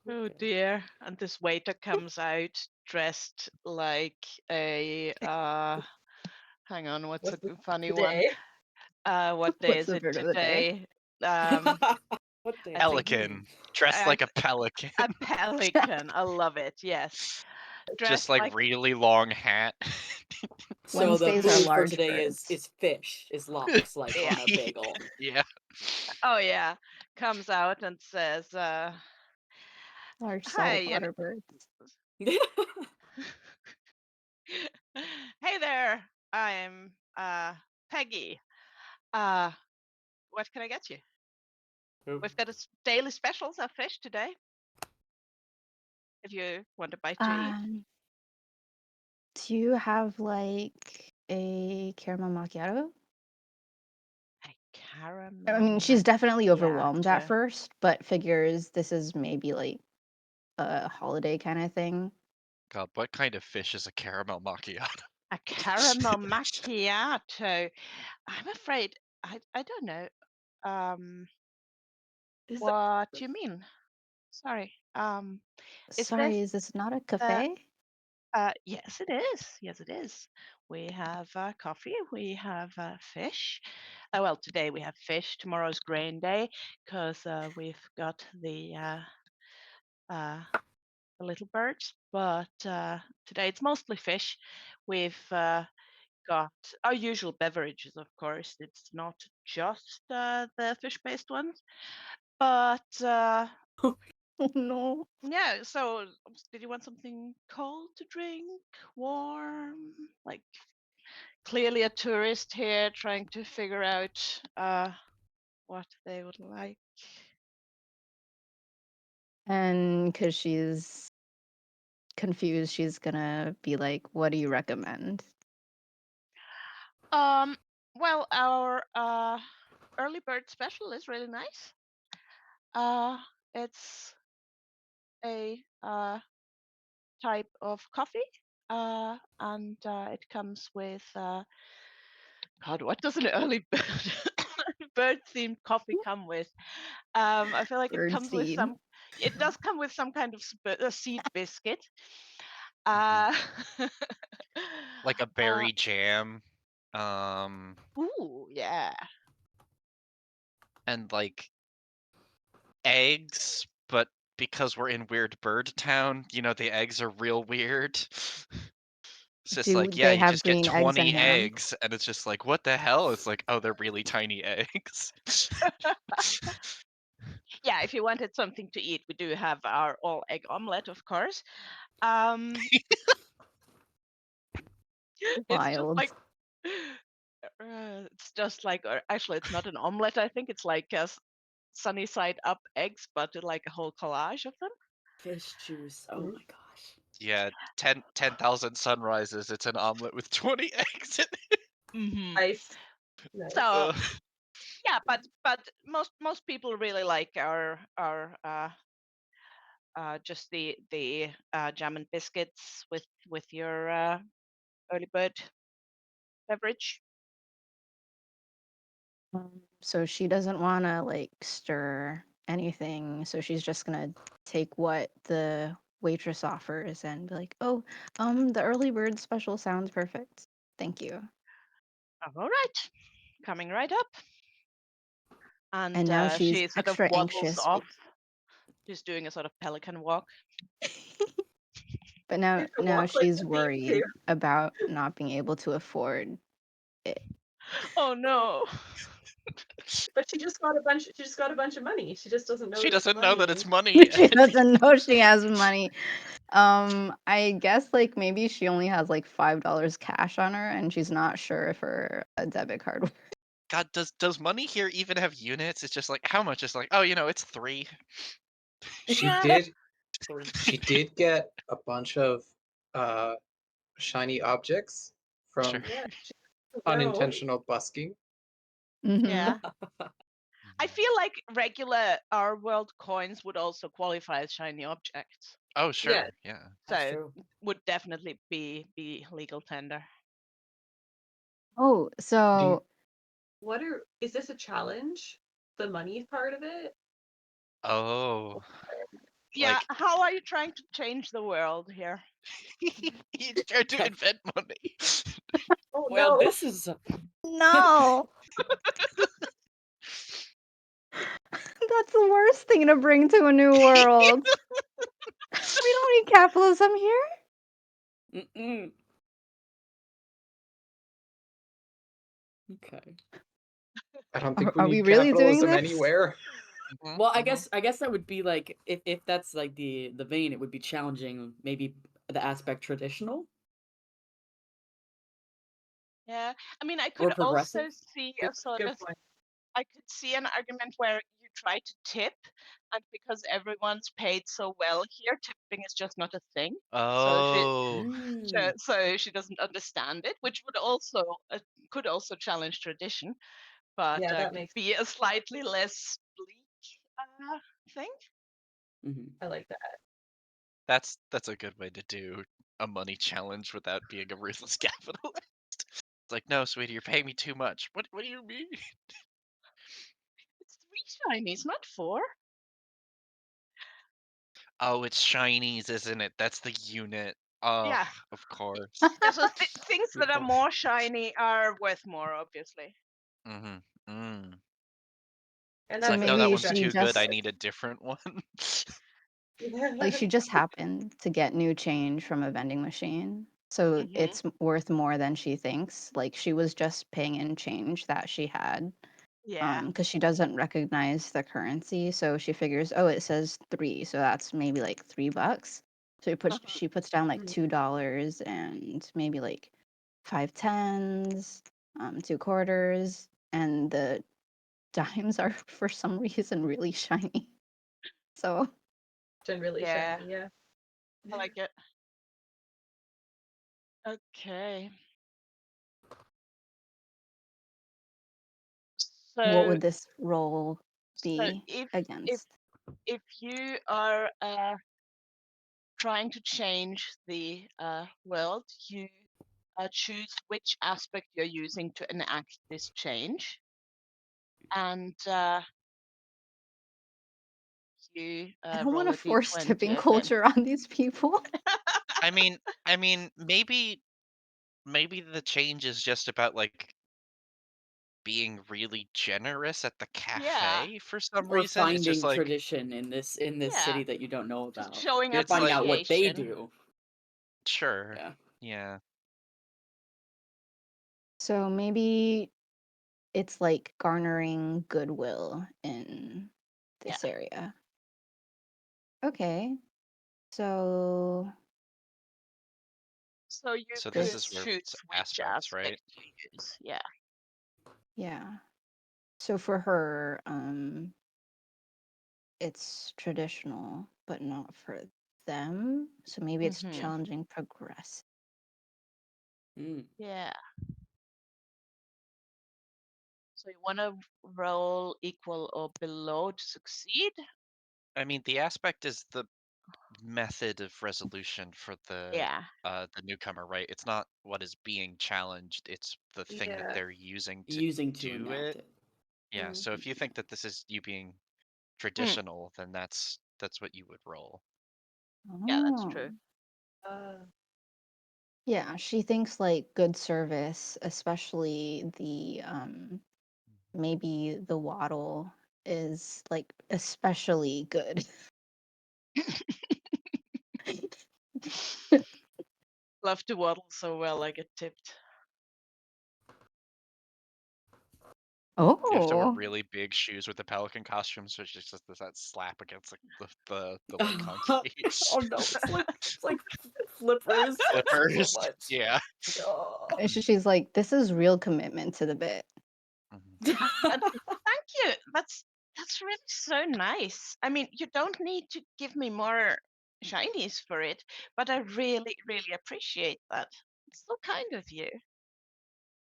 Oh Okay. dear. And this waiter comes out dressed like a Hang on, what's What's a the funny one? today? What day What's is the it bird of the day? today? Um, What day I is think it? Pelican. Dressed uh, like a pelican. a pelican. I love it. Yes, Just dressed like like really long hat. So the Wednesdays are food for large today birds. is fish, is lox, like yeah. on a bagel. Yeah. Oh yeah, comes out and says, Large "Hi, you saltwater birds. hey there. I'm Peggy. Uh, what can I get you? Oop. We've got daily specials of fish today. If you want a bite to eat." Um, do you have like a caramel macchiato? A I caramel mean, she's definitely overwhelmed at macchiato. first, but figures this is maybe like a holiday kind of thing. God, what kind of fish is a caramel macchiato? A caramel macchiato. I'm afraid I don't know. Um, Is that what do you mean? Sorry. Is this Sorry, is this not a the cafe? yes, it is. Yes, it is. We have coffee. We have fish. Well, today we have fish. Tomorrow's grain day because we've got uh, the little birds. But today it's mostly fish. We've got our usual beverages, of course. It's not just the fish-based ones, but Oh no. yeah. So, did you want something cold to drink, warm? Like clearly a tourist here trying to figure out what they would like. And because she's confused, she's gonna be like, "What do you recommend?" Um, well, our early bird special is really nice. Uh, it's a type of coffee, and it comes with God. What does an early bird bird themed coffee come with? I feel like it Bird comes with seed. some. It does come with some kind of a seed biscuit. Mhm. Uh, Like a uh, berry jam. Um, ooh, yeah. and like eggs, but because we're in Weird Bird Town, the eggs are real weird. It's just Do like, yeah, they you have just get green eggs and 20 ham? eggs, and it's just like, what the hell? It's like, oh, they're really tiny eggs. Yeah, if you wanted something to eat, we do have our all egg omelette, of course. Um, it's just Wild. like or actually, it's not an omelette. I think it's like sunny side up eggs, but like a whole collage of them. Fish juice. Oh mm, my gosh. Yeah, 10,000 sunrises. It's an omelet with 20 eggs in Hmm. nice? Nice. So it. yeah, but most people really like our just the jam and biscuits with your early bird beverage. So she doesn't want to like stir anything. So she's just gonna take what the waitress offers and be like, "Oh, the early bird special sounds perfect. Thank you." All right, coming right up. And And now she's she sort of extra waddles anxious off. She's doing a sort of pelican walk. but You now have to now walk like she's a thief too. worried about not being able to afford it. Oh no. But she just got a bunch. She just got a bunch of money. She just doesn't know She that it's doesn't know that money. it's money She yet. doesn't know she has money. I guess like maybe she only has like $5 cash on her and she's not sure if her debit card works. God, does money here even have units? It's just like, how much? It's like, oh, it's 3. She Yeah. did Three. she did get a bunch of uh shiny objects Sure. from Yeah. She doesn't know. unintentional busking. Mhm. Yeah. I feel like regular our world coins would also qualify as shiny objects. Oh, Yeah. sure. Yeah. That's So true. would definitely be legal tender. Oh, Do you, so Is this a challenge? The money part of it? Oh, Yeah, like how are you trying to change the world here? he tried to That invent money. Oh, Oh Well, no. this is No, that's the worst thing to bring to a new world. We don't need capitalism here. mm-mm. Okay. I don't think Are, we are we need really doing capitalism this? anywhere. Well, I Mhm. guess that would be like if that's like the vein, it would be challenging maybe the aspect traditional Yeah. I mean, I could or also progressive. see a That's a sort good of point. I could see an argument where you try to tip, and because everyone's paid so well here, tipping is just not a thing. So Oh, Mm. so she doesn't understand it, which would also could also challenge tradition, but Yeah, that could makes be a slightly less bleak thing. Mhm. I like that. that's a good way to do a money challenge without being a ruthless capitalist. It's like, no, sweetie, you're paying me too much. What do you mean? It's three shinies, not four. Oh, it's shinies, isn't it? That's the unit. Oh, Yeah, of course. yeah. So things Good that are point. more shiny are worth more, obviously. Mm-hmm. Mm. And It's So that's like, the no, that maybe one's she too good. I just need a different one. like she just happened to get new change from a vending machine. So Hmm. it's worth more than she thinks. Like she was just paying in change that she had. Yeah. Because she doesn't recognize the currency, so she figures, oh, it says 3, so that's maybe like $3. So Uh-huh. she puts down like Mhm. $2 and maybe like 5 tens, 2 quarters, and the dimes are for some reason really shiny. So Been really Yeah, shiny, yeah. I like it. Okay. what So would this roll so be if against? you are trying to change the world, you choose which aspect you're using to enact this change, and you I don't want roll to a force d20 tipping again. culture on these people. I mean, maybe the change is just about like being really generous at the Yeah, cafe for some Or reason. It's just finding like tradition in this yeah, city that you don't know just about. showing it's Finding like out what they appreciation. do. sure. Yeah. Yeah. So maybe it's like garnering goodwill in Yeah. this area. Okay. So So you So this could is this, where it's choose which aspects, right? aspect you use. Yeah. yeah. So for her, it's traditional, but not for them. So maybe it's Hmm. challenging progress. Mm. Yeah. So you want to roll equal or below to succeed? I mean, the aspect is the method of resolution for Yeah. the newcomer, right? It's not what is being challenged, it's the thing that Yeah. they're using to Using to do enact it. it. Yeah, Mm. so if you think that this is you being Mm. traditional, then that's what you would roll. Yeah, that's Oh, true. Uh, yeah. She thinks like good service, especially the maybe the waddle is like especially good. Love to waddle so well I get tipped. You have to wear Oh, really big shoes with the pelican costume, so it's just that slap against like the like concrete Oh no, it's like flippers. It hurts so slippers. much. Yeah. oh. she's like, this is real commitment to the bit. Mhm. Thank you. That's really so nice. I mean, you don't need to give me more shinies for it, but I really, really appreciate that. It's so kind of you.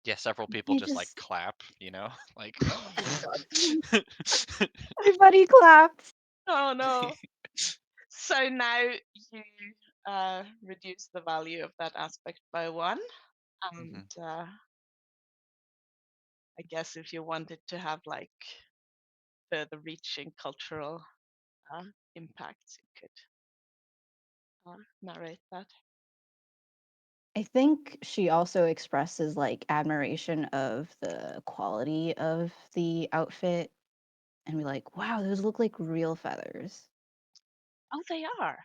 Yeah, several people You just like just clap, like Oh my god. everybody clapped. Oh no. So now you reduce the value of that aspect by one, and Mhm. I guess if you wanted to have like further reaching cultural uh, impacts, you could narrate that. I think she also expresses like admiration of the quality of the outfit and be like, wow, those look like real feathers. Oh, they are.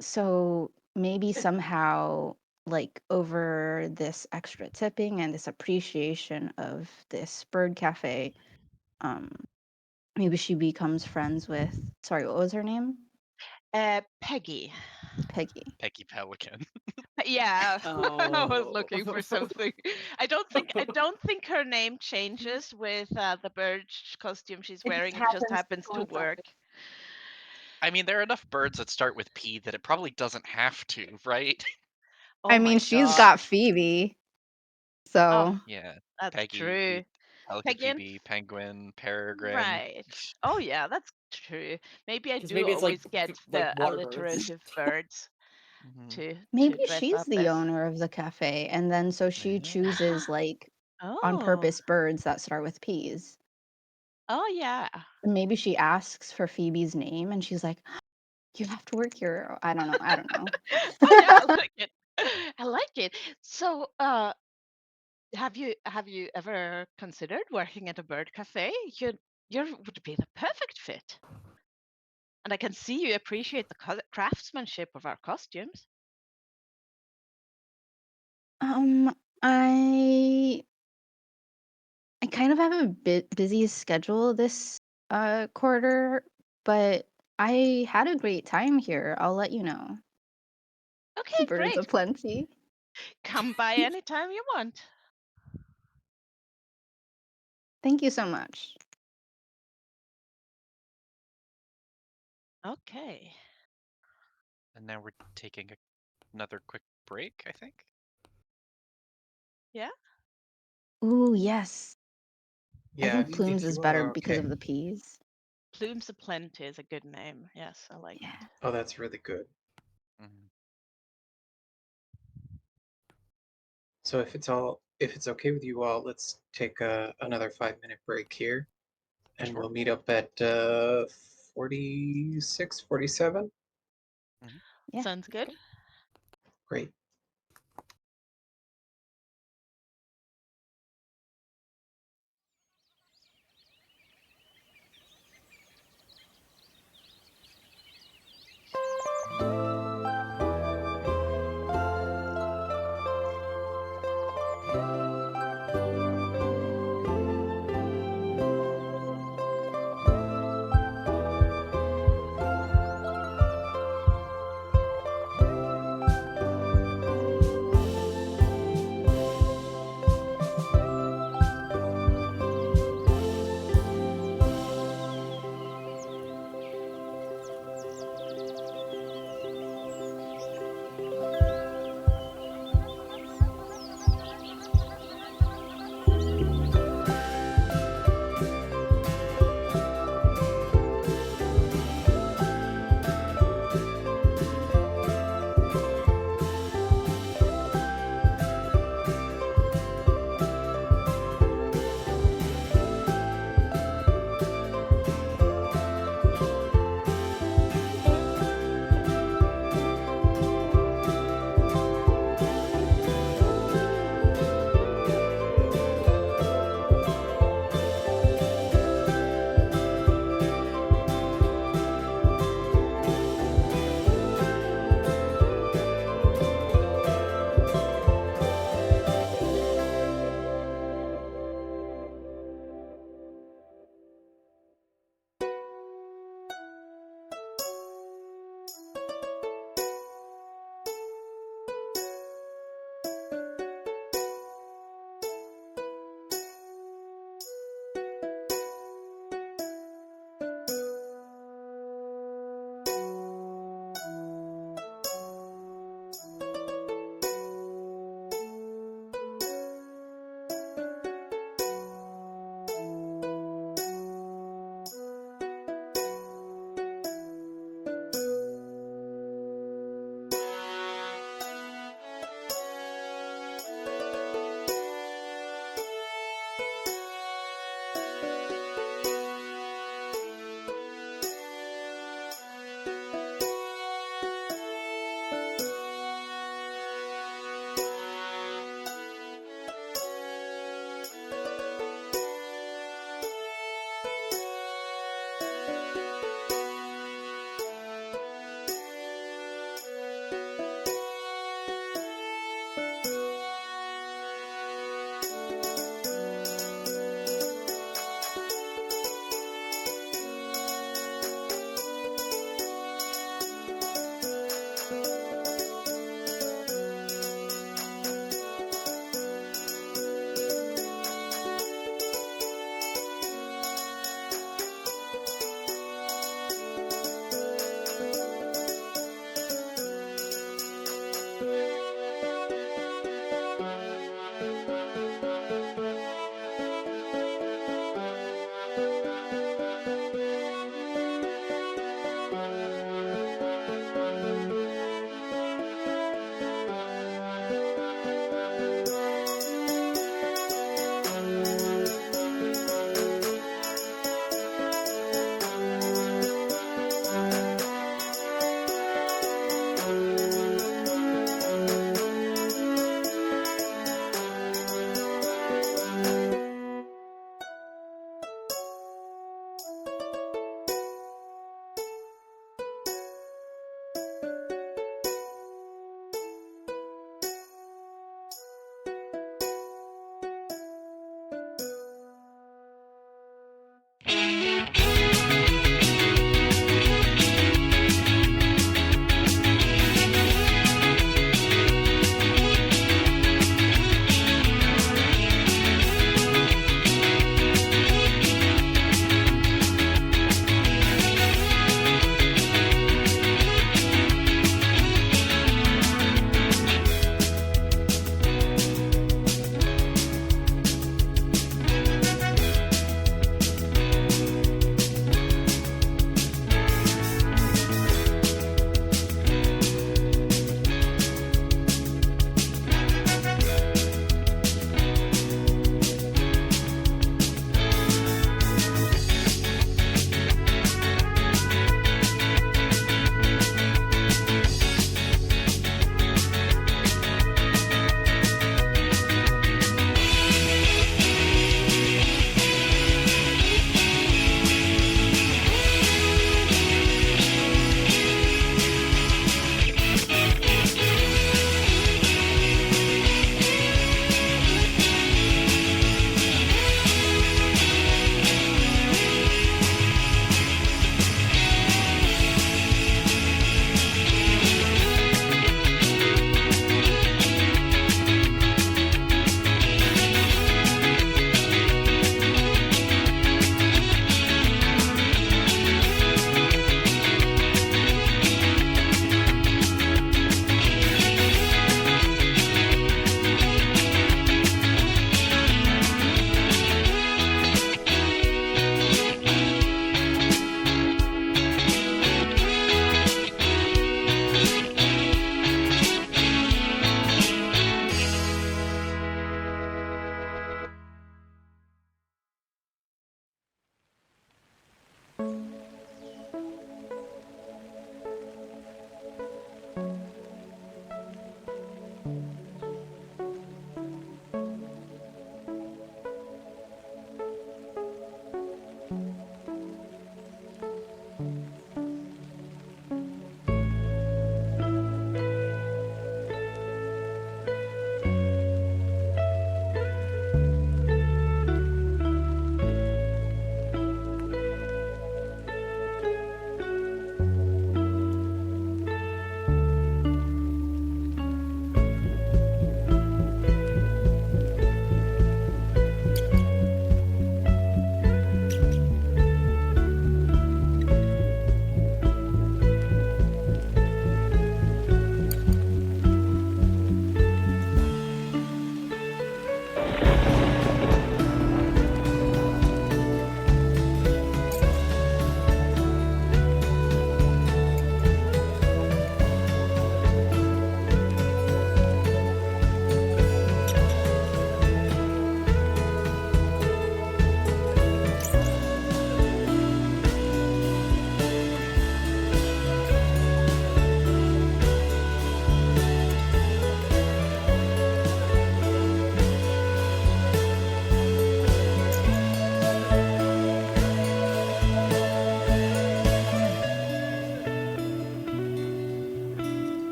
So maybe somehow, like over this extra tipping and this appreciation of this bird cafe, um, maybe she becomes friends with, sorry, what was her name? Peggy. Peggy. Peggy Pelican. Yeah, I was Oh. looking for something. I don't think her name changes with the bird costume she's It just wearing. It just happens to happens to coincide. work. I mean, there are enough birds that start with P that it probably doesn't have to, right? Oh I my mean, she's god. got Phoebe, Oh, so Yeah. that's Peggy, true. Pelican Peggy and Phoebe, Penguin, Peregrine. right. Oh yeah, that's true. Maybe I Because do maybe it's always get like the water birds. alliterative birds Mhm. to maybe dress she's up the as. owner of the cafe, and then so she Yeah. chooses like on Oh. purpose birds that start with P's. Oh yeah. And maybe she asks for Phoebe's name, and she's like, "You have to work here." I don't know. I don't know. Oh yeah, I like it. I like it. So, have you ever considered working at a bird cafe? You would be the perfect fit. And I can see you appreciate the craftsmanship of our costumes. Um, I I kind of have a bit busy schedule this quarter, but I had a great time here. I'll let you know. Okay, Birds great. aplenty. Come by anytime you want. Thank you so much. Okay. And now we're taking another quick break, I think. Yeah. Ooh, yes. I Yeah, think Plumes if is you better are because okay. of the peas. Plumes Aplenty is a good name. Yes, I like it. Yeah. Oh, that's really good. Mhm. So if it's okay with you all, let's take another 5 minute break here, and Sure. we'll meet up at 46, 47. Mhm. Yeah. Sounds That's good. great. Great.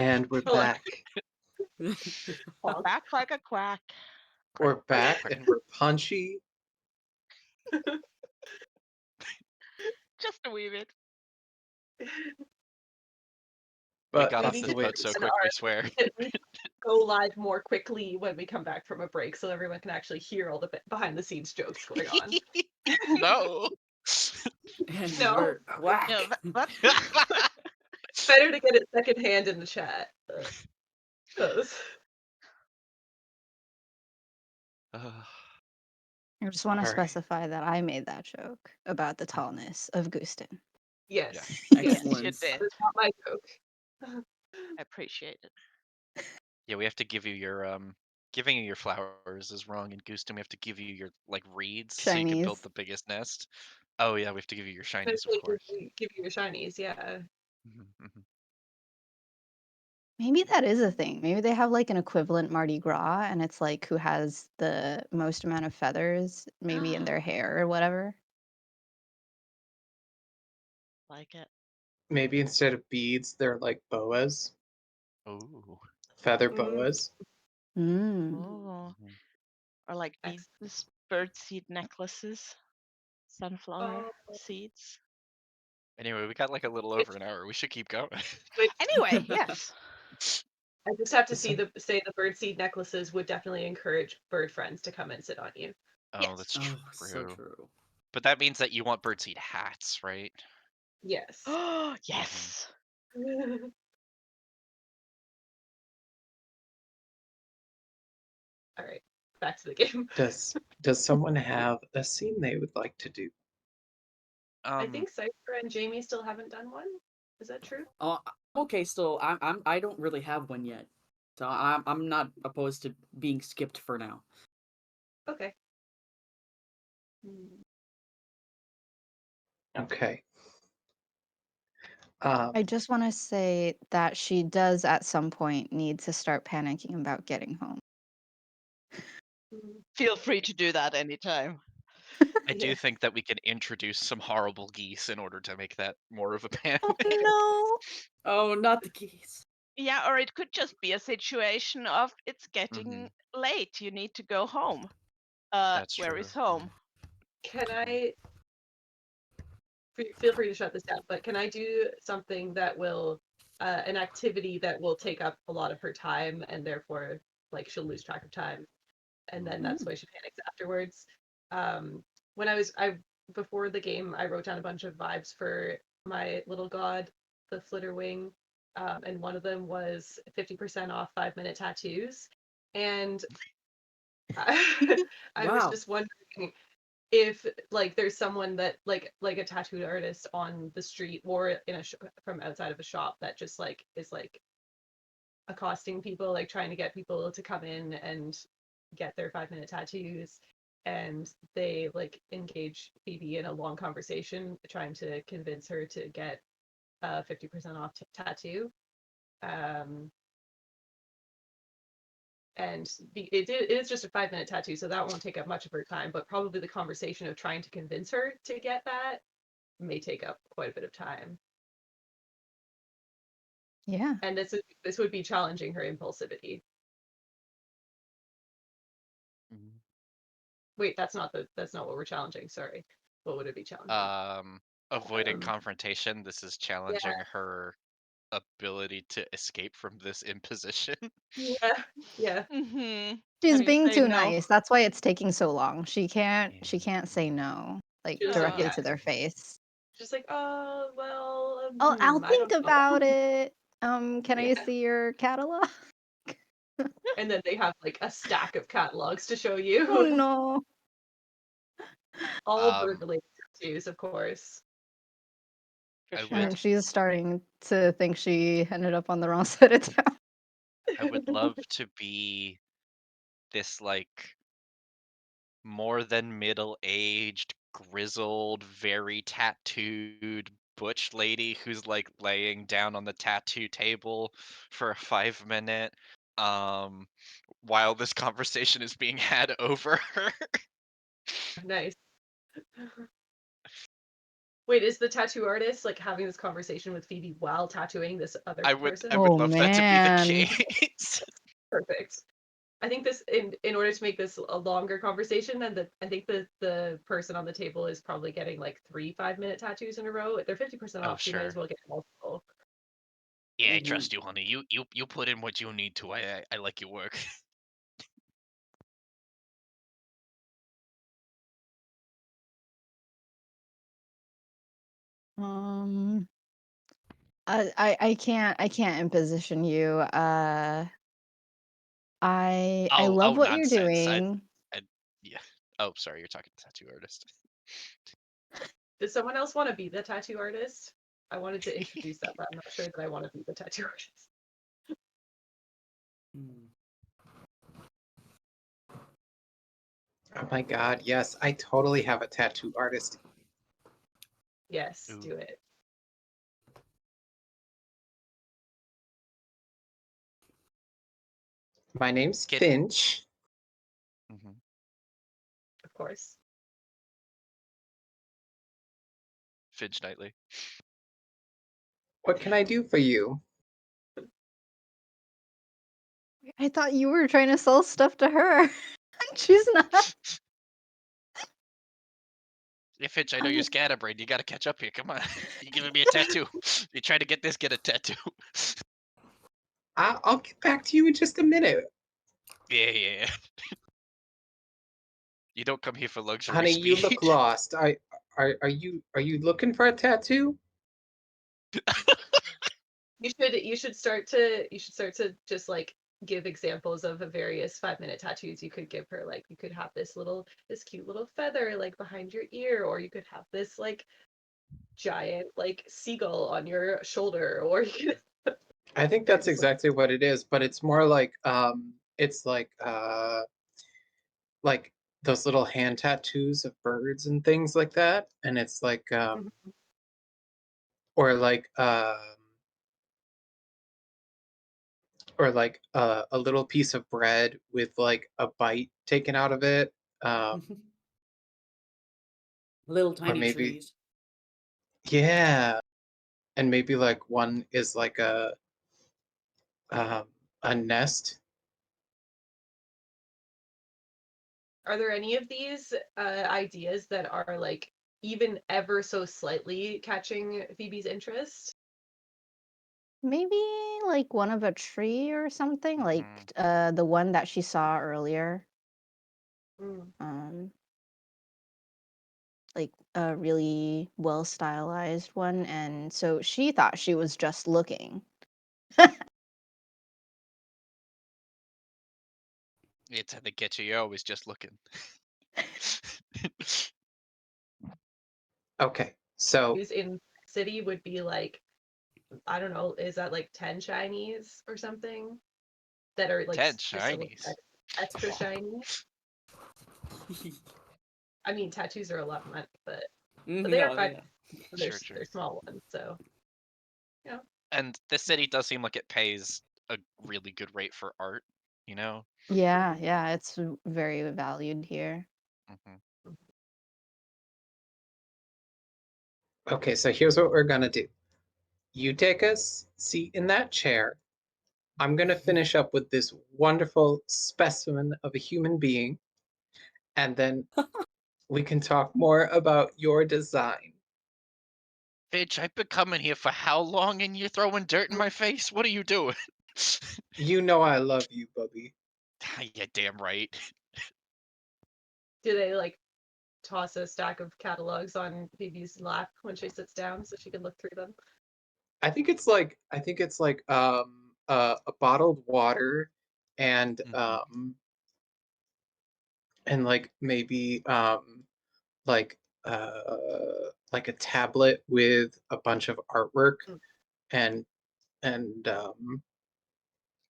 And we're Hello. back. Honk. Back like a quack. We're Quack, back quack. and we're punchy. Just a wee bit. We But got We off need that's this the to way boat it so is. plan quick, we swear. we need to go live more quickly when we come back from a break, so everyone can actually hear all the behind the scenes jokes going on. No. And No, we're quack. Yeah, but better to get it secondhand in the chat. 'Cause- I just want to Alright. specify that I made that joke about the tallness of Gustin. yes, Yeah. yes, Excellent. you that did. is not my joke. I appreciate it. Yeah, we have to give you your giving you your flowers is wrong in Gooston. We have to give you your like reeds so you can build Chinese. the biggest nest. Oh yeah, we have to give you your shinies, of Essentially course. give you your shinies, yeah. Mhm. Maybe that is a thing. Maybe they have like an equivalent Mardi Gras, and it's like who has the most amount of feathers, maybe in their hair or whatever. Like it. Maybe instead of beads, they're like boas, Ooh. feather Mm, boas. Mm. Oh. Mhm. Or like excellent. these birdseed necklaces, sunflower Oh, seeds. Anyway, we got like a little which, over an hour. We should keep going. which Anyway, yes. I just have to Does some say the birdseed necklaces would definitely encourage bird friends to come and sit on you. Oh, Yes. that's Oh, so true. true. But that means that you want birdseed hats, right? Yes. Oh, Mhm. yes. All right, back to the game. does someone have a scene they would like to do? I Um, think Cypher and Jamie still haven't done one. Is that true? Oh, okay. Still, I don't really have one yet, so I'm not opposed to being skipped for now. Okay. Mm, Okay. I just want to say that she does at some point need to start panicking about getting home. mm, Feel free to do that anytime. I do yeah. think that we can introduce some horrible geese in order to make that more of a panic. Oh Oh, not the geese. Yeah, or it could just be a situation of it's Mhm. getting late. You need to go home. That's Where true. is home? Can Mhm. I feel free to shut this down, but can I do something that will an activity that will take up a lot of her time and therefore like she'll lose track of time and then that's no. why she panics afterwards. When I before the game I wrote down a bunch of vibes for my little god, the Flitterwing, and one of them was 50% off 5-minute tattoos. And I was Wow. just wondering if like there's someone that like a tattooed artist on the street or in a from outside of a shop that just like is like accosting people, like trying to get people to come in and get their 5-minute tattoos, and they like engage Phoebe in a long conversation trying to convince her to get a 50% off tattoo. um and it is just a 5-minute tattoo, so that won't take up much of her time, but probably the conversation of trying to convince her to get that may take up quite a bit of time. Yeah. And this would be challenging her impulsivity. Mhm. Wait, that's not what we're challenging. Sorry. What would it be challenging? Um, Avoiding Um, confrontation. This is yeah, challenging her ability to escape from this imposition. yeah, yeah. Mm-hmm. She's Can you being say too no? nice. That's why it's taking so long. Yeah. She can't say no, like Just like directly yeah, to their face. just like oh well, I'll I think don't know. about it. Can I Yeah, see your catalog? and then they have like a stack of catalogs to show Oh you, no. all bird Um, related tattoos, of course. For I sure. would And she's starting to think she ended up on the wrong side of town. I would love to be this like more than middle-aged, grizzled, very tattooed butch lady who's like laying down on the tattoo table for a 5 minute um while this conversation is being had over her. Nice. Wait, is the tattoo artist like having this conversation with Phoebe while tattooing this other I person? would Oh love that to be the man. case. Perfect. I think this in order to make this a longer conversation, and I think the person on the table is probably getting like 3 5-minute tattoos in a row. If they're 50% Oh, off, you might as sure. well get multiple. Yeah, I Mhm. trust you, honey. You put in what you need to. I like your work. Um, I can't imposition you. I Oh, love what you're nonsense. doing. I yeah. Oh, sorry, you're talking to tattoo artist. Does someone else want to be the tattoo artist? I wanted to introduce that, but I'm not sure that I want to be the tattoo artist. Mm. Oh my god, yes, I totally have a tattoo artist. Yes, Ooh. do it. My name's Kid. Finch. Hmm. Of course. Fidge Nightly. What can I do for you? I thought you were trying to sell stuff to her. She's not. Yeah, Fidge, I know you're I, scatterbrained. You gotta catch up here. Come on. You giving me a tattoo. You try to get this, get a tattoo. I'll get back to you in just a minute. Yeah. You don't come here for luxury Honey, you look speed. lost. Are you looking for a tattoo? You should start to just like give examples of the various 5-minute tattoos you could give her. Like you could have this cute little feather like behind your ear, or you could have this like giant like seagull on your shoulder, or you could I think or that's just like exactly what it is, but it's more like it's like those little hand tattoos of birds and things like that. And it's like Mhm. or like a little piece of bread with like a bite taken out of it. Um Little or tiny maybe trees. yeah, and maybe like one is like um a nest. Are there any of these ideas that are like even ever so slightly catching Phoebe's interest? maybe like one of a tree or something, like Hmm. the one that she saw earlier. Mm. Um, like a really well stylized one, and so she thought she was just looking. It's how they get you. You're always just looking. Okay. So Who's in city would be like, I don't know, is that like 10 shinies or something that are like 10 just a little shinies. extra shiny? I mean, tattoos are a lot of money, but they are No, fun. yeah. They're Sure, true. they're small ones, so you know. And this city does seem like it pays a really good rate for art, you know? Yeah, Mhm. yeah, it's very valued here. Hmm. okay, so here's what we're gonna do. You take a seat in that chair. I'm gonna finish up with this wonderful specimen of a human being, and then we can talk more about your design. Bitch, I've been coming here for how long and you're throwing dirt in my face? What are you doing? You know I love you, Bubby. Yeah, damn right. Do they like toss a stack of catalogs on Phoebe's lap when she sits down so she can look through them? I think it's like a bottled water and Hmm. like maybe like like a tablet with a bunch of artwork Mm. and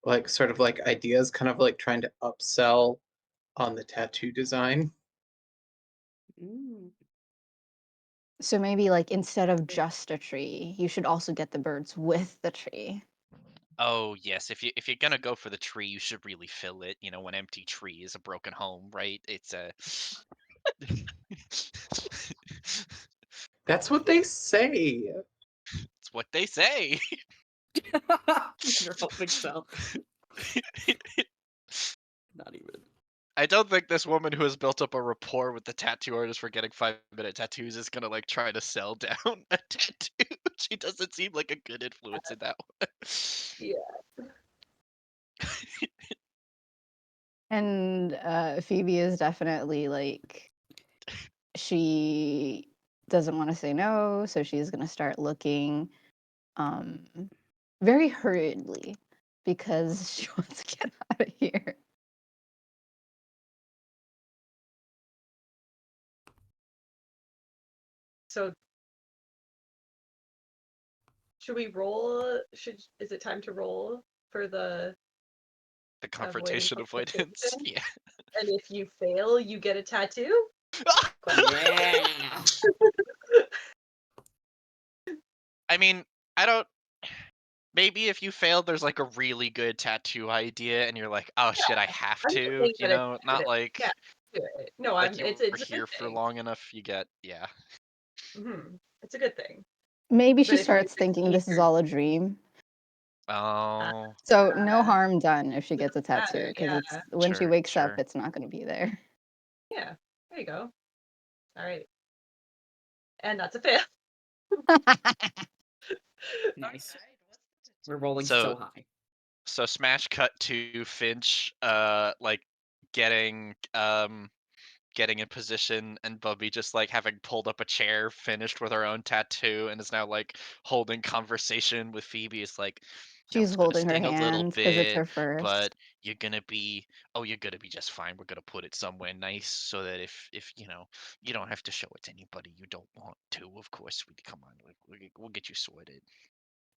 like sort of like ideas, kind of like trying to upsell on the tattoo design. Mm. So maybe like instead of just a tree, you should also get the birds with the tree. Oh yes, if you're gonna go for the tree, you should really fill it. You know, an empty tree is a broken home, right? It's a That's what they say. It's what they say. You're hoping so. Not even. I don't think this woman who has built up a rapport with the tattoo artist for getting 5-minute tattoos is gonna like try to sell down a tattoo. She doesn't seem like a good influence in that one. Yeah. And Phoebe is definitely like, she doesn't want to say no, so she's going to start looking um, very hurriedly because she wants to get out of here. So should we roll? Is it time to roll for the The avoiding confrontation avoidance. confrontation? Yeah. And if you fail, you get a tattoo? Yeah. I mean, I don't. Maybe if you failed, there's like a really good tattoo idea, and you're like, oh shit, I have I'm just to. saying You that it's know, good. not like Yeah, do it. No, like you it's were a good here for thing. long enough. You get It's a good thing. Maybe she But if you starts thinking succeed, this is all a dream. Oh, So no harm done if she gets a doesn't matter. tattoo, because Yeah, it's when she sure, wakes up, sure. it's not going to be there. yeah. There you go. All right, and that's a fail. Nice. We're rolling So so high. so smash cut to Finch, like getting getting in position, and Bubby just like having pulled up a chair, finished with her own tattoo, and is now like holding conversation with Phoebe. It's like, no, She's it's gonna holding her sting a little hand because it's bit, her first. but you're gonna be just fine. We're gonna put it somewhere nice so that if you don't have to show it to anybody you don't want to. Of course, sweetie, come on, we'll get you sorted.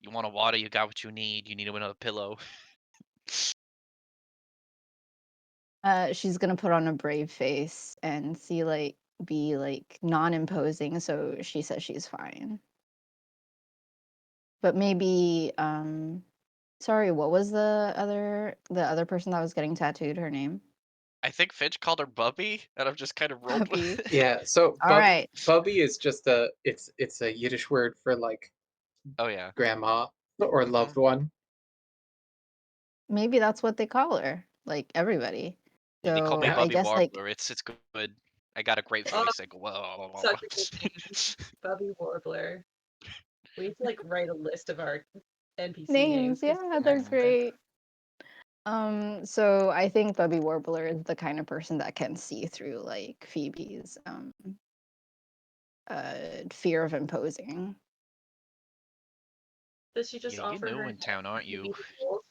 You want a water? You got what you need. You need another pillow. She's gonna put on a brave face and be like non-imposing, so she says she's fine. But maybe, sorry, what was the other person that was getting tattooed, her name? I think Finch called her Bubby, and I've just kind of rolled with Puppy. it. Yeah, so All right. Bubby is just it's a Yiddish word for like Oh yeah. grandma or Hmm. loved one. Maybe that's what they call her, like everybody. Yeah, they call me So Yeah. I Bubby guess like Warbler. It's good. I got a great Oh, voice. I go whoa. such a good name, Bubby Warbler. We need to like write a list of our NPC names names, because yeah, they're they're Mhm. excellent. great. So I think Bubby Warbler is the kind of person that can see through like Phoebe's fear of imposing. Does she just Yeah, you offer her new in hand town, for aren't you? Phoebe to hold?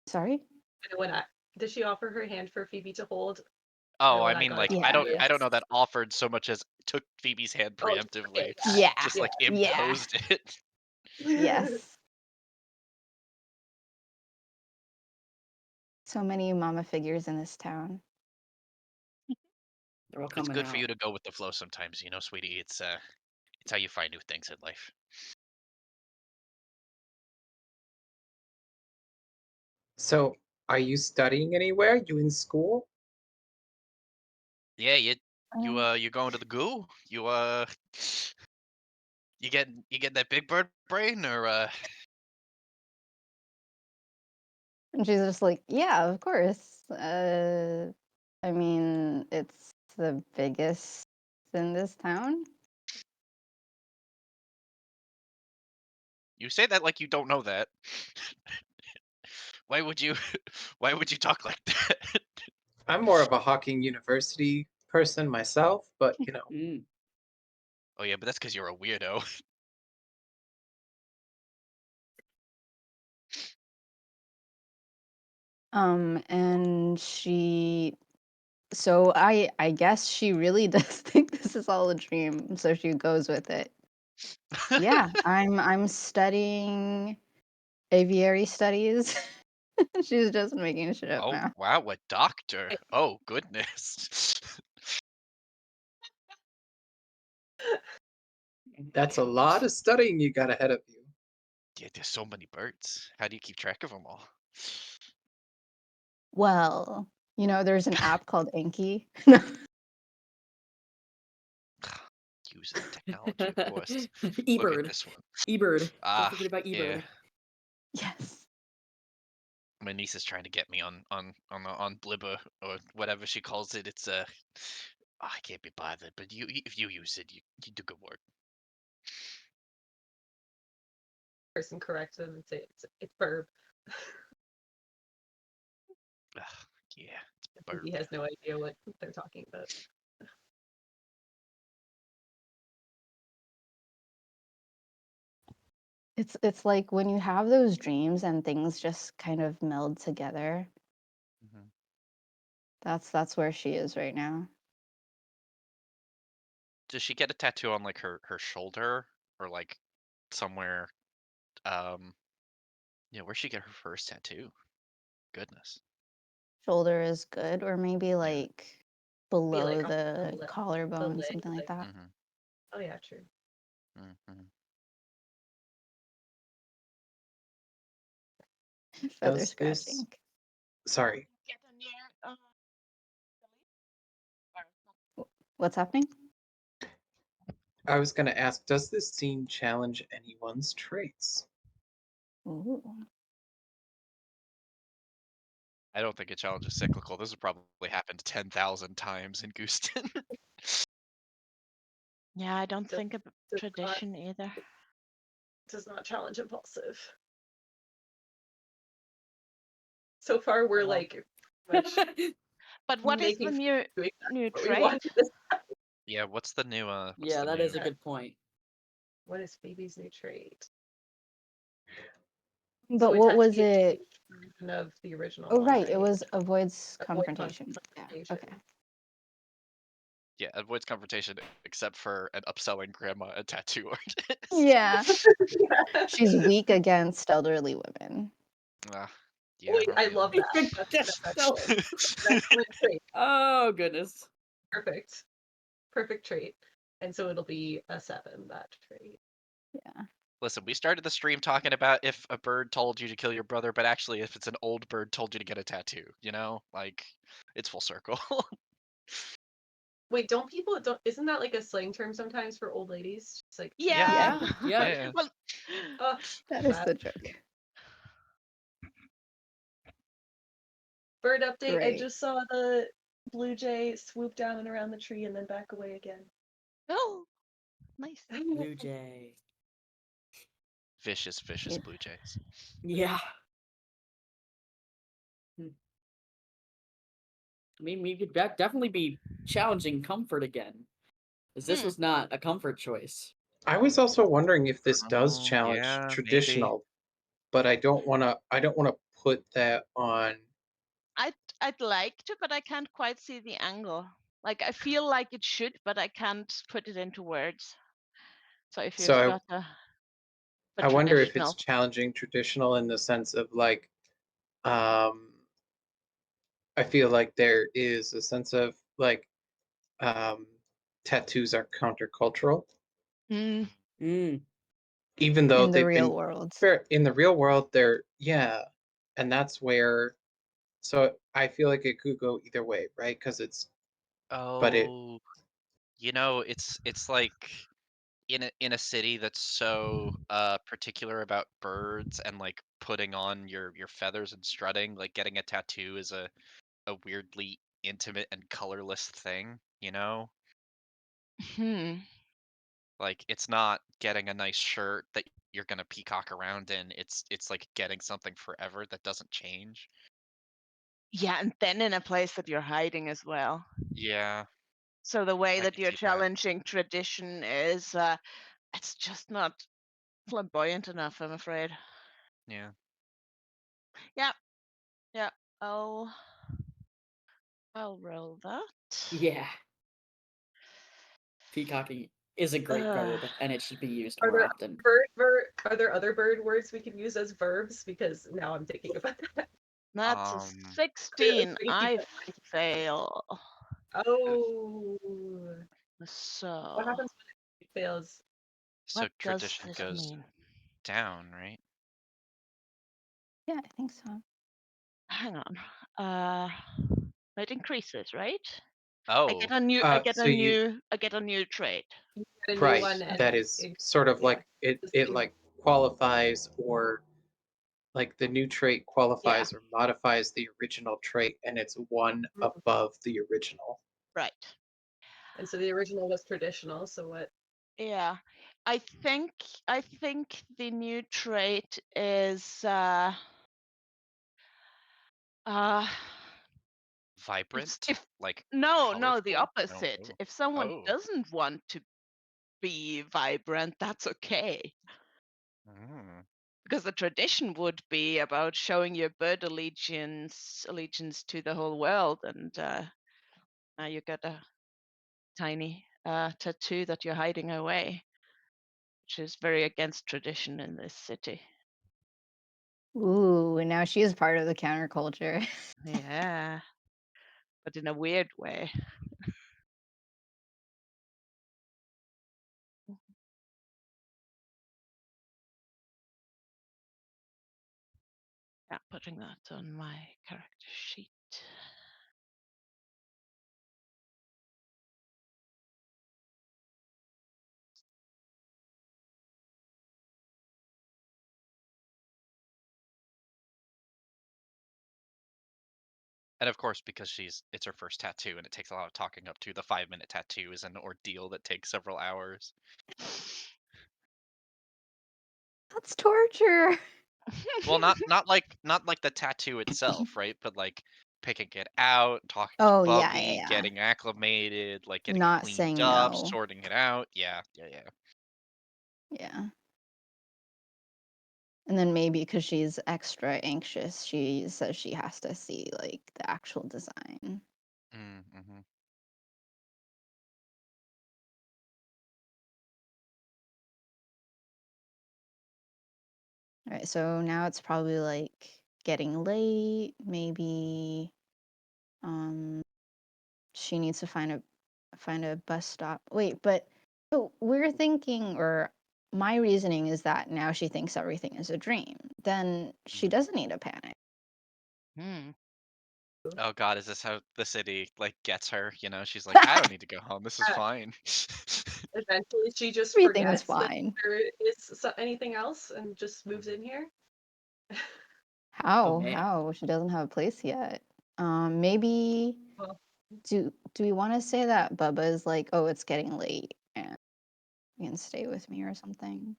Sorry? And when I, does she offer her hand for Phoebe to hold? Oh, Or I when I mean, got like, Yeah. confused? I don't know that offered so much as took Phoebe's hand Oh, okay, preemptively, Yeah. just like Yeah. imposed it. yeah. Yes. So many mama figures in this town. They're all It's coming good for out. you to go with the flow sometimes, sweetie. It's how you find new things in life. So, are you studying anywhere? You in school? Yeah, Uh, you going to the goo? You get that big bird brain or and she's just like, yeah, of course. I mean, it's the biggest in this town. you say that like you don't know that. Why would you why would you talk like that? I'm more of a Hawking University person myself, but Mm. Oh yeah, but that's because you're a weirdo. And so I guess she really does think this is all a dream, so she goes with it. Yeah, I'm studying aviary studies. She's just making shit up Oh now. wow, a doctor. Oh goodness. that's a lot of studying you got ahead of you. Yeah, there's so many birds. How do you keep track of them all? Well, there's an app called Anki. using the technology, of course. Look at eBird. this one. eBird. Don't Ah, forget about yeah. eBird. Yes. My niece is trying to get me on Blibber or whatever she calls it. It's I can't be bothered, but if you use it, you do good work. Person correct them and say it's verb. Ugh, yeah, it's He burp. has no idea what they're talking about. It's like when you have those dreams and things just kind of meld together. Mhm. That's where she is right now. Does she get a tattoo on like her shoulder or like somewhere? Um, yeah, where'd she get her first tattoo? Goodness. Shoulder is good, or maybe Yeah. like Be below like on the the collarbone, leg, something like like, that. Mm-hmm. oh yeah, true. Mm-hmm. Feather Does this? scratching. Sorry, Get a new What's happening? I was gonna ask, does this scene challenge anyone's traits? Ooh. I don't think it challenges cyclical. This has probably happened 10,000 times in Gooston. Yeah, I don't Does, think of does not tradition either. does not challenge impulsive. So far, we're like much But what is the making doing new what we want trait? to this. Yeah, what's the new Yeah, that is a good point. What is Phoebe's new trait? So But it what had to was be a it? changed version of the original Oh, one, right. It right? was avoids Avoid confrontation. Yeah. confrontation. Okay. Yeah, avoids confrontation except for an upselling grandma a tattoo artist. Yeah. She's weak against elderly women. Ah, yeah, Wait, I okay. love that. That's excellent. An excellent trait. Oh goodness. Perfect. Perfect trait. And so it'll be a 7, that trait. Yeah. Listen, we started the stream talking about if a bird told you to kill your brother, but actually if it's an old bird told you to get a tattoo, you know? Like, it's full circle. Wait, don't isn't that like a slang term sometimes for old ladies? It's like Yeah. Yeah. Yeah. Yeah. Well, oh, That is bad. the joke. Bird update. I Great. just saw the blue jay swoop down and around the tree and then back away again. oh, nice. Blue Jay. Vicious, vicious Yeah. blue jays. Yeah. I mean, we could definitely be challenging comfort again, because this Hmm. was not a comfort choice. I was also wondering if this does Oh, challenge yeah, maybe. traditional, but I don't wanna put that on. I'd like to, but I can't quite see the angle. Like I feel like it should, but I can't put it into words. So if you've So got a I wonder if it's traditional, challenging traditional in the sense of like, um, I feel like there is a sense of like, um, tattoos are countercultural, mm, Mm. even though In the they've real been world. fair in the real world. They're yeah, and that's where. So I feel like it could go either way, right? Because but it Oh, it's like in a city that's so particular about birds and like putting on your feathers and strutting, like getting a tattoo is a weirdly intimate and colorless thing, you know? hmm. Like it's not getting a nice shirt that you're gonna peacock around in. It's like getting something forever that doesn't change. Yeah, and then in a place that you're hiding as well. Yeah, So the way I that could you're see that. challenging tradition is it's just not flamboyant enough, I'm afraid. Yeah. Yeah, yeah. I'll roll that. Yeah. Peacocking is a great Uh, verb, and it should be used Are more there often. are there other bird words we can use as verbs? Because now I'm thinking about that. that's a Um. 'Cause 16. we keep I that- fail. Oh, what So happens when it fails? So what does tradition this goes mean? down, right? Yeah, I think so. Hang on. It increases, right? Oh, So you I get a new trait. You get a new right, one, and that is it, sort of yeah, like it the it same. like qualifies or like the new trait Yeah, qualifies or modifies the original trait and it's one Mhm. above the original. right. And so the original was traditional. So what? Yeah. I think I think the new trait is uh vibrant, if like no, the colorful? No. opposite. If someone Oh. doesn't want to be vibrant, that's okay. Mm. Because the tradition would be about showing your bird allegiance to the whole world, and now you got a tiny tattoo that you're hiding away, which is very against tradition in this city. Ooh, now she is part of the counterculture. Yeah, but in a weird way. Yeah, putting that on my character sheet. And of course, because it's her first tattoo and it takes a lot of talking up to, the 5-minute tattoo is an ordeal that takes several hours. That's torture. Well, not like the tattoo itself, right? But like picking it out, talking to Oh, yeah, yeah, Bubby, yeah. getting acclimated, like getting it Not cleaned saying up, no. sorting it out. Yeah, yeah, yeah. Yeah. And then maybe because she's extra anxious, she says she has to see, like, the actual design. Mm-hmm. Alright, so now it's probably, like, getting late, maybe, um, she needs to find a bus stop. Wait, but so we're thinking, or my reasoning is that now she thinks everything is a dream. Then she Mm. doesn't need to panic. Hmm. Oh God, is this how the city like gets her? You know, she's like, I don't need to go home. This is fine. Eventually, she just Everything is forgets that fine. there is anything else and just moves in here. Oh How? man. How? She doesn't have a place yet. Maybe Well, do we want to say that Bubba is like, oh, it's getting late and you can stay with me or something?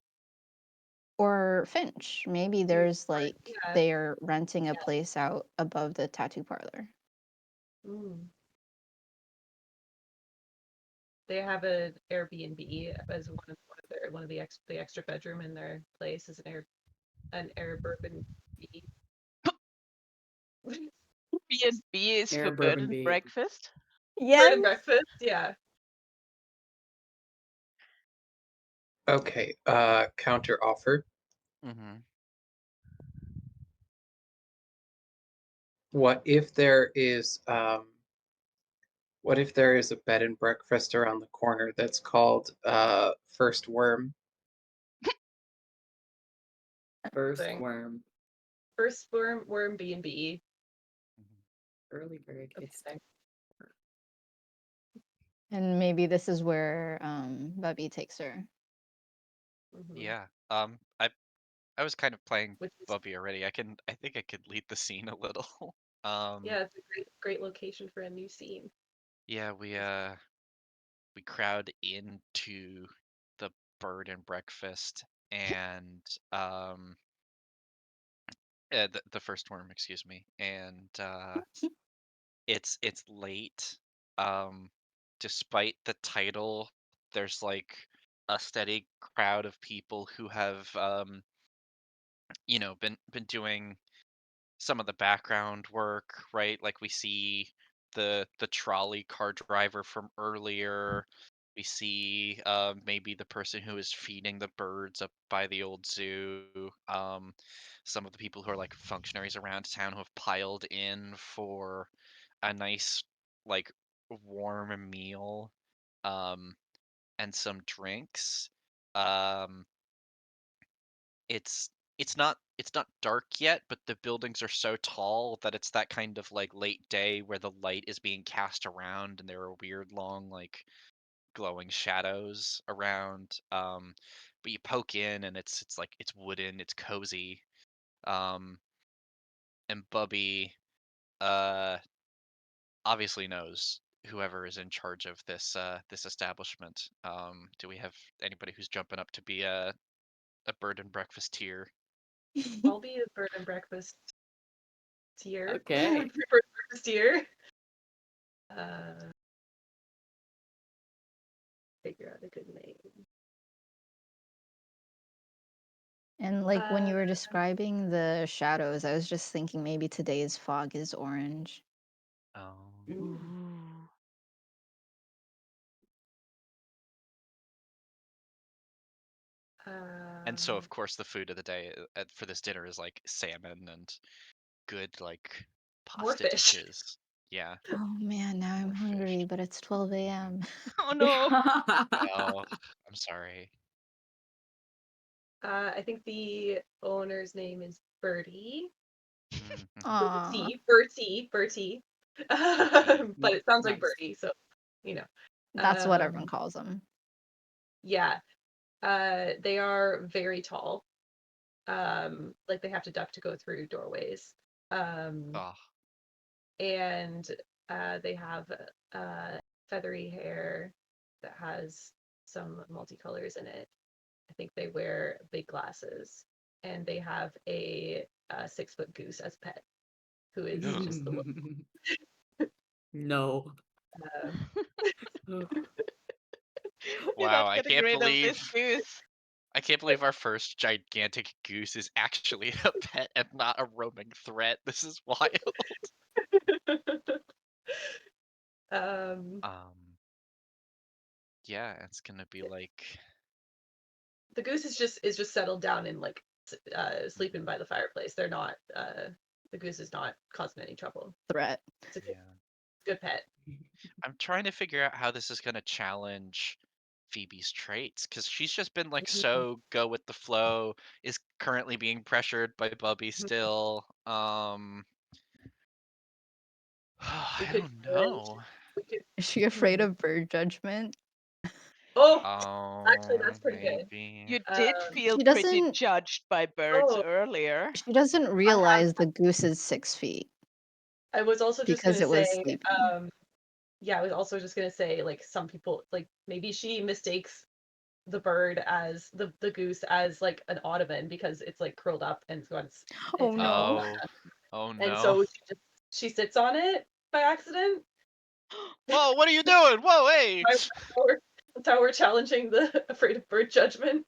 Or Finch. Maybe you, there's like yeah. they're renting a place out above the tattoo parlor. Mm. They have an Airbnb as one of the extra bedroom in their place is an Airbnb. B&B is for Air bed bourbon and bee. breakfast. Bed and Yes. breakfast, yeah. Okay, counter offer. Mm-hmm. What if there is what if there is a bed and breakfast around the corner that's called First Worm? First Thing. worm. First worm B&B. Early bird gets Okay. And maybe this is where Bubby takes her. Hmm. Yeah. I was kind of playing Which is, Bubby already. I think I could lead the scene a little. Um, yeah, it's a great location for a new scene. yeah, we crowd into the bird and breakfast and the first worm, excuse me. And it's late. Um, despite the title, there's like a steady crowd of people who have been doing some of the background work, right? Like we see the trolley car driver from earlier. We see maybe the person who is feeding the birds up by the old zoo. Some of the people who are like functionaries around town who have piled in for a nice like warm meal um, and some drinks. Um, it's it's not dark yet, but the buildings are so tall that it's that kind of like late day where the light is being cast around and there are weird long like glowing shadows around. But you poke in and it's like it's wooden, it's cozy. Um, and Bubby uh obviously knows whoever is in charge of this establishment. Do we have anybody who's jumping up to be a bird and breakfast tier? I'll be a bird and breakfast tier. Okay. Bird and breakfast tier. Figure out a good name. And like when you were describing the shadows, I was just thinking maybe today's fog is orange. Oh. Ooh. And so, of course, the food of the day for this dinner is like salmon and good like More pasta fish. dishes. Yeah. Oh man, now I'm More hungry, fish. but it's 12 a.m. Oh no. Oh, I'm sorry. I think the owner's name is Bertie. Mhm. Aw, Bertie. Bertie. But it sounds like Nice. Bertie, so you know. that's what everyone calls them. Yeah. They are very tall. Like they have to duck to go through doorways. Oh. And they have feathery hair that has some multicolors in it. I think they wear big glasses, and they have a 6-foot goose as pet, who is just the No. uh, You're Wow, not getting rid of this goose. I can't believe our first gigantic goose is actually a pet and not a roaming threat. This is wild. um, Yeah, it's gonna be like the goose is just settled down and like sleeping by the fireplace. They're not the goose is not causing any trouble. Threat. It's a yeah. good pet. I'm trying to figure out how this is gonna challenge Phoebe's traits because she's just been like so go with the flow, is currently being pressured by Bubby still. We I could don't challenge. know. We could. Is she afraid of bird judgment? Oh, actually, Oh, that's pretty good. maybe. You did feel She pretty doesn't judged by birds Oh, earlier. she doesn't I have. realize the goose is 6 feet I was also just because gonna it was say, sleeping. yeah, I was also just gonna say, like some people, like maybe she mistakes the bird as the goose as like an ottoman because it's like curled up and got Oh its head on the no. Oh, oh and no. so she sits on it by accident. Whoa, what are you doing? Whoa, hey! That's how we're challenging the afraid of bird judgment.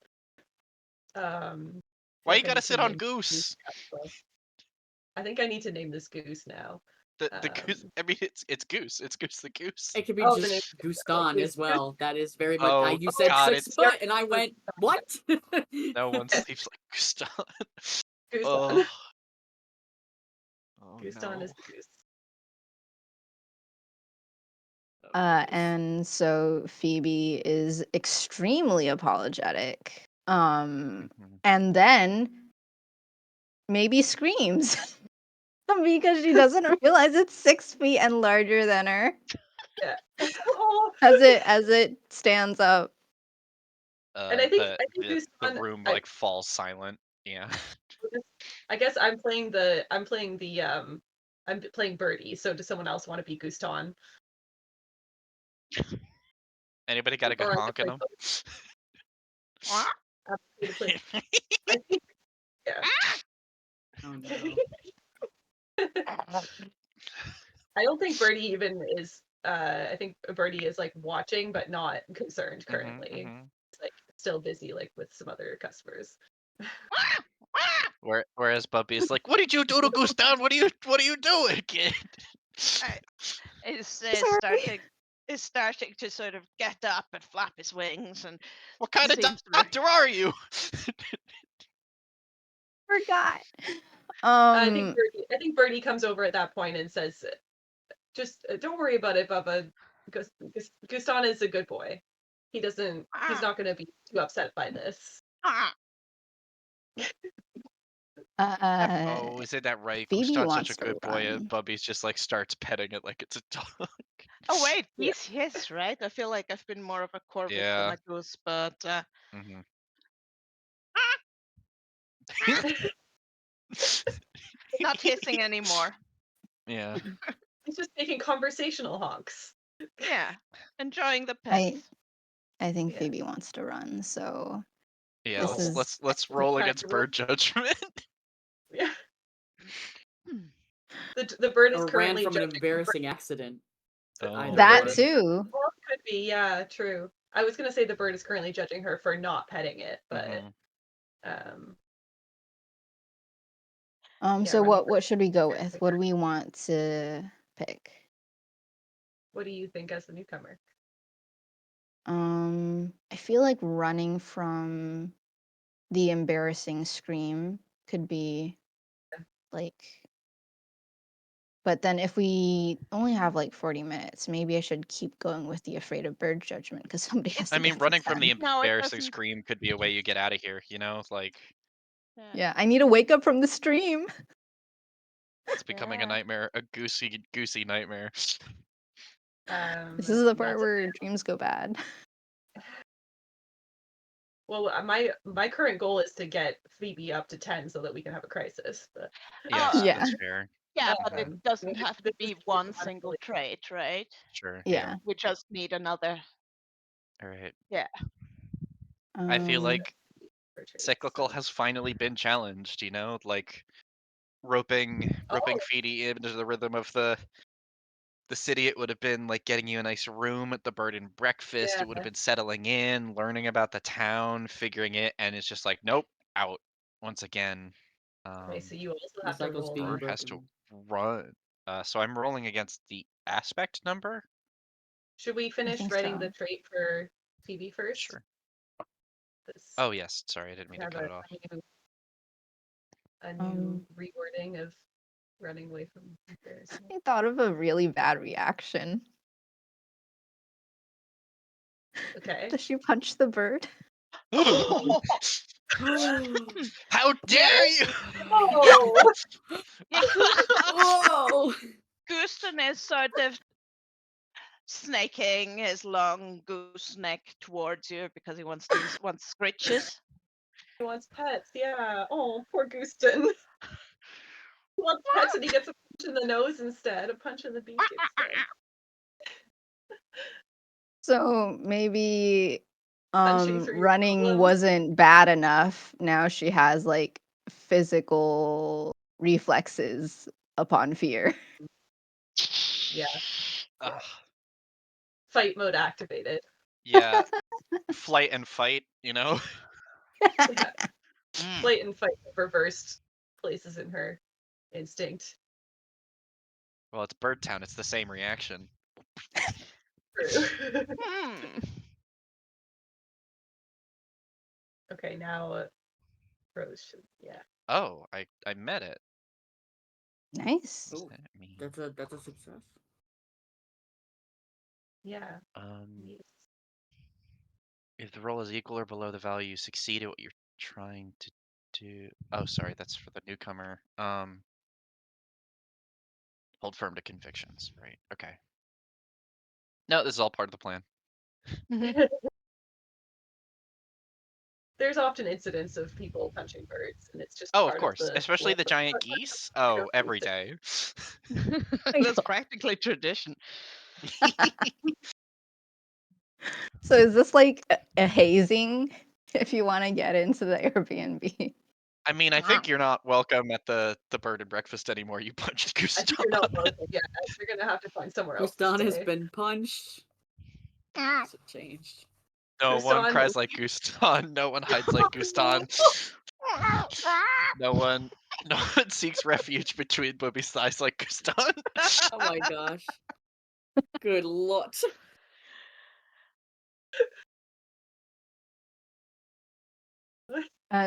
I feel Why you like I gotta need to sit on name this Goose? goose now as well. I think I need to name this goose now. The goose. I mean, it's Goose. It's Goose the goose. It could be Oh, the name. just Guston as well. That is very much. Oh You Oh, said God, six it's foot, and I went, what? no one yes, sleeps like Gustav. Goose Oh, on. oh Goose on is no. the goose. And so Phoebe is extremely apologetic. Mhm. And then maybe screams because she doesn't realize it's 6 feet and larger than her Yeah. Oh. as it stands up. And I think The Houston. room like falls silent. Yeah. I guess I'm playing Birdie. So does someone else want to be Guston? Anybody got a good Or I could honk in play them? both. I'm happy to play. I think yeah. Oh no. I don't think Birdie even is. I think Birdie is like watching but not concerned Mhm, currently. mhm. It's like still busy like with some other customers. Whereas Bubby's like, "What did you do to Gustav? What are you doing, kid?" Is Sorry, starting to sort of get up and flap his wings and What kind of seems doctor are you? forgot. I think Birdie comes over at that point and says, "Just don't worry about it, Bubba. Guston is a good boy. He's not going to be too upset by this." Uh, Oh, is it that right? Phoebe Gustan's such a wants to good boy, and run. Bubby's just like starts petting it like it's a dog. Oh wait, Yeah. he's his, right? I feel like I've been more of a corvid than Yeah. a goose, but hmm not hissing anymore. Yeah. He's just making conversational honks. Yeah, enjoying the I pets. I think Yeah. Phoebe wants to run, so Yeah, this Oh, is let's is it roll time against to roll? bird judgment. Yeah. Hmm. The bird is Or ran currently from an judging her for embarrassing accident. Oh the that bird is man. too. well, could be, yeah, true. I was gonna say the bird is currently judging her for not petting it, but hmm um yeah, So running what should we go for with? What do we want to pick? what do you think as the newcomer? I feel like running from the embarrassing scream could be like, but then if we only have like 40 minutes, maybe I should keep going with the afraid of bird judgment because somebody It has I to mean, get to running from the 10. no, it embarrassing doesn't. scream could be a way you get out of here, you know? Like, Yeah, Yeah, I need to wake up from the stream. it's becoming a yeah. nightmare, a goosey nightmare. This is the part That's where dreams go bad. well, my current goal is to get Phoebe up to 10 so that we can have a crisis. But Yes, Yeah, that's fair. Yeah, but it I mean, doesn't have to this is be one single really trait, right? Sure, yeah. yeah. We just need another. All right. Yeah. I feel Um, like for traits. Cyclical So has finally been challenged, you know? Like roping oh Feedy into the rhythm of the city. It would have been like getting you a nice room at the bird and breakfast. yeah. It would have been settling in, learning about the town, figuring it, and it's just like, nope, out once again. Okay, so you also The have to cycle's roll being on. Bird has to broken. run. So I'm rolling against the aspect number. Should we I finish think writing so. the trait for Phoebe first? Sure. 'Cause Oh yes, sorry, I didn't we mean to have cut it off. a new Um, rewording of running away from embarrassment. I thought of a really bad reaction. Okay. Does she punch the bird? How dare Yes. you! Oh, Yeah, Whoa! Gusten is sort of snaking his long goose neck towards you because he wants scritches. he wants pets. Yeah. Oh, poor Gooston. He wants pets and he gets a punch in the nose instead, a punch in the beak instead. So maybe Punching through your running problems. wasn't bad enough. Now she has like physical reflexes upon fear. Yeah. Yeah. Ugh, Fight mode activated. yeah, flight and fight, you know? Yeah. Mm. Flight and fight reversed places in her instinct. Well, it's Bird Town, it's the same reaction. True. Hmm. Okay, now Rose should, yeah. Oh, I met it. Nice. What does Oh, that mean? that's a success. Yeah. Um, Yes. if the roll is equal or below the value, you succeed at what you're trying to do. Oh, sorry, that's for the newcomer. Hold firm to convictions, right? Okay. No, this is all part of the plan. Mhm. There's often incidents of people punching birds, and it's just Oh, of part of course, the especially lore. the giant geese. Oh, every day. Oh my That's God. practically tradition. So is this like a hazing if you want to get into the Airbnb? I mean, I think you're not welcome at the bird and breakfast anymore. You punched I think Gustav. you're not welcome. Yeah, you're gonna have to find somewhere else to Gustan has stay. been punched. Things have changed. No one Gusan, cries like Gustan. No one hides like Gustan. No one, no one seeks refuge between Booby's thighs like Gustan. Oh my gosh. Good lord.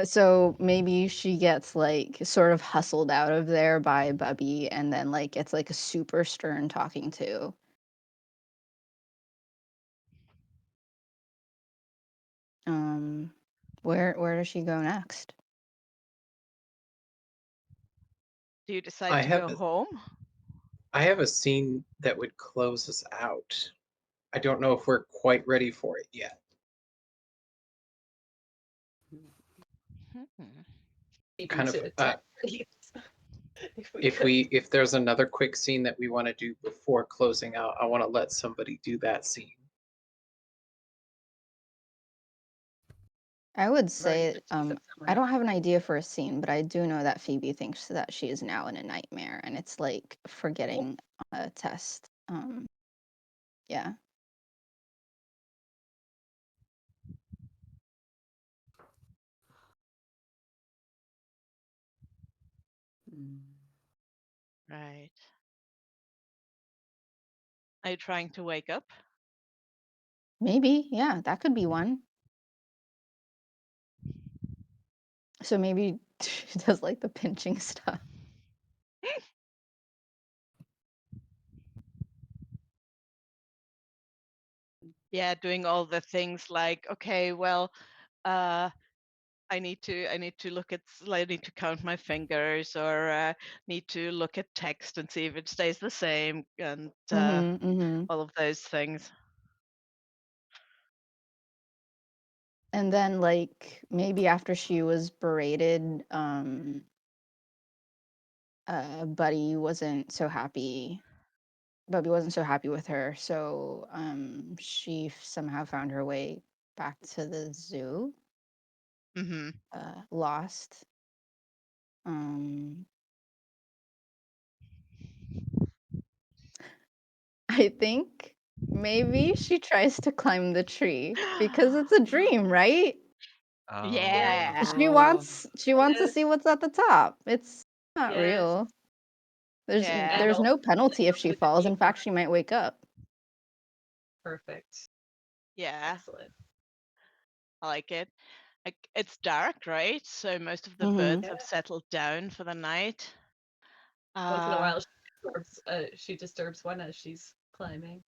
So maybe she gets like sort of hustled out of there by Bubby and then like gets like a super stern talking to. Um where does she go next? Do you decide I to have go a, home? I have a scene that would close us out. I don't know if we're quite ready for it yet. Hmm. Maybe Kind of to attack if we could. if there's another quick scene that we want to do before closing out, I want to let somebody do that scene. I would Running say, the teeth of I summary. don't have an idea for a scene, but I do know that Phoebe thinks that she is now in a nightmare, and it's like forgetting a test. Yeah. Mm. Right. Are you trying to wake up? Maybe, yeah, that could be one. So maybe she does like the pinching stuff. Yeah, doing all the things like, okay, well, uh, I need to look at I need to count my fingers, or need to look at text and see if it stays the same, and Mm-hmm. all of those things. And then like maybe after she was berated, Buddy wasn't so happy. Bubby wasn't so happy with her, so she somehow found her way back to the zoo, Hmm. lost. Um, I think maybe she tries to climb the tree because it's a dream, right? Oh, Yeah. Oh, She wants to Yes, see what's at the top. It's not yes. real. Yeah. And There's also no penalty if she with the falls. In newcomer. fact, she might wake up. Perfect. Yeah. Excellent. I like it. Like, it's dark, right? So most of the Mm-hmm. birds Yeah. have settled down for the night. Once in a Uh, while, she disturbs one as she's climbing.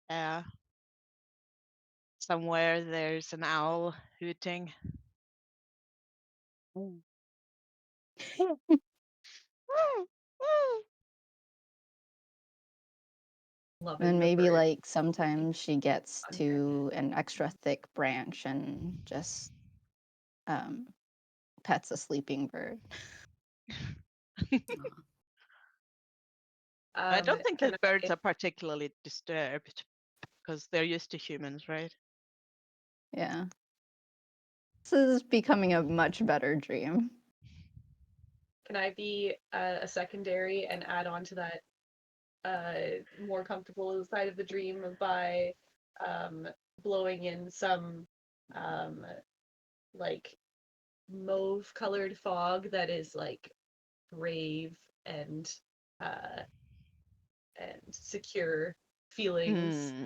yeah. Somewhere there's an owl hooting. Ooh. Loving And the maybe bird. like sometimes she gets Content. to an extra thick branch and just um, pets a sleeping bird. I don't think Can that birds I? are particularly disturbed because they're used to humans, right? Yeah. This is becoming a much better dream. Can I be a secondary and add on to that more comfortable side of the dream by um, blowing in some um, like mauve colored fog that is like brave and uh, and secure feelings. Hmm.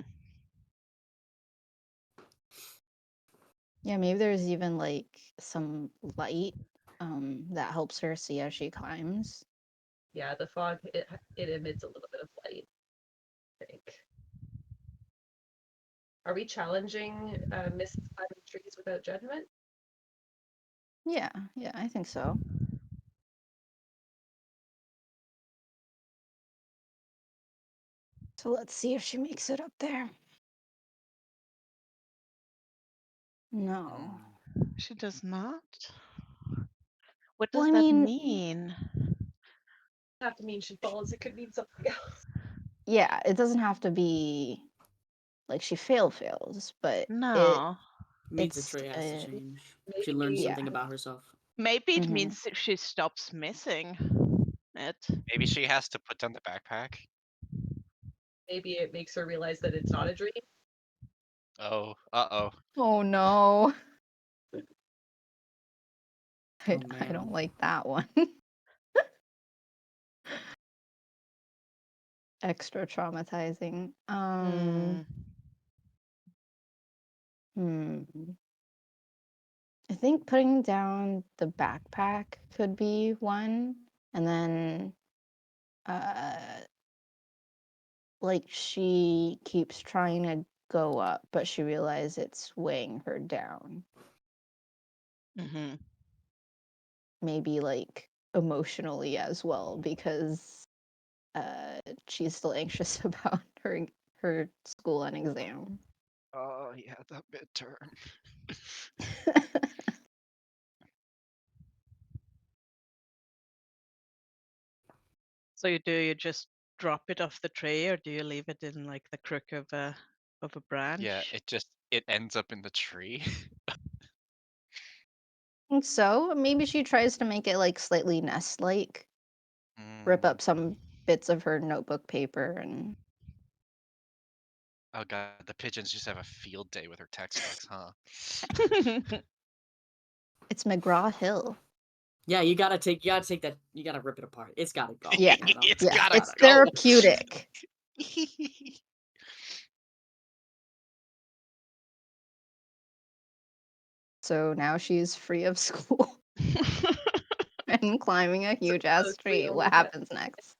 Yeah, maybe there's even like some light that helps her see as she climbs. Yeah, the fog it emits a little bit of light, I think. Are we challenging Miss Climbing Trees without judgment? Yeah, I think so. So let's see if she makes it up there. No. She does not. What Well, does I that mean, mean? Have to mean she falls. It could mean something else. yeah, it doesn't have to be like she fails, but No. means the it's tray has to change. She learned Maybe yeah. something about herself. Maybe it Hmm. means that she stops missing it. Maybe she has to put down the backpack. maybe it makes her realize that it's not a dream. Oh, uh-oh. Oh no. Oh I man. don't like that one. Extra traumatizing. Hmm. Hmm. I think putting down the backpack could be one. And then uh like she keeps trying to go up, but she realizes it's weighing her down. Hmm. Maybe like emotionally as well because she's still anxious about her school and exam. Oh, yeah, that midterm. So you just drop it off the tree, or do you leave it in like the crook of a Yeah, branch? it ends up in the tree. And so maybe she tries to make it like slightly nest-like, rip up some bits of her notebook paper and Oh god, the pigeons just have a field day with her textbooks, huh? it's McGraw Hill. Yeah, you gotta take that. You gotta rip it apart. It's gotta go. Yeah, You know? It's yeah, gotta it's go. therapeutic. So now she's free of school and climbing a huge ass We tree. only What have, happens next?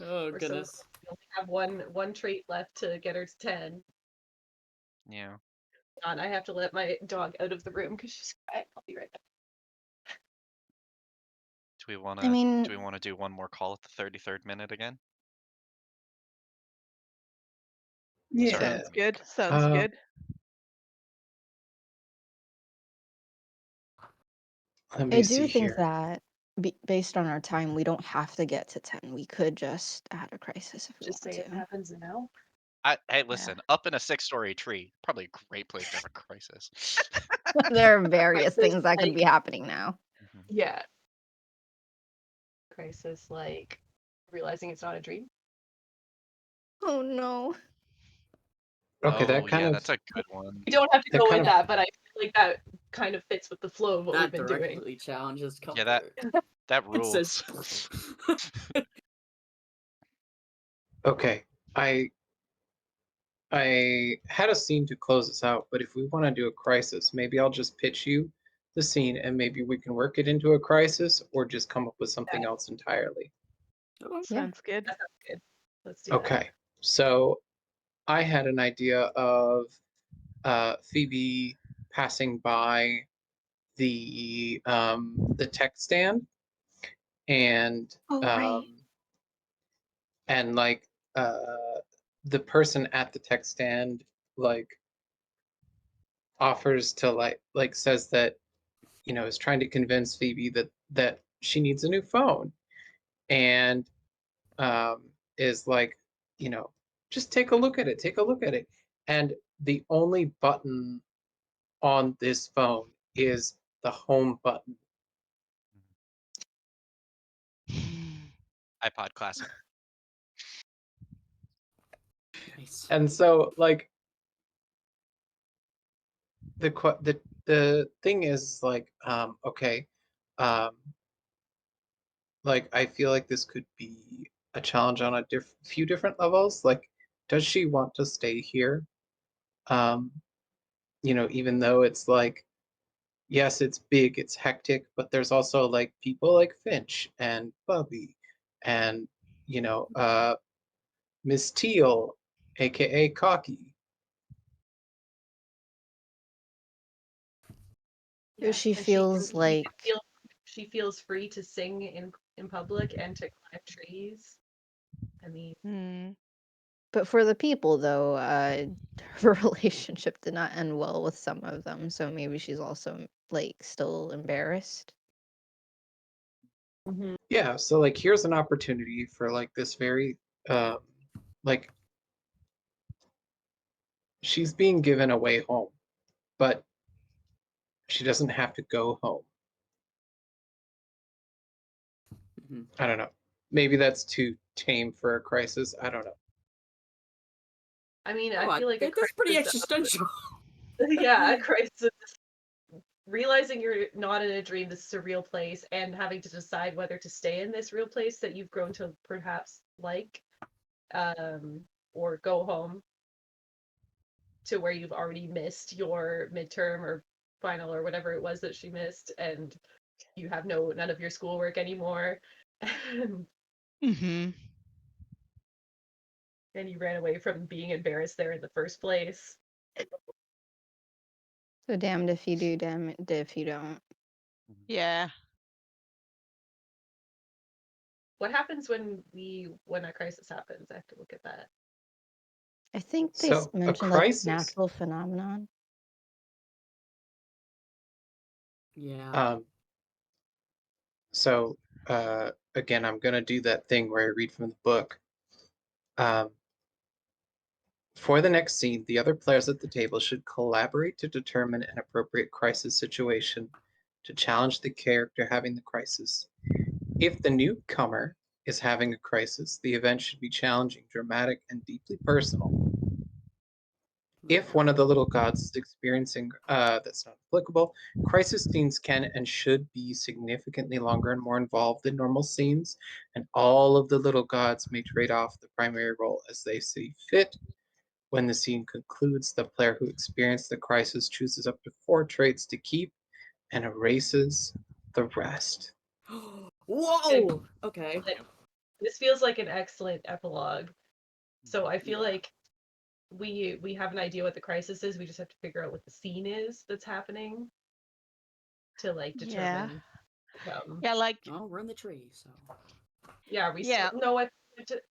Oh we're so goodness. we only have one trait left to get her to 10. Yeah. And I have to let my dog out of the room because she's crying. I'll be right back. Do we I mean, wanna do one more call at the 33rd minute again? Yeah. Sounds good. Sounds good. Let I me do see think here. that based on our time, we don't have to get to 10. We could just add a crisis if we Just want say it to. happens now. Hey, listen, up in a 6-story tree, probably a great place to have a crisis. There are various Crisis, things that could be like, happening now. yeah. Crisis, like realizing it's not a dream. Oh no. Okay, Oh, that kind yeah, of that's a good one. We don't have to that go kind with of that, but I feel like that kind of fits with the flow of what we've That been doing. directly challenges Yeah, comfort. that It says rules. okay. I had a scene to close us out, but if we want to do a crisis, maybe I'll just pitch you the scene and maybe we can work it into a crisis or just come up with something Yeah, else entirely. Okay. Yeah. Sounds good. that sounds good. Let's do that. Okay. So I had an idea of Phoebe passing by the tech stand and Oh, right. and like the person at the tech stand like offers to like says that is trying to convince Phoebe that she needs a new phone and um is like you know just take a look at it and the only button on this phone is the home button. iPod Classic. Nice. And so like the thing is like okay um like I feel like this could be a challenge on a few different levels. Like, does she want to stay here? Um, even though it's like, yes, it's big, it's hectic, but there's also like people like Finch and Bubby and you know, uh Miss Teal, aka Cocky. So Yeah, she and feels like she feels free to sing in public and to climb trees. I mean, but for the people though, her relationship did not end well with some of them, so maybe she's also like still embarrassed. Yeah, so like here's an opportunity for like this very um like she's being given a way home, but she doesn't have to go home. Mhm. I don't know. Maybe that's too tame for a crisis. I don't know. I mean, Oh, I feel like a that's pretty crisis. existential. Yeah, a crisis. Realizing you're not in a dream, this is a real place, and having to decide whether to stay in this real place that you've grown to perhaps like, um, or go home to where you've already missed your midterm or final or whatever it was that she missed, and you have none of your schoolwork anymore. Mm-hmm. And you ran away from being embarrassed there in the first place. So damned if you do, damned if you don't. Yeah. What happens when a crisis happens? I have to look at that. I think they So a mentioned like crisis, natural phenomenon. Yeah. um, so again, I'm gonna do that thing where I read from the book. Um, for the next scene, the other players at the table should collaborate to determine an appropriate crisis situation to challenge the character having the crisis. If the newcomer is having a crisis, the event should be challenging, dramatic, and deeply personal. If one of the little gods is experiencing that's not applicable, crisis scenes can and should be significantly longer and more involved than normal scenes, and all of the little gods may trade off the primary role as they see fit. When the scene concludes, the player who experienced the crisis chooses up to 4 traits to keep and erases the rest. Whoa! Okay. This feels like an excellent epilogue. So Mhm. I feel Yeah. like we have an idea what the crisis is. We just have to figure out what the scene is that's happening to like Yeah. determine. Yeah, like Oh, we're in the tree, so. Yeah, we yeah. still no.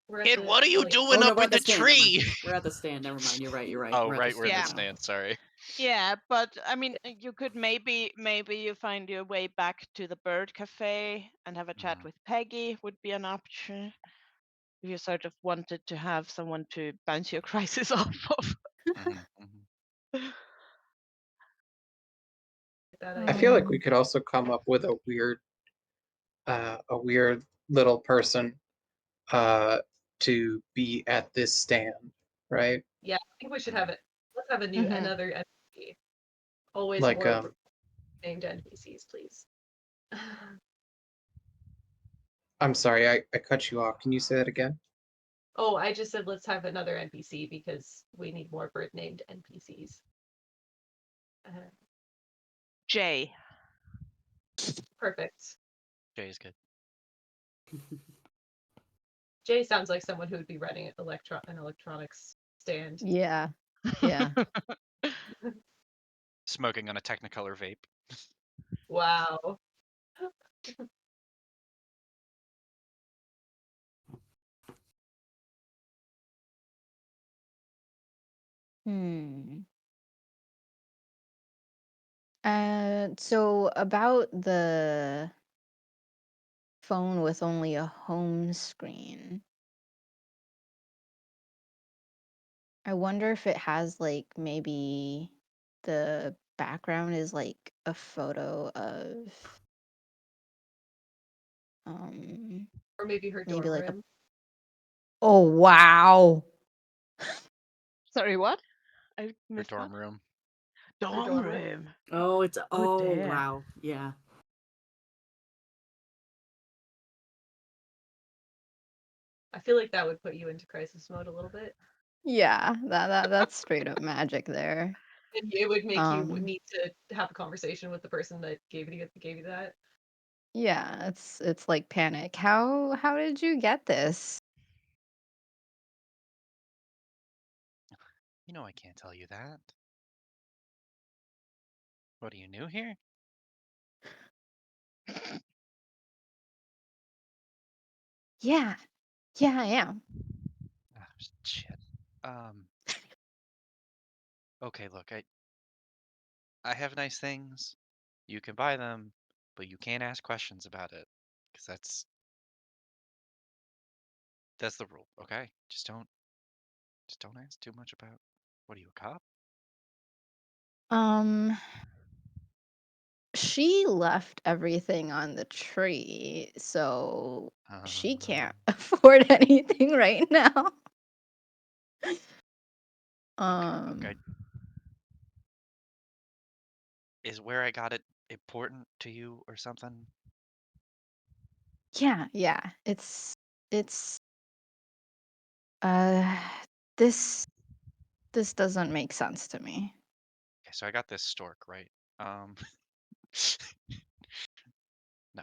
We're at Kid, the what are you like. doing Oh no, up we're in at the the stand. Never mind. tree? We're at the stand. Never mind. You're right. You're right. Oh, We're at the right, we're in the Yeah. stand now. stand. Sorry. Yeah, but I mean, you could maybe you find your way back to the bird cafe and have a chat Mhm, with Peggy would be an option. If you sort of wanted to have someone to bounce your crisis off of. mhm, mhm. That I idea. feel like we Um, could also come up with a weird little person uh, to be at this stand, right? Yeah, I think we should have Mhm. it. Let's have Hmm. another NPC. Always Like, more named NPCs, please. I'm sorry, I cut you off. Can you say that again? Oh, I just said let's have another NPC because we need more bird named NPCs. Uh, Jay. perfect. Jay's good. Jay sounds like someone who would be running an electronics stand. yeah. Yeah. Smoking on a Technicolor vape. Wow. Hmm. So about the phone with only a home screen, I wonder if it has like maybe the background is like a photo of um Or maybe her maybe dorm like a room. oh wow. Sorry, what? I Her missed that. dorm room. Her Dorm dorm room. room. Oh, it's Oh oh dear. wow. Yeah. I feel like that would put you into crisis mode a little bit. Yeah, that's straight up magic there. And it would make you Um need to have a conversation with the person that gave you that. yeah, it's like panic. How did you get this? You know I can't tell you that. What are you new here? Yeah. Yeah, I am. Ah, shit. Um. Okay, look, I have nice things. You can buy them, but you can't ask questions about it, because that's the rule. Okay, just don't ask too much about. What are you, a cop? Um she left everything on the tree, so she can't Um. afford anything right now. Okay, look, Um, is where I got it important to you or something? yeah, yeah. It's uh this this doesn't make sense to me. Okay, so I got this stork, right? Um. No,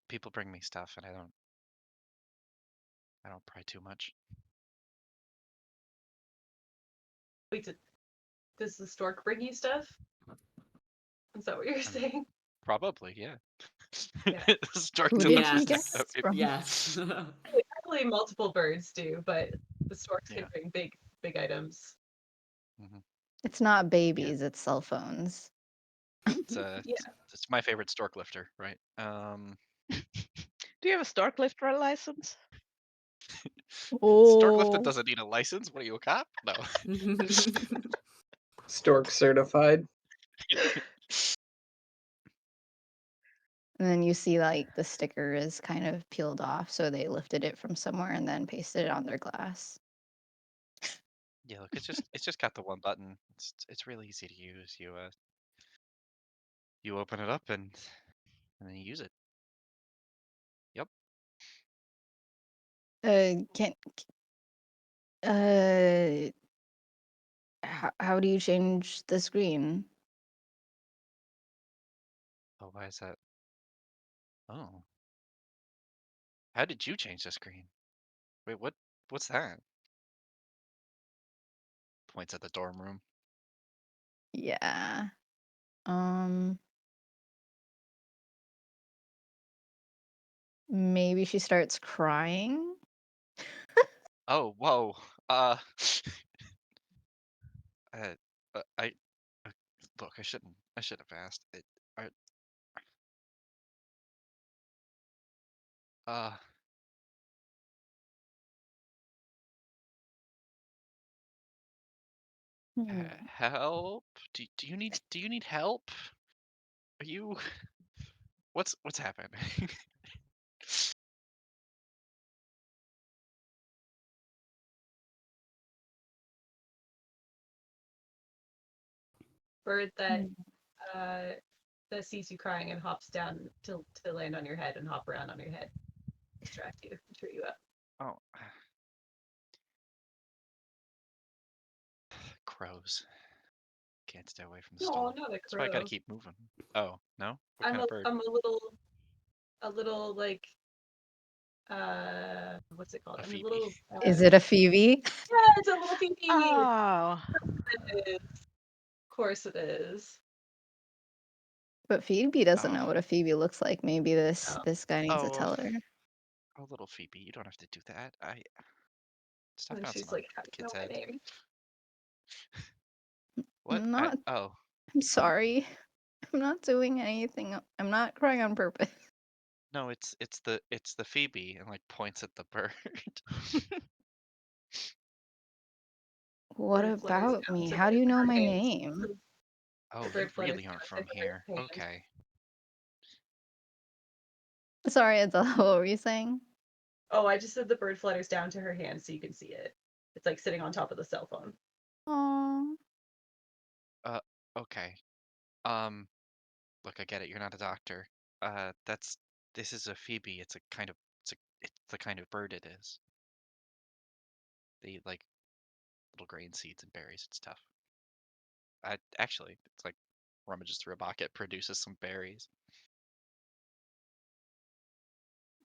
people bring me stuff, and I don't pry too much. Wait, does the stork bring you stuff? Is that what you're I mean, saying? probably, yeah. Yeah. Stork Who did knows she his get Yes. pickup. this from? Yes. Actually, multiple birds do, but the storks can Yeah. bring big items. Hmm. It's not Yeah. babies, it's cell phones. It's Yeah. it's my favorite stork lifter, right? Do you have a stork lifter license? Stork lifter Oh. doesn't need a license. What are you, a cop? No. Stork certified. And then you see like the sticker is kind of peeled off, so they lifted it from somewhere and then pasted it on their glass. Yeah, look, it's just got the one button. It's really easy to use. You open it up and then you use it. Yep. Can uh how do you change the screen? Oh, why is that? Oh, how did you change the screen? Wait, what's that? Points at the dorm room. Yeah. Um Maybe she starts crying. Oh, whoa. Uh, uh, I uh, look. I should have asked. I, uh, Hmm. help? Do you need help? Are you? What's happening? Bird Hmm. uh, that sees you crying and hops down to land on your head and hop around on your head, distract you, cheer you up. Oh, crows. Can't stay away from the No, stall. not a That's why I gotta crow. keep moving. Oh, no? What I'm kind a of bird? I'm a little like what's it called? A I'm a phoebe. little Is it a Phoebe? yeah, it's a little phoebe. Oh, It is. Of course it is. But Phoebe doesn't Oh, know what a Phoebe looks like. Maybe this Oh, this guy needs to oh, tell her. oh, little Phoebe, you don't have to do that. I stop and bouncing she's on like, how do you know kids' my heads. name? What? I'm not Oh, I'm sorry. I'm not doing anything. I'm not crying on purpose. no, it's the Phoebe, and like points at the bird. What Bird flutters about down me? to How do you know her my hand. name? Oh, The you bird flutters really aren't down to from here. her hand. Okay. Sorry, Adele, what were you saying? Oh, I just said the bird flutters down to her hand so you can see it. It's like sitting on top of the cell phone. Oh, Uh, okay. Um, look, I get it. You're not a doctor. This is a Phoebe. It's the kind of bird it is. They eat like little grain seeds and berries. It's tough. It's like rummages through a bucket, produces some berries.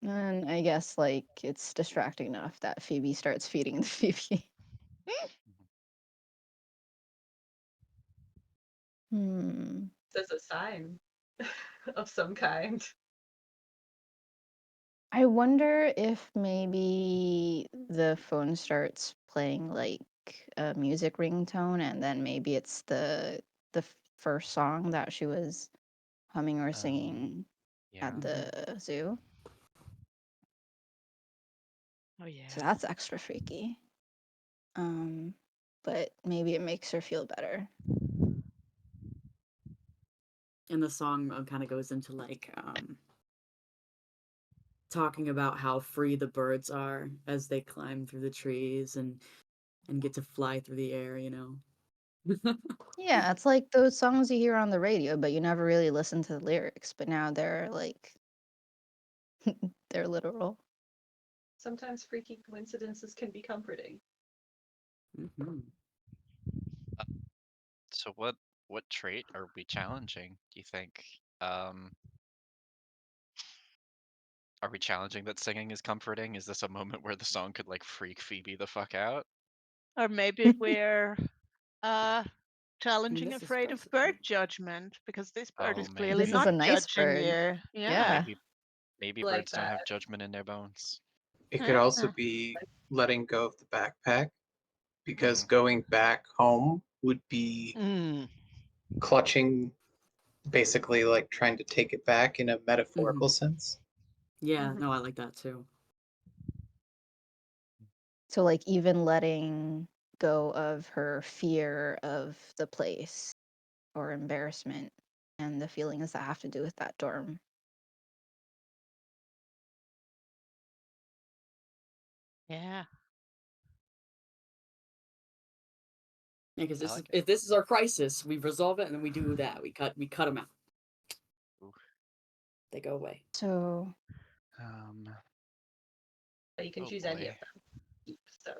and I guess like it's distracting enough that Phoebe starts feeding the Phoebe. Mhm. Hmm. Says a sign of some kind. I wonder if maybe the phone starts playing like a music ringtone, and then maybe it's the first song that she was humming or Oh, singing at yeah. Mhm. the zoo. oh So yeah. that's extra freaky. Um, but maybe it makes her feel better. And the song kind of goes into like talking about how free the birds are as they climb through the trees and get to fly through the air, you know. Yeah, it's like those songs you hear on the radio, but you never really listen to the lyrics. But now they're like they're literal. Sometimes freaky coincidences can be comforting. Mhm. Uh, so what trait are we challenging, do you think? Um, are we challenging that singing is comforting? Is this a moment where the song could like freak Phoebe the fuck out? Or maybe we're uh challenging this is afraid of crisis. bird judgment because this bird Oh is man, clearly This is not a nice judging bird. you. Yeah. maybe Like birds don't have that. judgment in their bones. It could Yeah. also be letting go of the backpack because Mhm. going back home would be Mm. clutching, basically like trying to take it back in a metaphorical sense. Yeah, Mhm. no, I like that too. So, like, even letting go of her fear of the place or embarrassment and the feelings that have to do with that dorm. Yeah. Yeah, because I this is like it. if this is our crisis, we resolve it and then we do that. We cut them out. Ooh. They go away. So, Um. But you can Oh choose any of boy. them. So it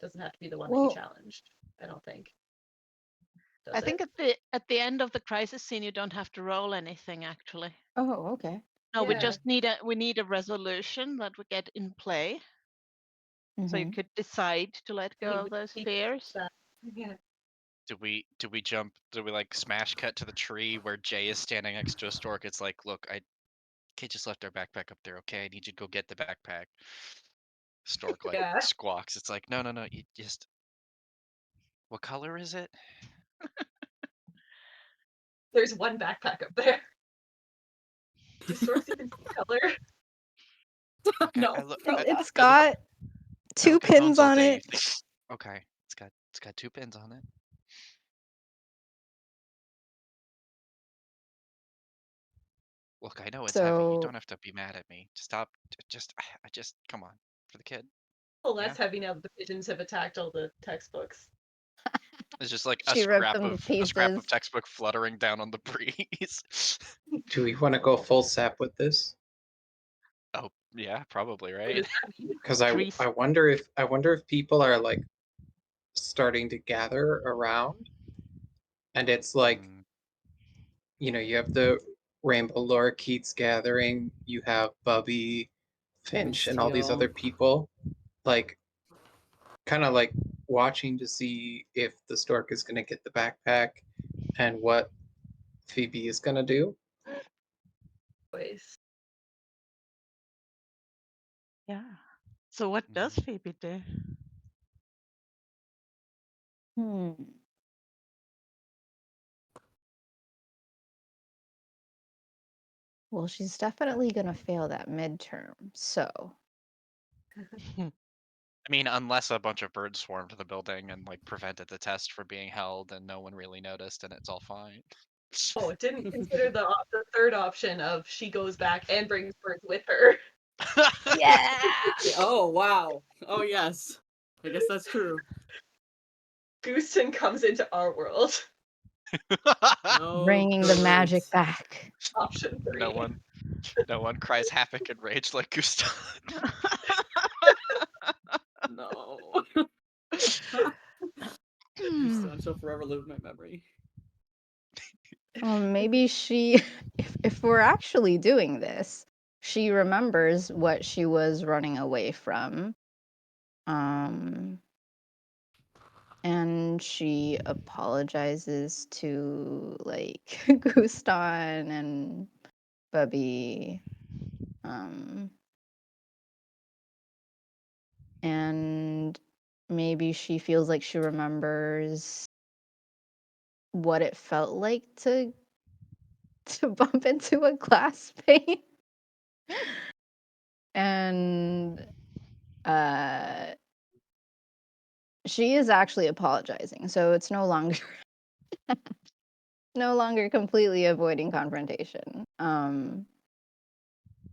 doesn't have to be the one that you well, challenged, I don't think. I Does think it? at the end of the crisis scene, you don't have to roll anything actually. oh, okay. No, we Yeah. just need a resolution that we get in play, so you Mm-hmm. could decide to let go Any of those whiskey fears. that- Yeah. Do we jump? Do we like smash cut to the tree where Jay is standing next to a stork? It's like, look, Kate just left our backpack up there. Okay, I need you to go get the backpack. Stork like Yeah. squawks. It's like, no, you just. What color is it? There's one backpack up there. Do storks even see color? Okay, I No, look. probably not. It's I look. got I two look at bones pins all on day. You it. think? Okay, it's got 2 pins on it. Look, I know it's heavy. You So, don't have to be mad at me. Stop. I just come on for the kid. Well, Yeah, less heavy now that the pigeons have attacked all the textbooks. it's just like she ripped them to a scrap pieces. of textbook fluttering down on the breeze. Do we want to go full sap with this? Oh yeah, probably What right. does that mean? Because Trees. I wonder if people are like starting to gather around, and it's like, Mm, you have the Rainbow Lorikeets gathering, you have Bubby, Finch, and all these Bestial. other people, like kind of like watching to see if the stork is going to get the backpack and what Phoebe is going to do. Boys. Yeah. So what does mm. Phoebe do? Hmm. Well, she's definitely going to fail that midterm. So, I mean, unless a bunch of birds swarmed the building and like prevented the test from being held, and no one really noticed, and it's all fine. Oh, it didn't consider the third option of she goes back and brings birds with her. yeah. Oh wow. Oh yes. I guess that's true. Gooston comes into our world. Oh Bringing the great. magic back. Option no 3. one, no one cries havoc and rage like Gustav. No. Gustav shall forever live in my memory. Maybe she, if we're actually doing this, she remembers what she was running away from. And she apologizes to like Guston and Bubby. And maybe she feels like she remembers what it felt like to bump into a glass pane. And she is actually apologizing, so it's no longer no longer completely avoiding confrontation.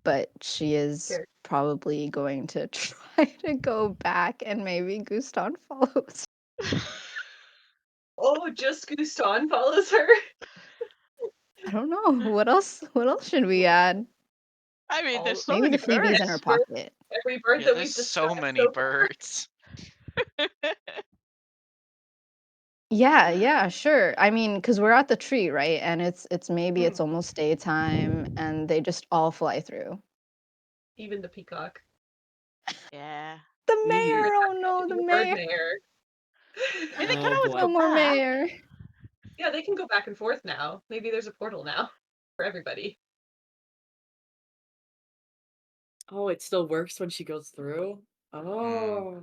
But she is Scared. probably going to try to go back, and maybe Guston follows. Oh, just Guston follows her. I don't know. What else? What else should we add? I mean, there's All so Maybe many the Phoebe's in her birds. pocket. every bird Yeah, that there's we've so described many so far. birds. Yeah, sure. I mean, because we're at the tree, right? And it's maybe it's Hmm. almost daytime, and they just all fly through. Even the peacock. Yeah. The You're mayor! gonna Oh have to no, be the a bird mayor! mayor. I mean, they can Oh always No go boy. more back. mayor. Yeah, they can go back and forth now. Maybe there's a portal now for everybody. Oh, it still works when she goes through? Mm. Oh.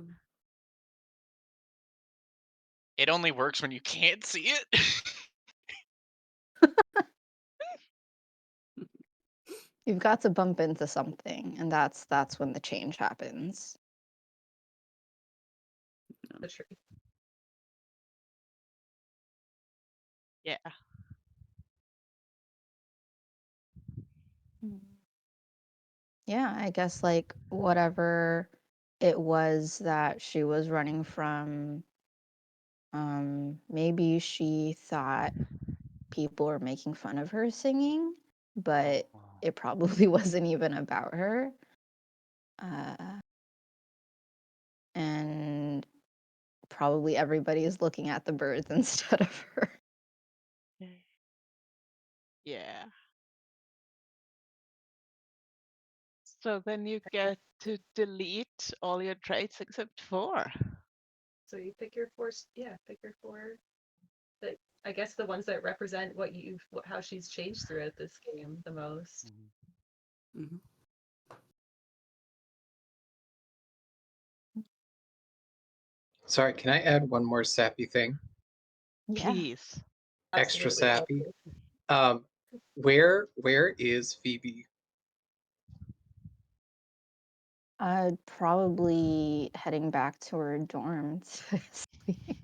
It only works when you can't see it. You've got to bump into something, and that's when the change happens. The tree. Yeah. Mm. Yeah, I guess like whatever it was that she was running from, maybe she thought people were making fun of her singing, but Oh. it probably wasn't even about her. Uh, and probably everybody is looking at the birds instead of her. Yeah. So then you get to delete all your traits except 4. So you pick your four. Yeah, pick your four. That I guess the ones that represent how she's changed throughout this game the most. Mhm. Mhm. Sorry, can I add one more sappy thing? Yeah. Please. Extra Absolutely. sappy. Where is Phoebe? Probably heading back to her dorm to sleep.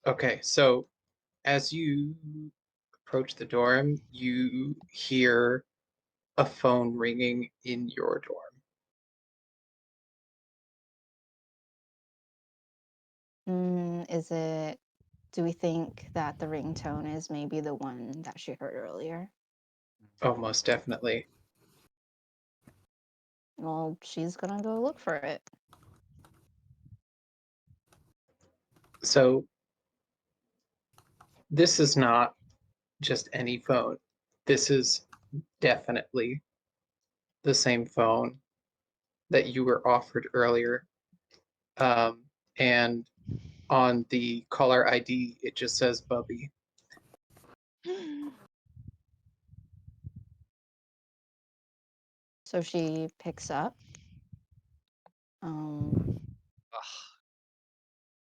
Okay, so as you approach the dorm, you hear a phone ringing in your dorm. Is it, do we think that the ringtone is maybe the one that she heard earlier? Oh, most definitely. Well, she's gonna go look for it. So this is not just any phone. This is definitely the same phone that you were offered earlier. Um, and on the caller ID, it just says Bubby. So she picks up. Um, Ugh,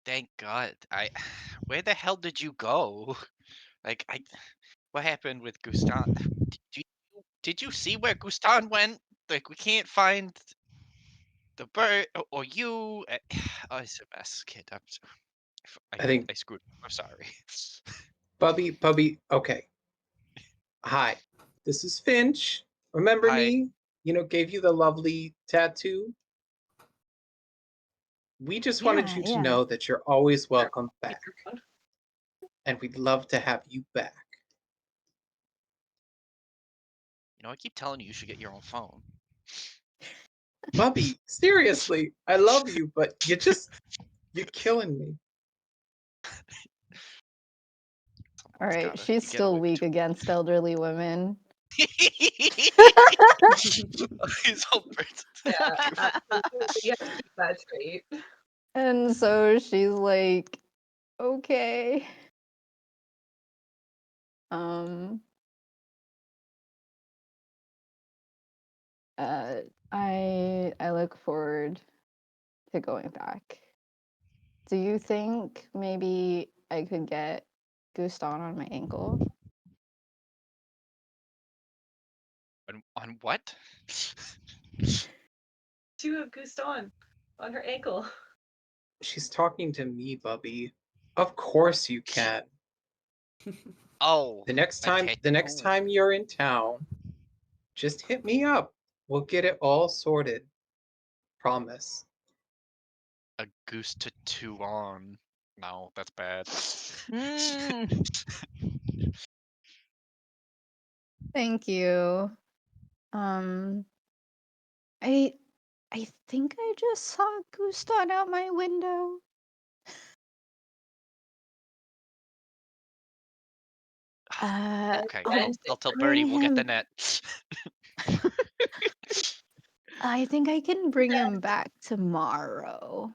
thank God. Where the hell did you go? Like, what happened with Gustan? Did you see where Gustan went? Like, we can't find the bird or you. Oh, it's a mess, kid. I think I screwed up. I'm sorry. Bubby. Okay. Hi, this is Finch. Remember Hi. me? Gave you the lovely tattoo. We just wanted yeah, you to yeah. know that you're always Their welcome back, microphone. and we'd love to have you back. I keep telling you should get your own phone. Bubby, seriously, I love you, but you're killing me. All Someone's right, gotta she's get still away weak too. against elderly women. His whole birds. Yeah, absolutely. You have to keep that straight. And so she's like, okay. Um, uh, I look forward to going back. Do you think maybe I could get Guston on my ankle? On what? Two have Guston on her ankle. She's talking to me, Bubby. Of course you can. Oh, The next a time the next tattoo. time you're in town, just hit me up. We'll get it all sorted. Promise. A goose tattoo on. No, that's bad. Mm. Thank you. Um, I I think I just saw Guston out my window. Okay, I'll I'll tell Birdie bring we'll get the him. net. I think I can bring him back tomorrow.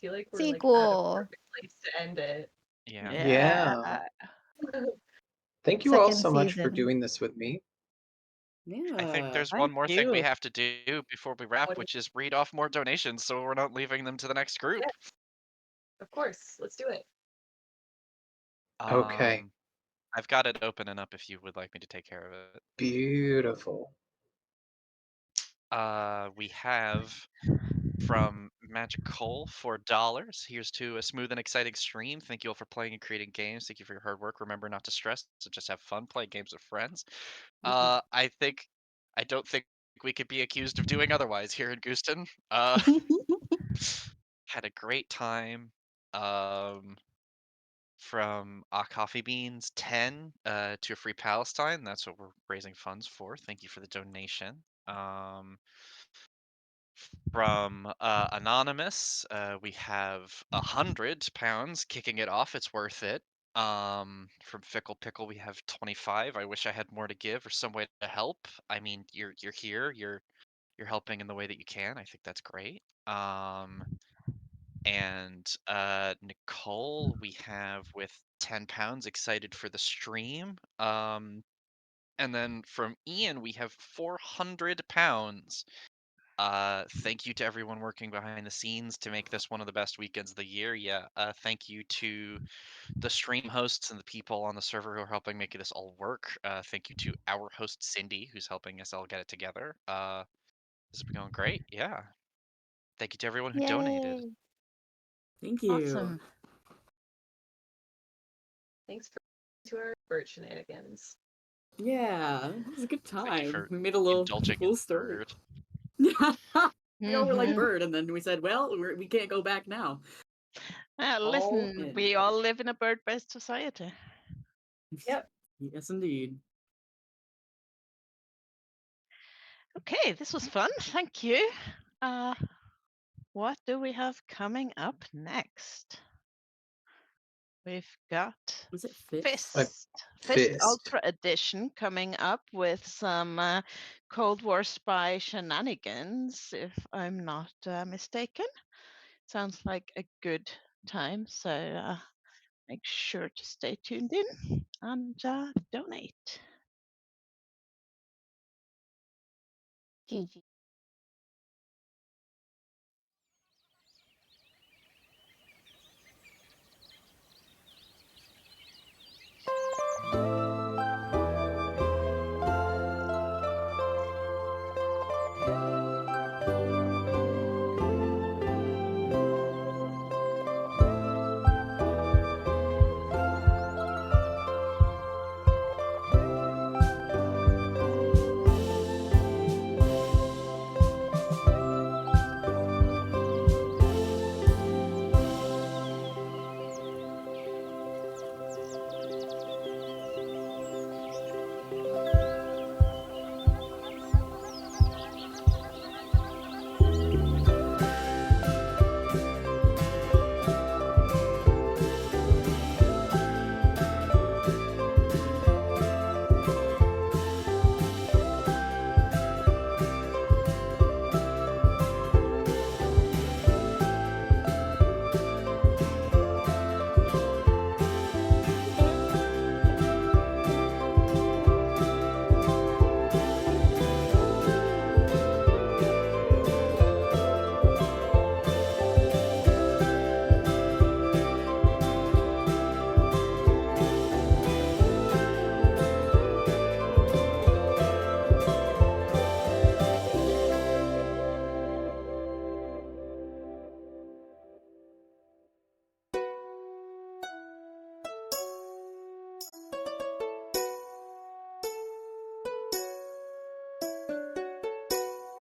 feel like we're like at a Sequel. perfect place to end it. Yeah. Yeah. Yeah. Thank you all Second so much for season. doing this with me. I think Yeah. there's one Thank more thing we you. have to do before we wrap, What which is read off more donations so we're not leaving them to the next group. Yeah, of course. Let's do it. Okay. Um, I've got it open and up if you would like me to take care of it. Beautiful. We have from Magic Cole $4. Here's to a smooth and exciting stream. Thank you all for playing and creating games. Thank you for your hard work. Remember not to stress, so just have fun, play games with friends. I don't think we could be accused of doing otherwise here in Gooston. Had a great time. Um, from Coffee Beans 10 to a Free Palestine. That's what we're raising funds for. Thank you for the donation. From Anonymous, we have £100 kicking it off. It's worth it. From Fickle Pickle, we have 25. I wish I had more to give or some way to help. I mean, you're here. You're helping in the way that you can. I think that's great. And Nicole, we have with £10, excited for the stream. And then from Ian, we have £400. Thank you to everyone working behind the scenes to make this one of the best weekends of the year. Yeah. Thank you to the stream hosts and the people on the server who are helping make this all work. Thank you to our host Cindy, who's helping us all get it together. This has been going great. Yeah. Thank you to everyone who donated. Yay. Thank you. Awesome. Thanks for to our bird shenanigans. Yeah, it was a good Thank you time. for We made a little indulging full in story. Bird. We all were like Mm-hmm. Bird, and then we said, well, we can't go back now. All Listen, in. we all live in a bird-based society. Yep. Yes, indeed. Okay, this was fun. Thank you. What do we have coming up next? We've got Was it Fist? Fist. Fist Fist. Ultra Edition coming up with some Cold War spy shenanigans, if I'm not mistaken. Sounds like a good time, so make sure to stay tuned in and donate. GG.